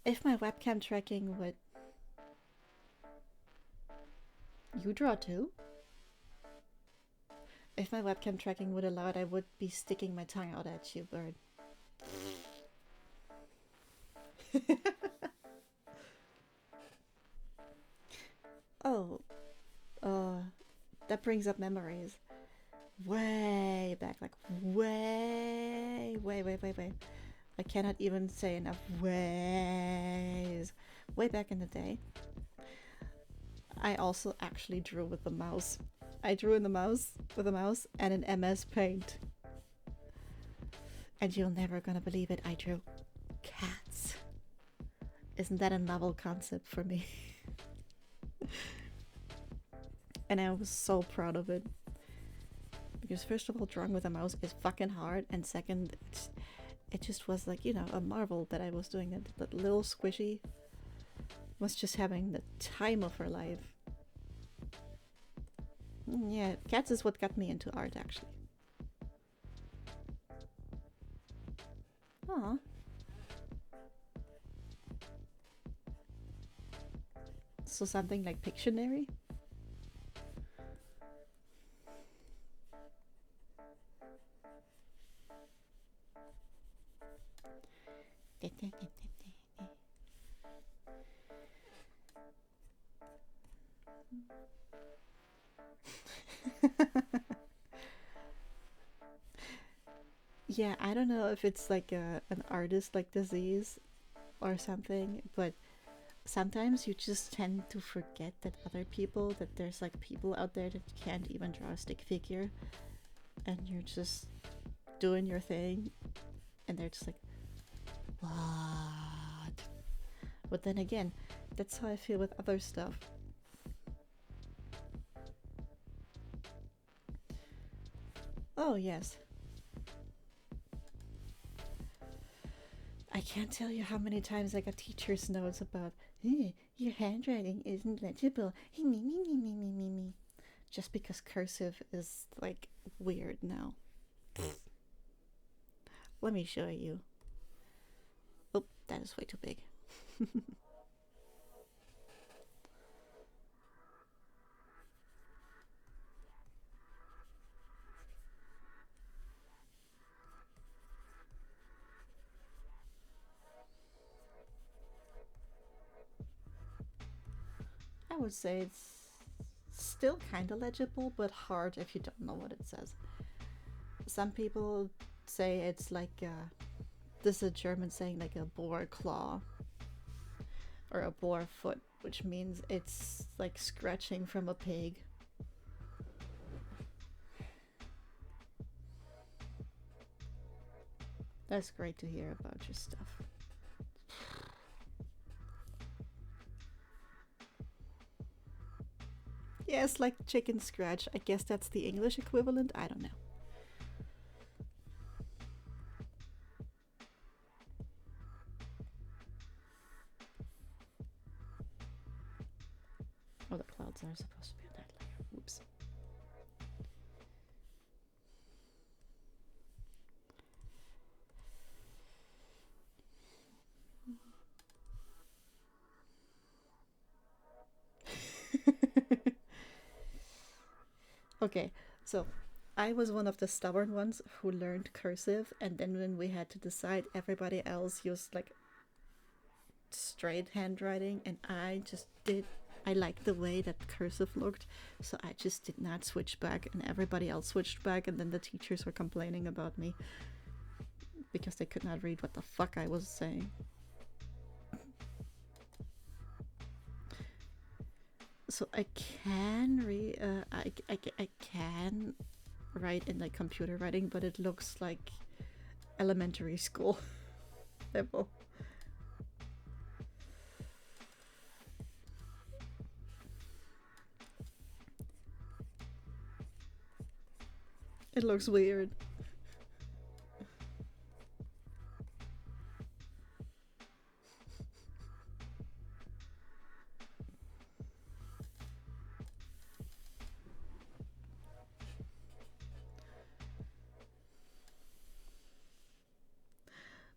If my webcam tracking would... You draw too? If my webcam tracking would allow it, I would be sticking my tongue out at you, Bird. Oh, that brings up memories. Way back, like way. I cannot even say enough ways. Way back in the day, I also actually drew with the mouse. I drew with a mouse and an MS Paint. And you're never gonna believe it, I drew cats. Isn't that a novel concept for me? And I was so proud of it. Because first of all, drawing with a mouse is fucking hard, and second, it just was like, you know, a marvel that I was doing it. That little Squishy was just having the time of her life. Yeah, cats is what got me into art, actually. Aww. So something like Pictionary? Yeah, I don't know if it's like an artist like disease or something, but sometimes you just tend to forget that that there's like people out there that can't even draw a stick figure, and you're just doing your thing, and they're just like, what? But then again, that's how I feel with other stuff. Oh, yes. I can't tell you how many times I got teacher's notes about, your handwriting isn't legible. Me. Just because cursive is, like, weird now. Let me show you. Oh, that is way too big. I would say it's still kind of legible, but hard if you don't know what it says. Some people say it's like this is a German saying, like a boar claw or a boar foot, which means it's like scratching from a pig. That's great to hear about your stuff. Yes, like chicken scratch. I guess that's the English equivalent. I don't know. Oh, the clouds are supposed to be on that layer. Oops. Okay, so I was one of the stubborn ones who learned cursive, and then when we had to decide, everybody else used like straight handwriting, and I just did. I liked the way that cursive looked, so I just did not switch back, and everybody else switched back, and then the teachers were complaining about me because they could not read what the fuck I was saying. So I can read. I can write in like computer writing, but it looks like elementary school level. It looks weird.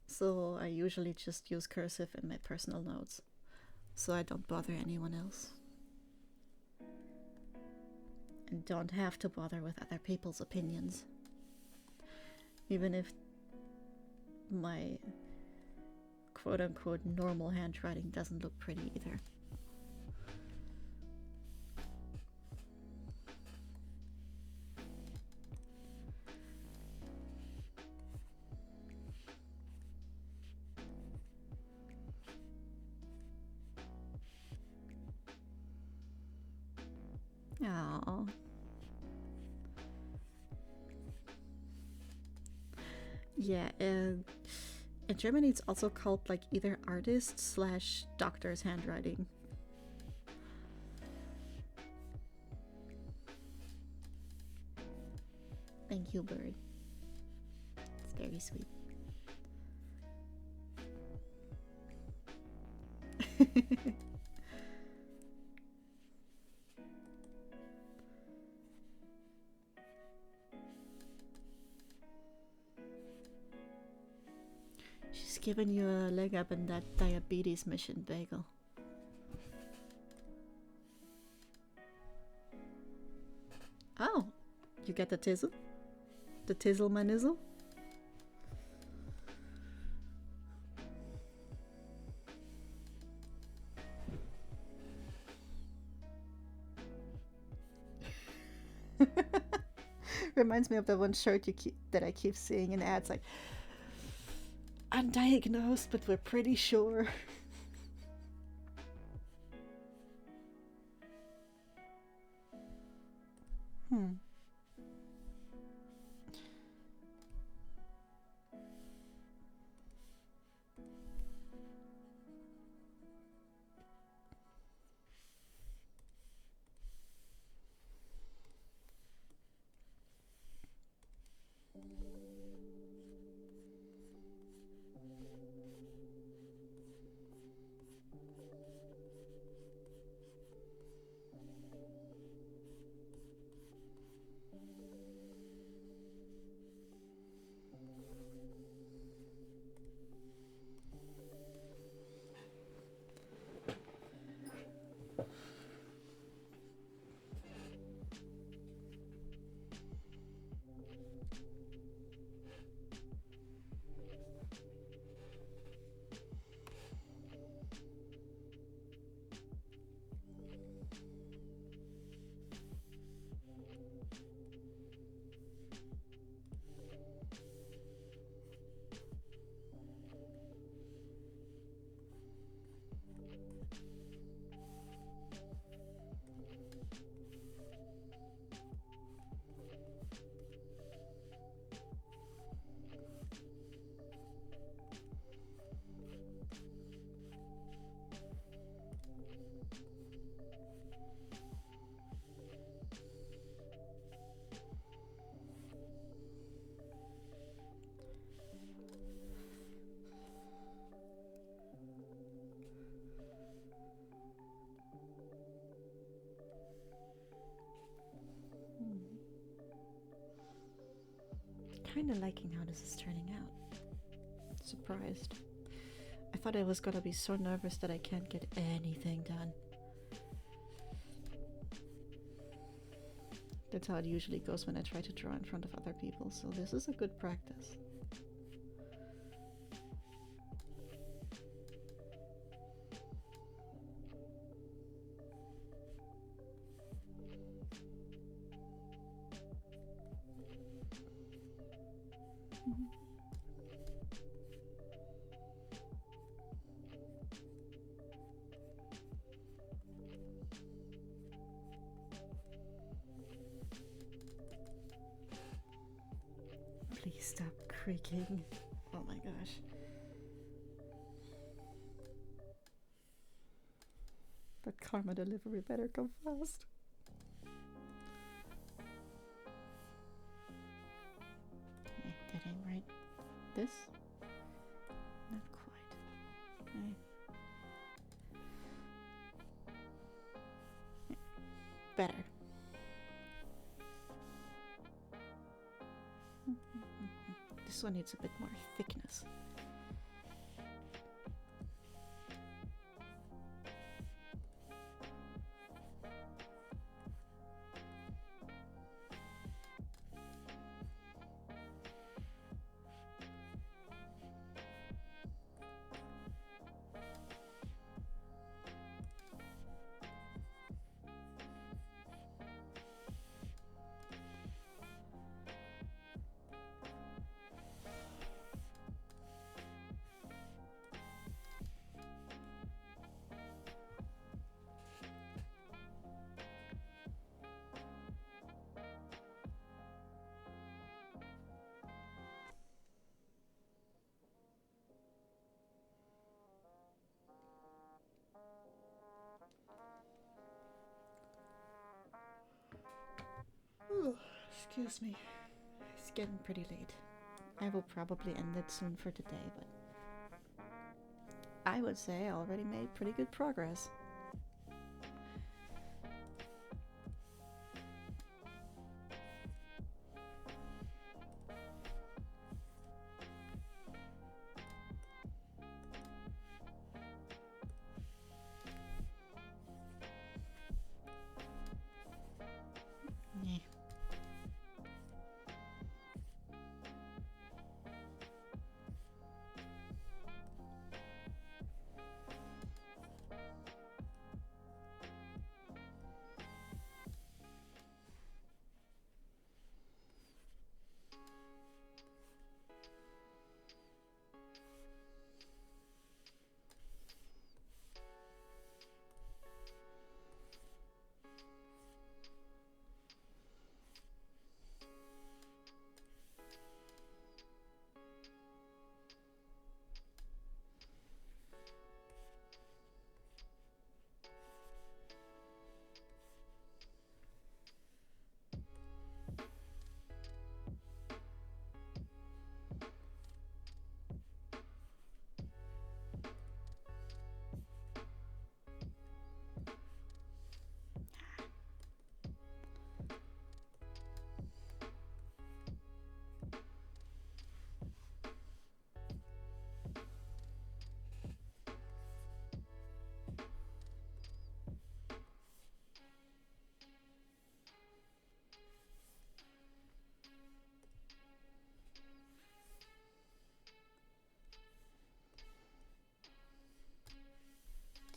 So I usually just use cursive in my personal notes, so I don't bother anyone else. And don't have to bother with other people's opinions. Even if my quote-unquote normal handwriting doesn't look pretty either. Aww. Yeah, in Germany it's also called like either artist / doctor's handwriting. Thank you, bird. It's very sweet. She's giving you a leg up in that diabetes mission, Bagel. Oh, you get the tizzle? The tizzle my nizzle? Reminds me of the one shirt that I keep seeing in ads, like, undiagnosed, but we're pretty sure. Hmm. kind of liking how this is turning out. Surprised. I thought I was gonna be so nervous that I can't get anything done. That's how it usually goes when I try to draw in front of other people, so this is a good practice. Please stop creaking. Oh my gosh. That karma delivery better come fast. Did I write this? Not quite. Better. This one needs a bit more thickness. Ooh, excuse me. It's getting pretty late. I will probably end it soon for today, but I would say I already made pretty good progress.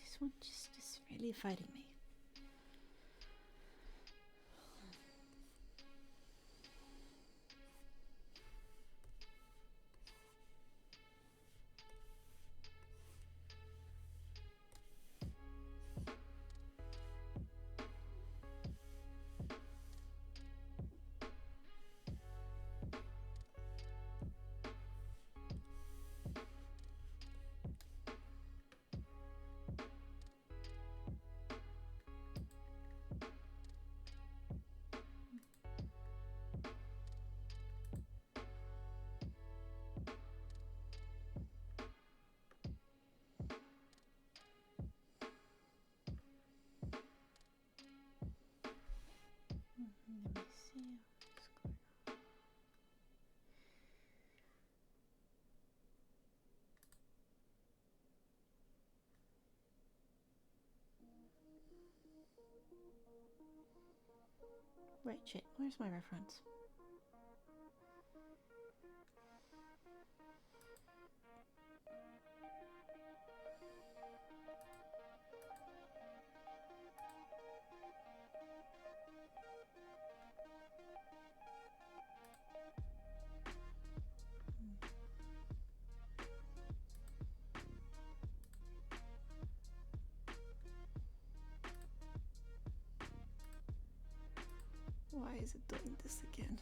This one just is really fighting me. Let me see what's going on. Wait, shit, where's my reference? Why is it doing this again?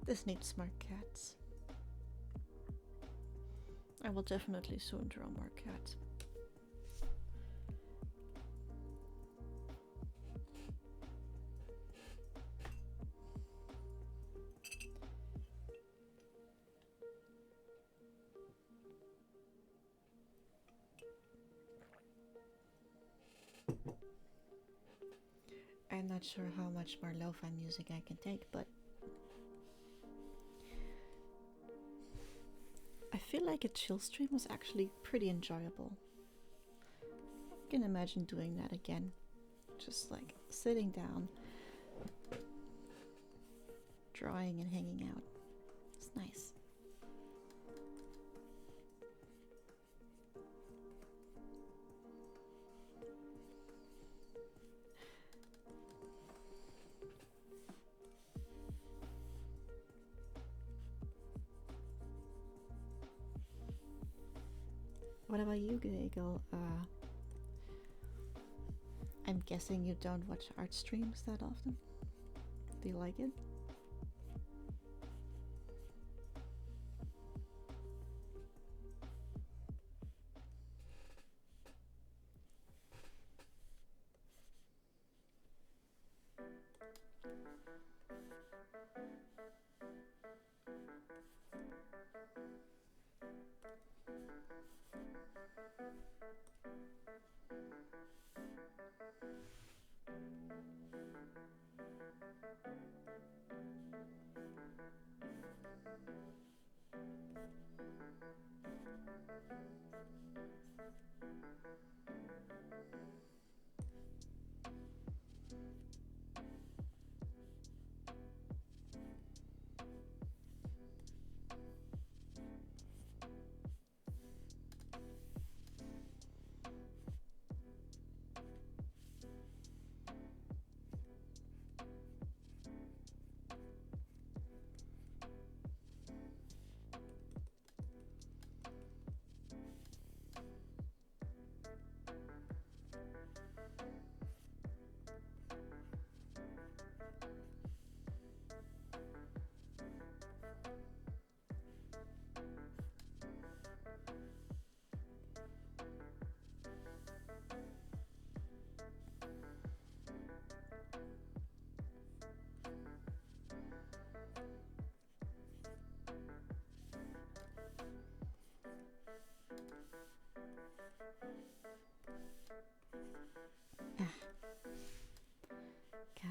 This needs smart cats. I will definitely soon draw more cats. I'm not sure how much more lo-fi music I can take, but I feel like a chill stream was actually pretty enjoyable. I can imagine doing that again. Just like sitting down, drawing and hanging out. It's nice. What about you, Gagel? I'm guessing you don't watch art streams that often. Do you like it?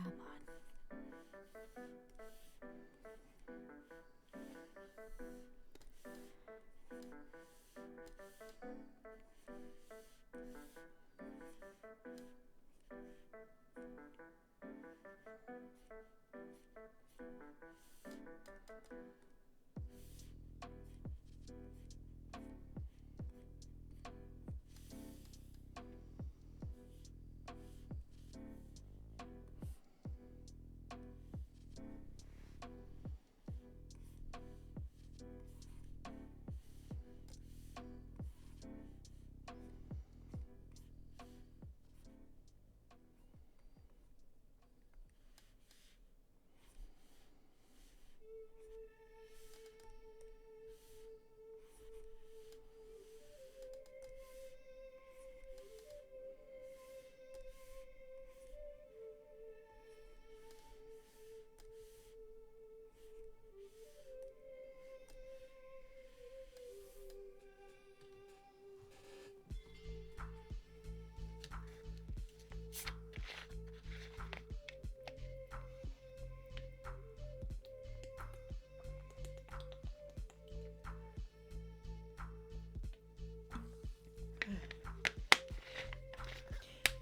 Come on.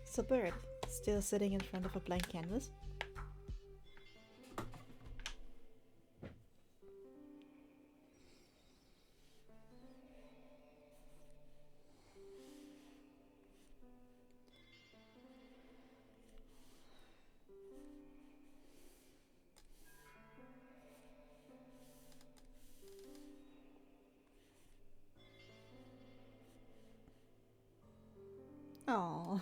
So Bird, still sitting in front of a blank canvas? Oh.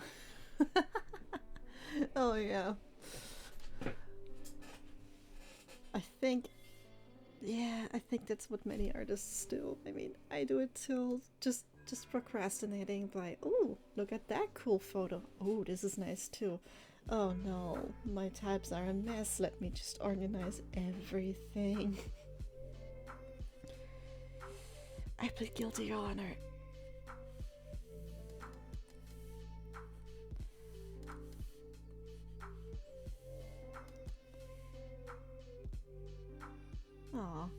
Oh yeah. I think that's what many artists do. I mean, I do it too. Just procrastinating by, oh, look at that cool photo. Oh, this is nice too. Oh no, my tabs are a mess. Let me just organize everything. I plead guilty, Your Honor. Aw.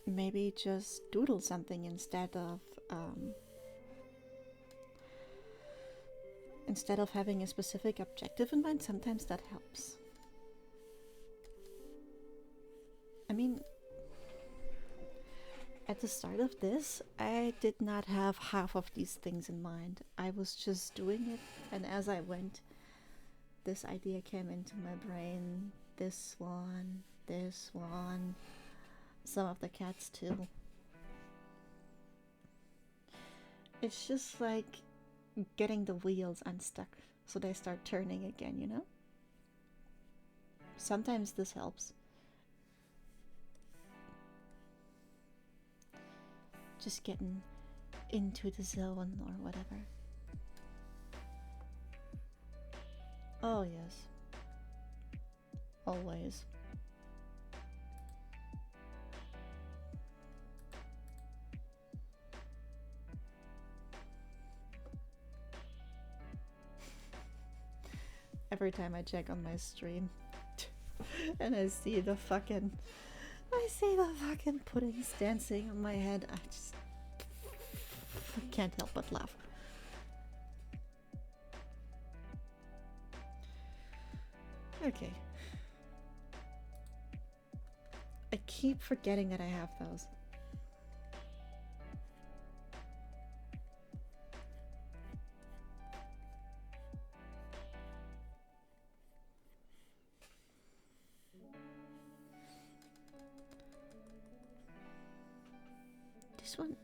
Maybe just doodle something instead of having a specific objective in mind. Sometimes that helps. I mean, at the start of this, I did not have half of these things in mind. I was just doing it, and as I went, this idea came into my brain. This one, some of the cats too. It's just like getting the wheels unstuck so they start turning again, you know? Sometimes this helps. Just getting into the zone or whatever. Oh, yes. Always. Every time I check on my stream and I see the fucking puddings dancing on my head, I can't help but laugh. Okay. I keep forgetting that I have those.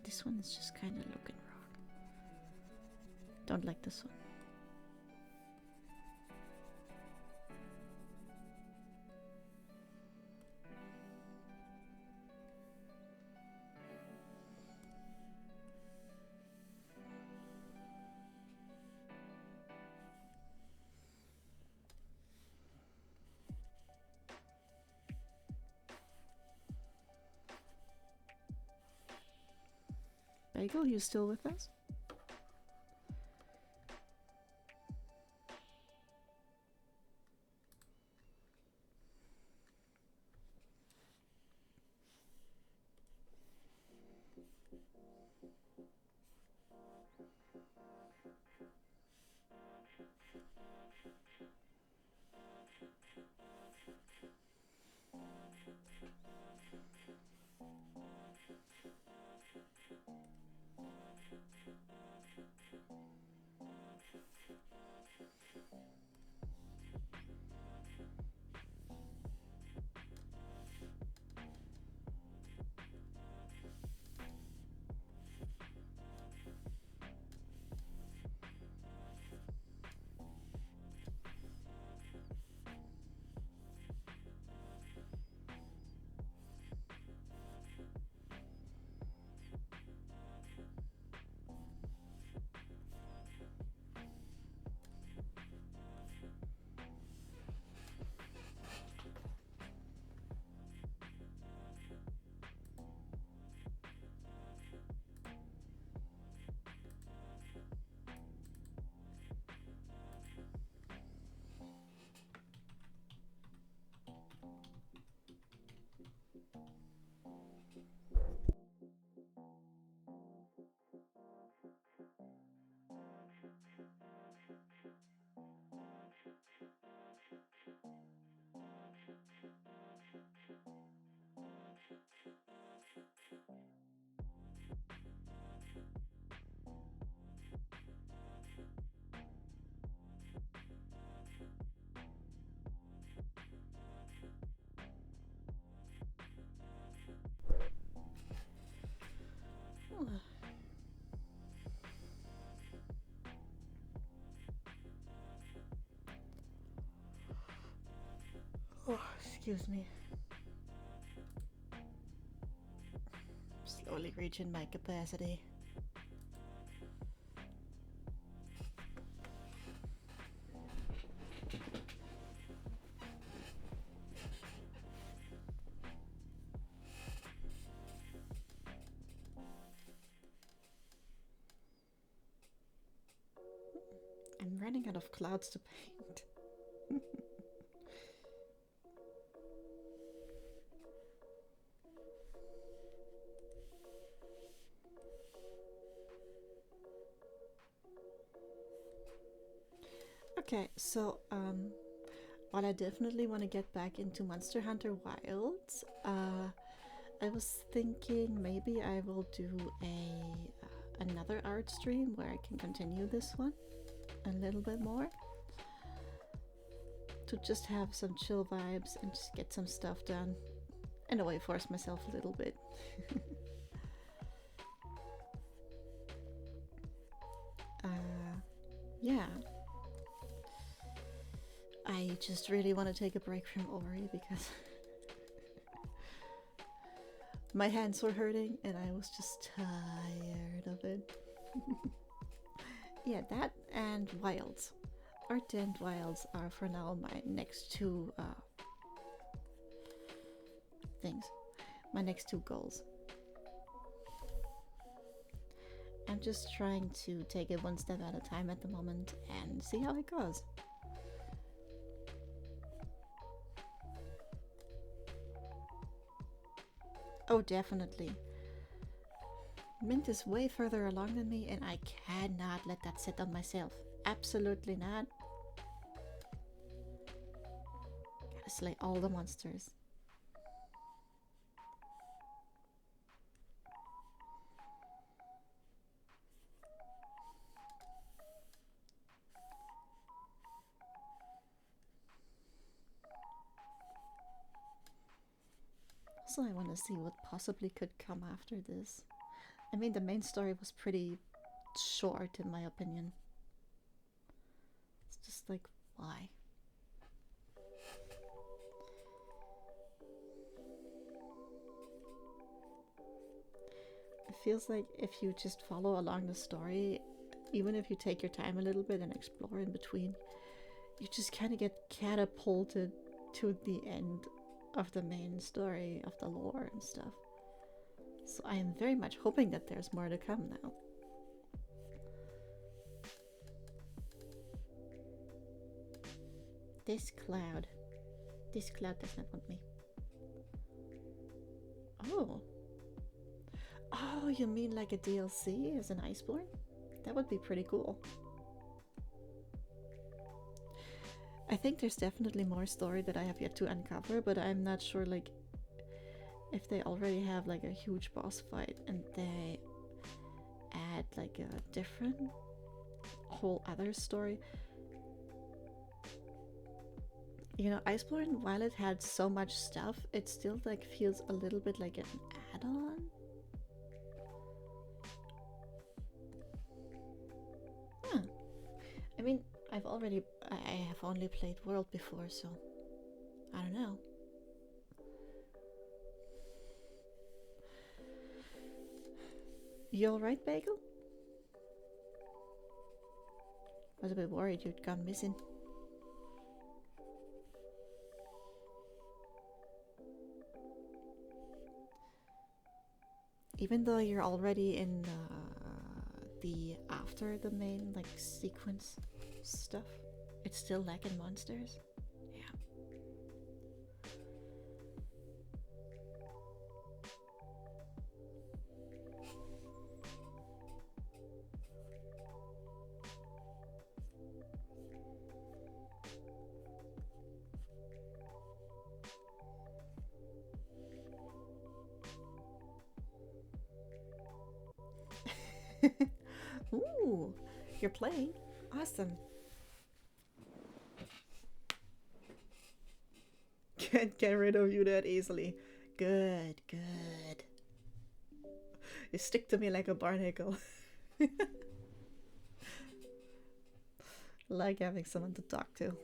This one is just kind of looking wrong. Don't like this one. Bagel, you still with us? Oh, excuse me. Slowly reaching my capacity. I'm running out of clouds to paint. Okay, so while I definitely want to get back into Monster Hunter Wilds, I was thinking maybe I will do another art stream where I can continue this one a little bit more, to just have some chill vibes and just get some stuff done. In a way, force myself a little bit. Yeah. I just really want to take a break from Ori because my hands were hurting and I was just tired of it. Yeah, that and Wilds. Art and Wilds are for now my next two things. My next two goals. I'm just trying to take it one step at a time at the moment and see how it goes. Oh, definitely. Mint is way further along than me and I cannot let that sit on myself. Absolutely not. Gotta slay all the monsters. Also, I want to see what possibly could come after this. I mean, the main story was pretty short in my opinion. It's just like, why? It feels like if you just follow along the story, even if you take your time a little bit and explore in between, you just kind of get catapulted to the end of the main story, of the lore and stuff. So I am very much hoping that there's more to come now. This cloud does not want me. Oh. Oh, you mean like a DLC as an Iceborne? That would be pretty cool. I think there's definitely more story that I have yet to uncover, but I'm not sure like if they already have like a huge boss fight and they add like a different whole other story. You know, Iceborne, while it had so much stuff, it still like feels a little bit like an add-on. Huh. I mean, I have only played World before, so I don't know. You alright, Bagel? I was a bit worried you'd gone missing. Even though you're already in the after the main like sequence stuff, it's still lacking monsters. Yeah. Ooh, you're playing? Awesome. Can't get rid of you that easily. Good, good. You stick to me like a barnacle. Like having someone to talk to.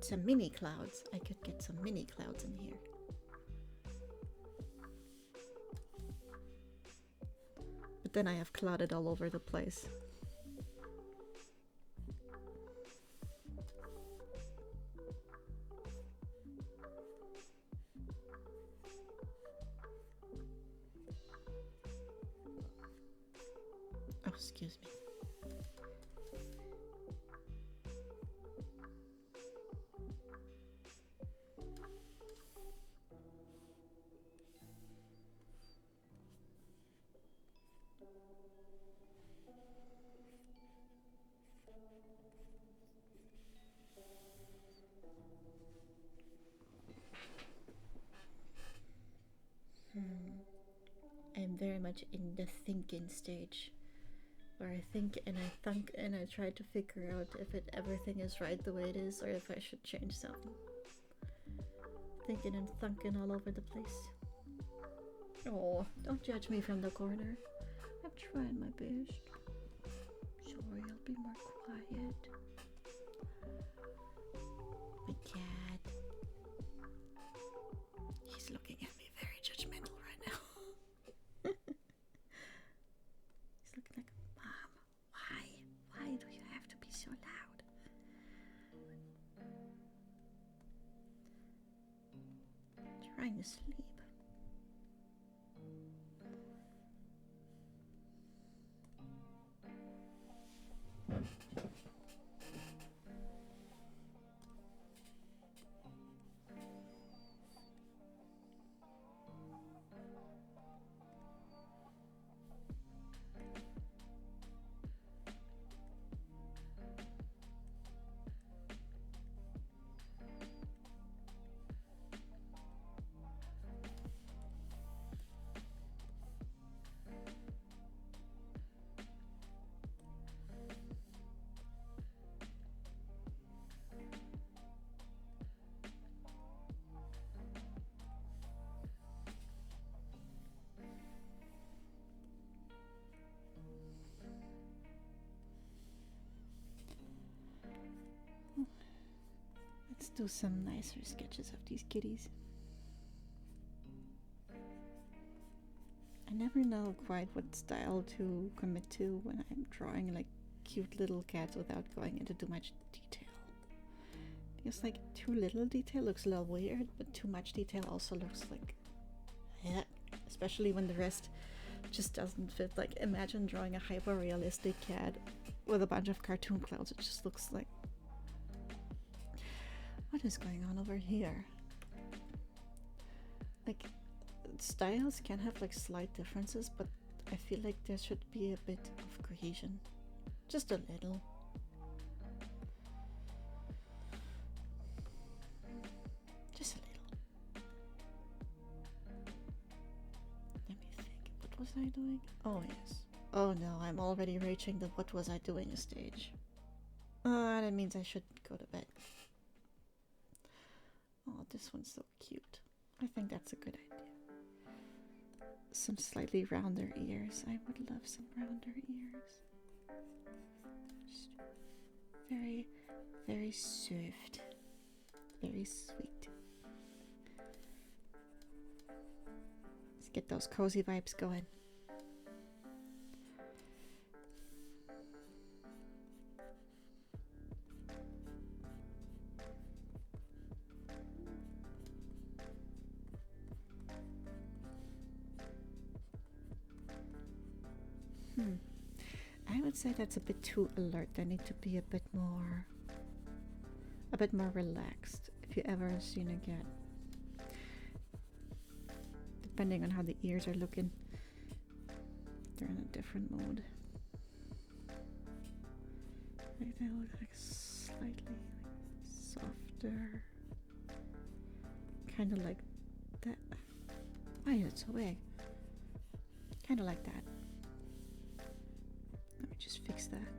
Some mini clouds. I could get some mini clouds in here. But then I have clouded all over the place. Oh, excuse me. I'm very much in the thinking stage, where I think and I think and I try to figure out if everything is right the way it is or if I should change something. Thinking and thinking all over the place. Oh, don't judge me from the corner. I'm trying my best. Sorry, I'll be more quiet. My cat. He's looking at me very judgmental right now. He's looking like, Mom, why? Why do you have to be so loud? Trying to sleep. Let's do some nicer sketches of these kitties. I never know quite what style to commit to when I'm drawing like cute little cats without going into too much detail. Because like too little detail looks a little weird, but too much detail also looks like, yeah, especially when the rest just doesn't fit. Like imagine drawing a hyper realistic cat with a bunch of cartoon clouds. It just looks like, what is going on over here? Like styles can have like slight differences, but I feel like there should be a bit of cohesion, just a little. Just a little. Let me think. What was I doing? Oh yes. Oh no, I'm already reaching the what was I doing stage. That means I should go to bed. Oh, this one's so cute. I think that's a good idea. Some slightly rounder ears. I would love some rounder ears. Just very, very soft. Very sweet. Let's get those cozy vibes going. I would say that's a bit too alert. They need to be a bit more relaxed. If you ever seen a cat, depending on how the ears are looking, they're in a different mode. Like they look like slightly softer, kind of like that. Why is it so big? Kind of like that. Let me just fix that.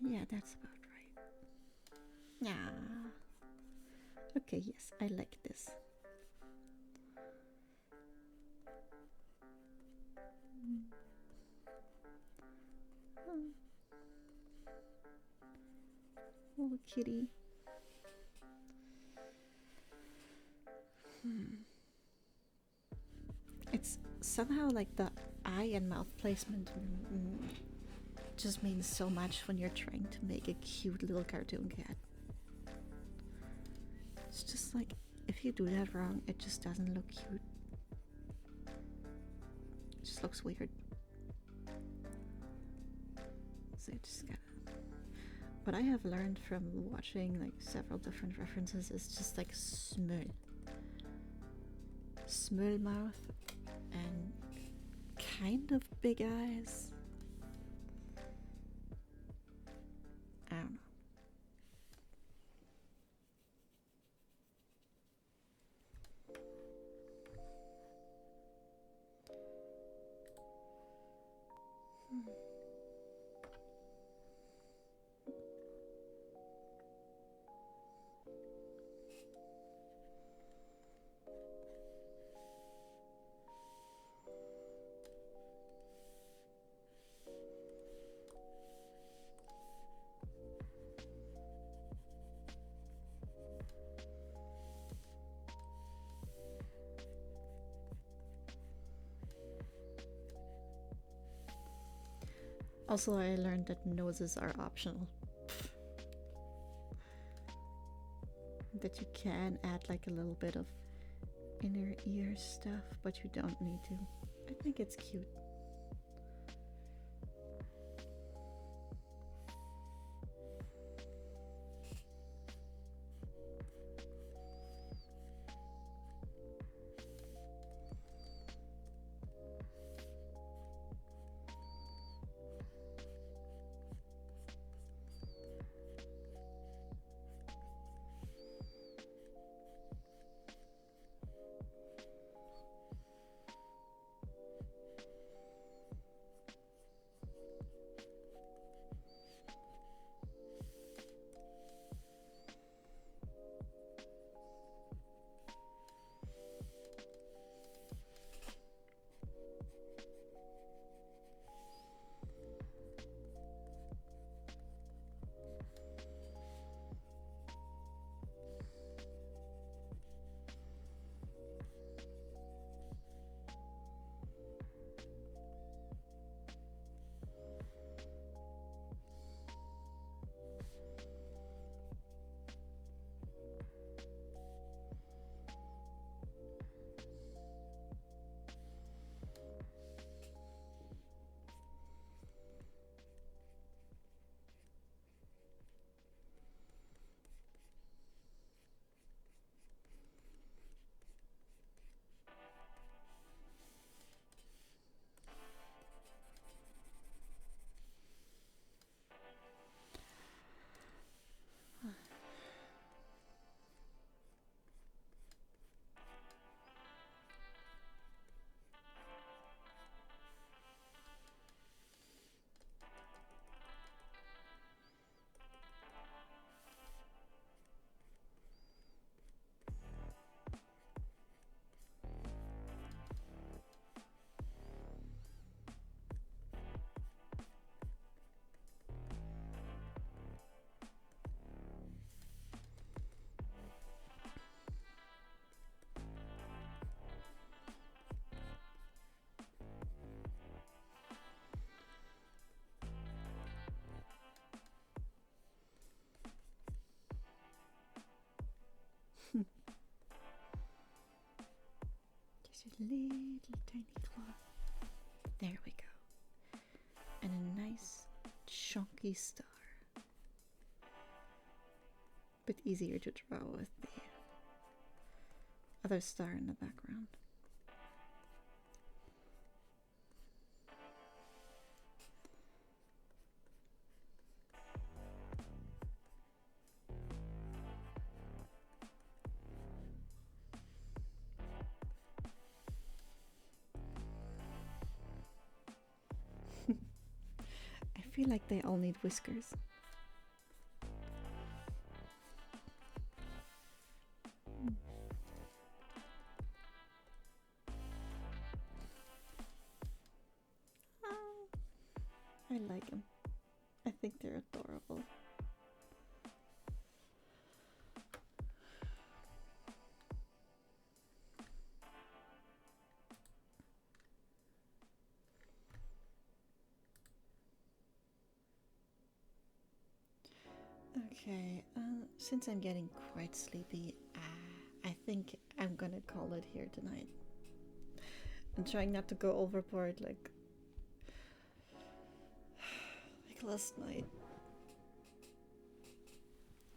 Yeah, that's about right. Yeah. Okay, yes, I like this. Oh, kitty. It's somehow like the eye and mouth placement just means so much when you're trying to make a cute little cartoon cat. It's just like, if you do that wrong, it just doesn't look cute. It just looks weird. So you just gotta... What I have learned from watching like several different references is just like smul. Smul mouth and kind of big eyes. I don't know. Also, I learned that noses are optional. That you can add like a little bit of inner ear stuff, but you don't need to. I think it's cute. little tiny claw. There we go. And a nice chunky star. Bit easier to draw with the other star in the background. I feel like they all need whiskers. I like them. I think they're adorable. Okay, since I'm getting quite sleepy, I think I'm gonna call it here tonight. I'm trying not to go overboard like last night.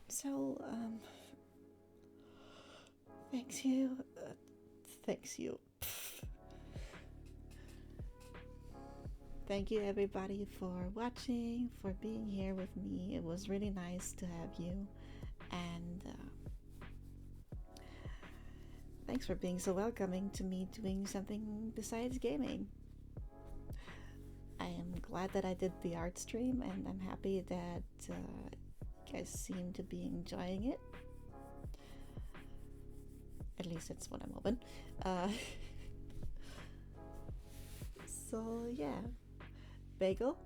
So, thanks you. Thanks you. Thank you everybody for watching, for being here with me. It was really nice to have you. And thanks for being so welcoming to me doing something besides gaming. I am glad that I did the art stream, and I'm happy that you guys seem to be enjoying it. At least it's what I'm hoping. So yeah, Bagel,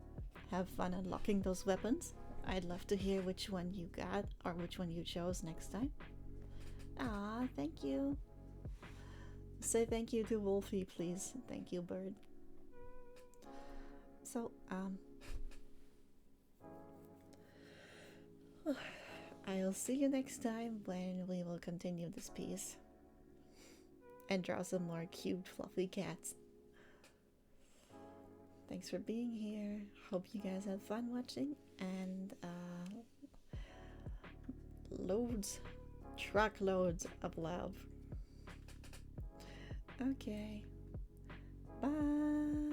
have fun unlocking those weapons. I'd love to hear which one you got or which one you chose next time. Ah, thank you. Say thank you to Wolfie, please. Thank you, Bird. So, I'll see you next time when we will continue this piece and draw some more cute, fluffy cats. Thanks for being here. Hope you guys had fun watching, and truckloads of love. Okay, bye.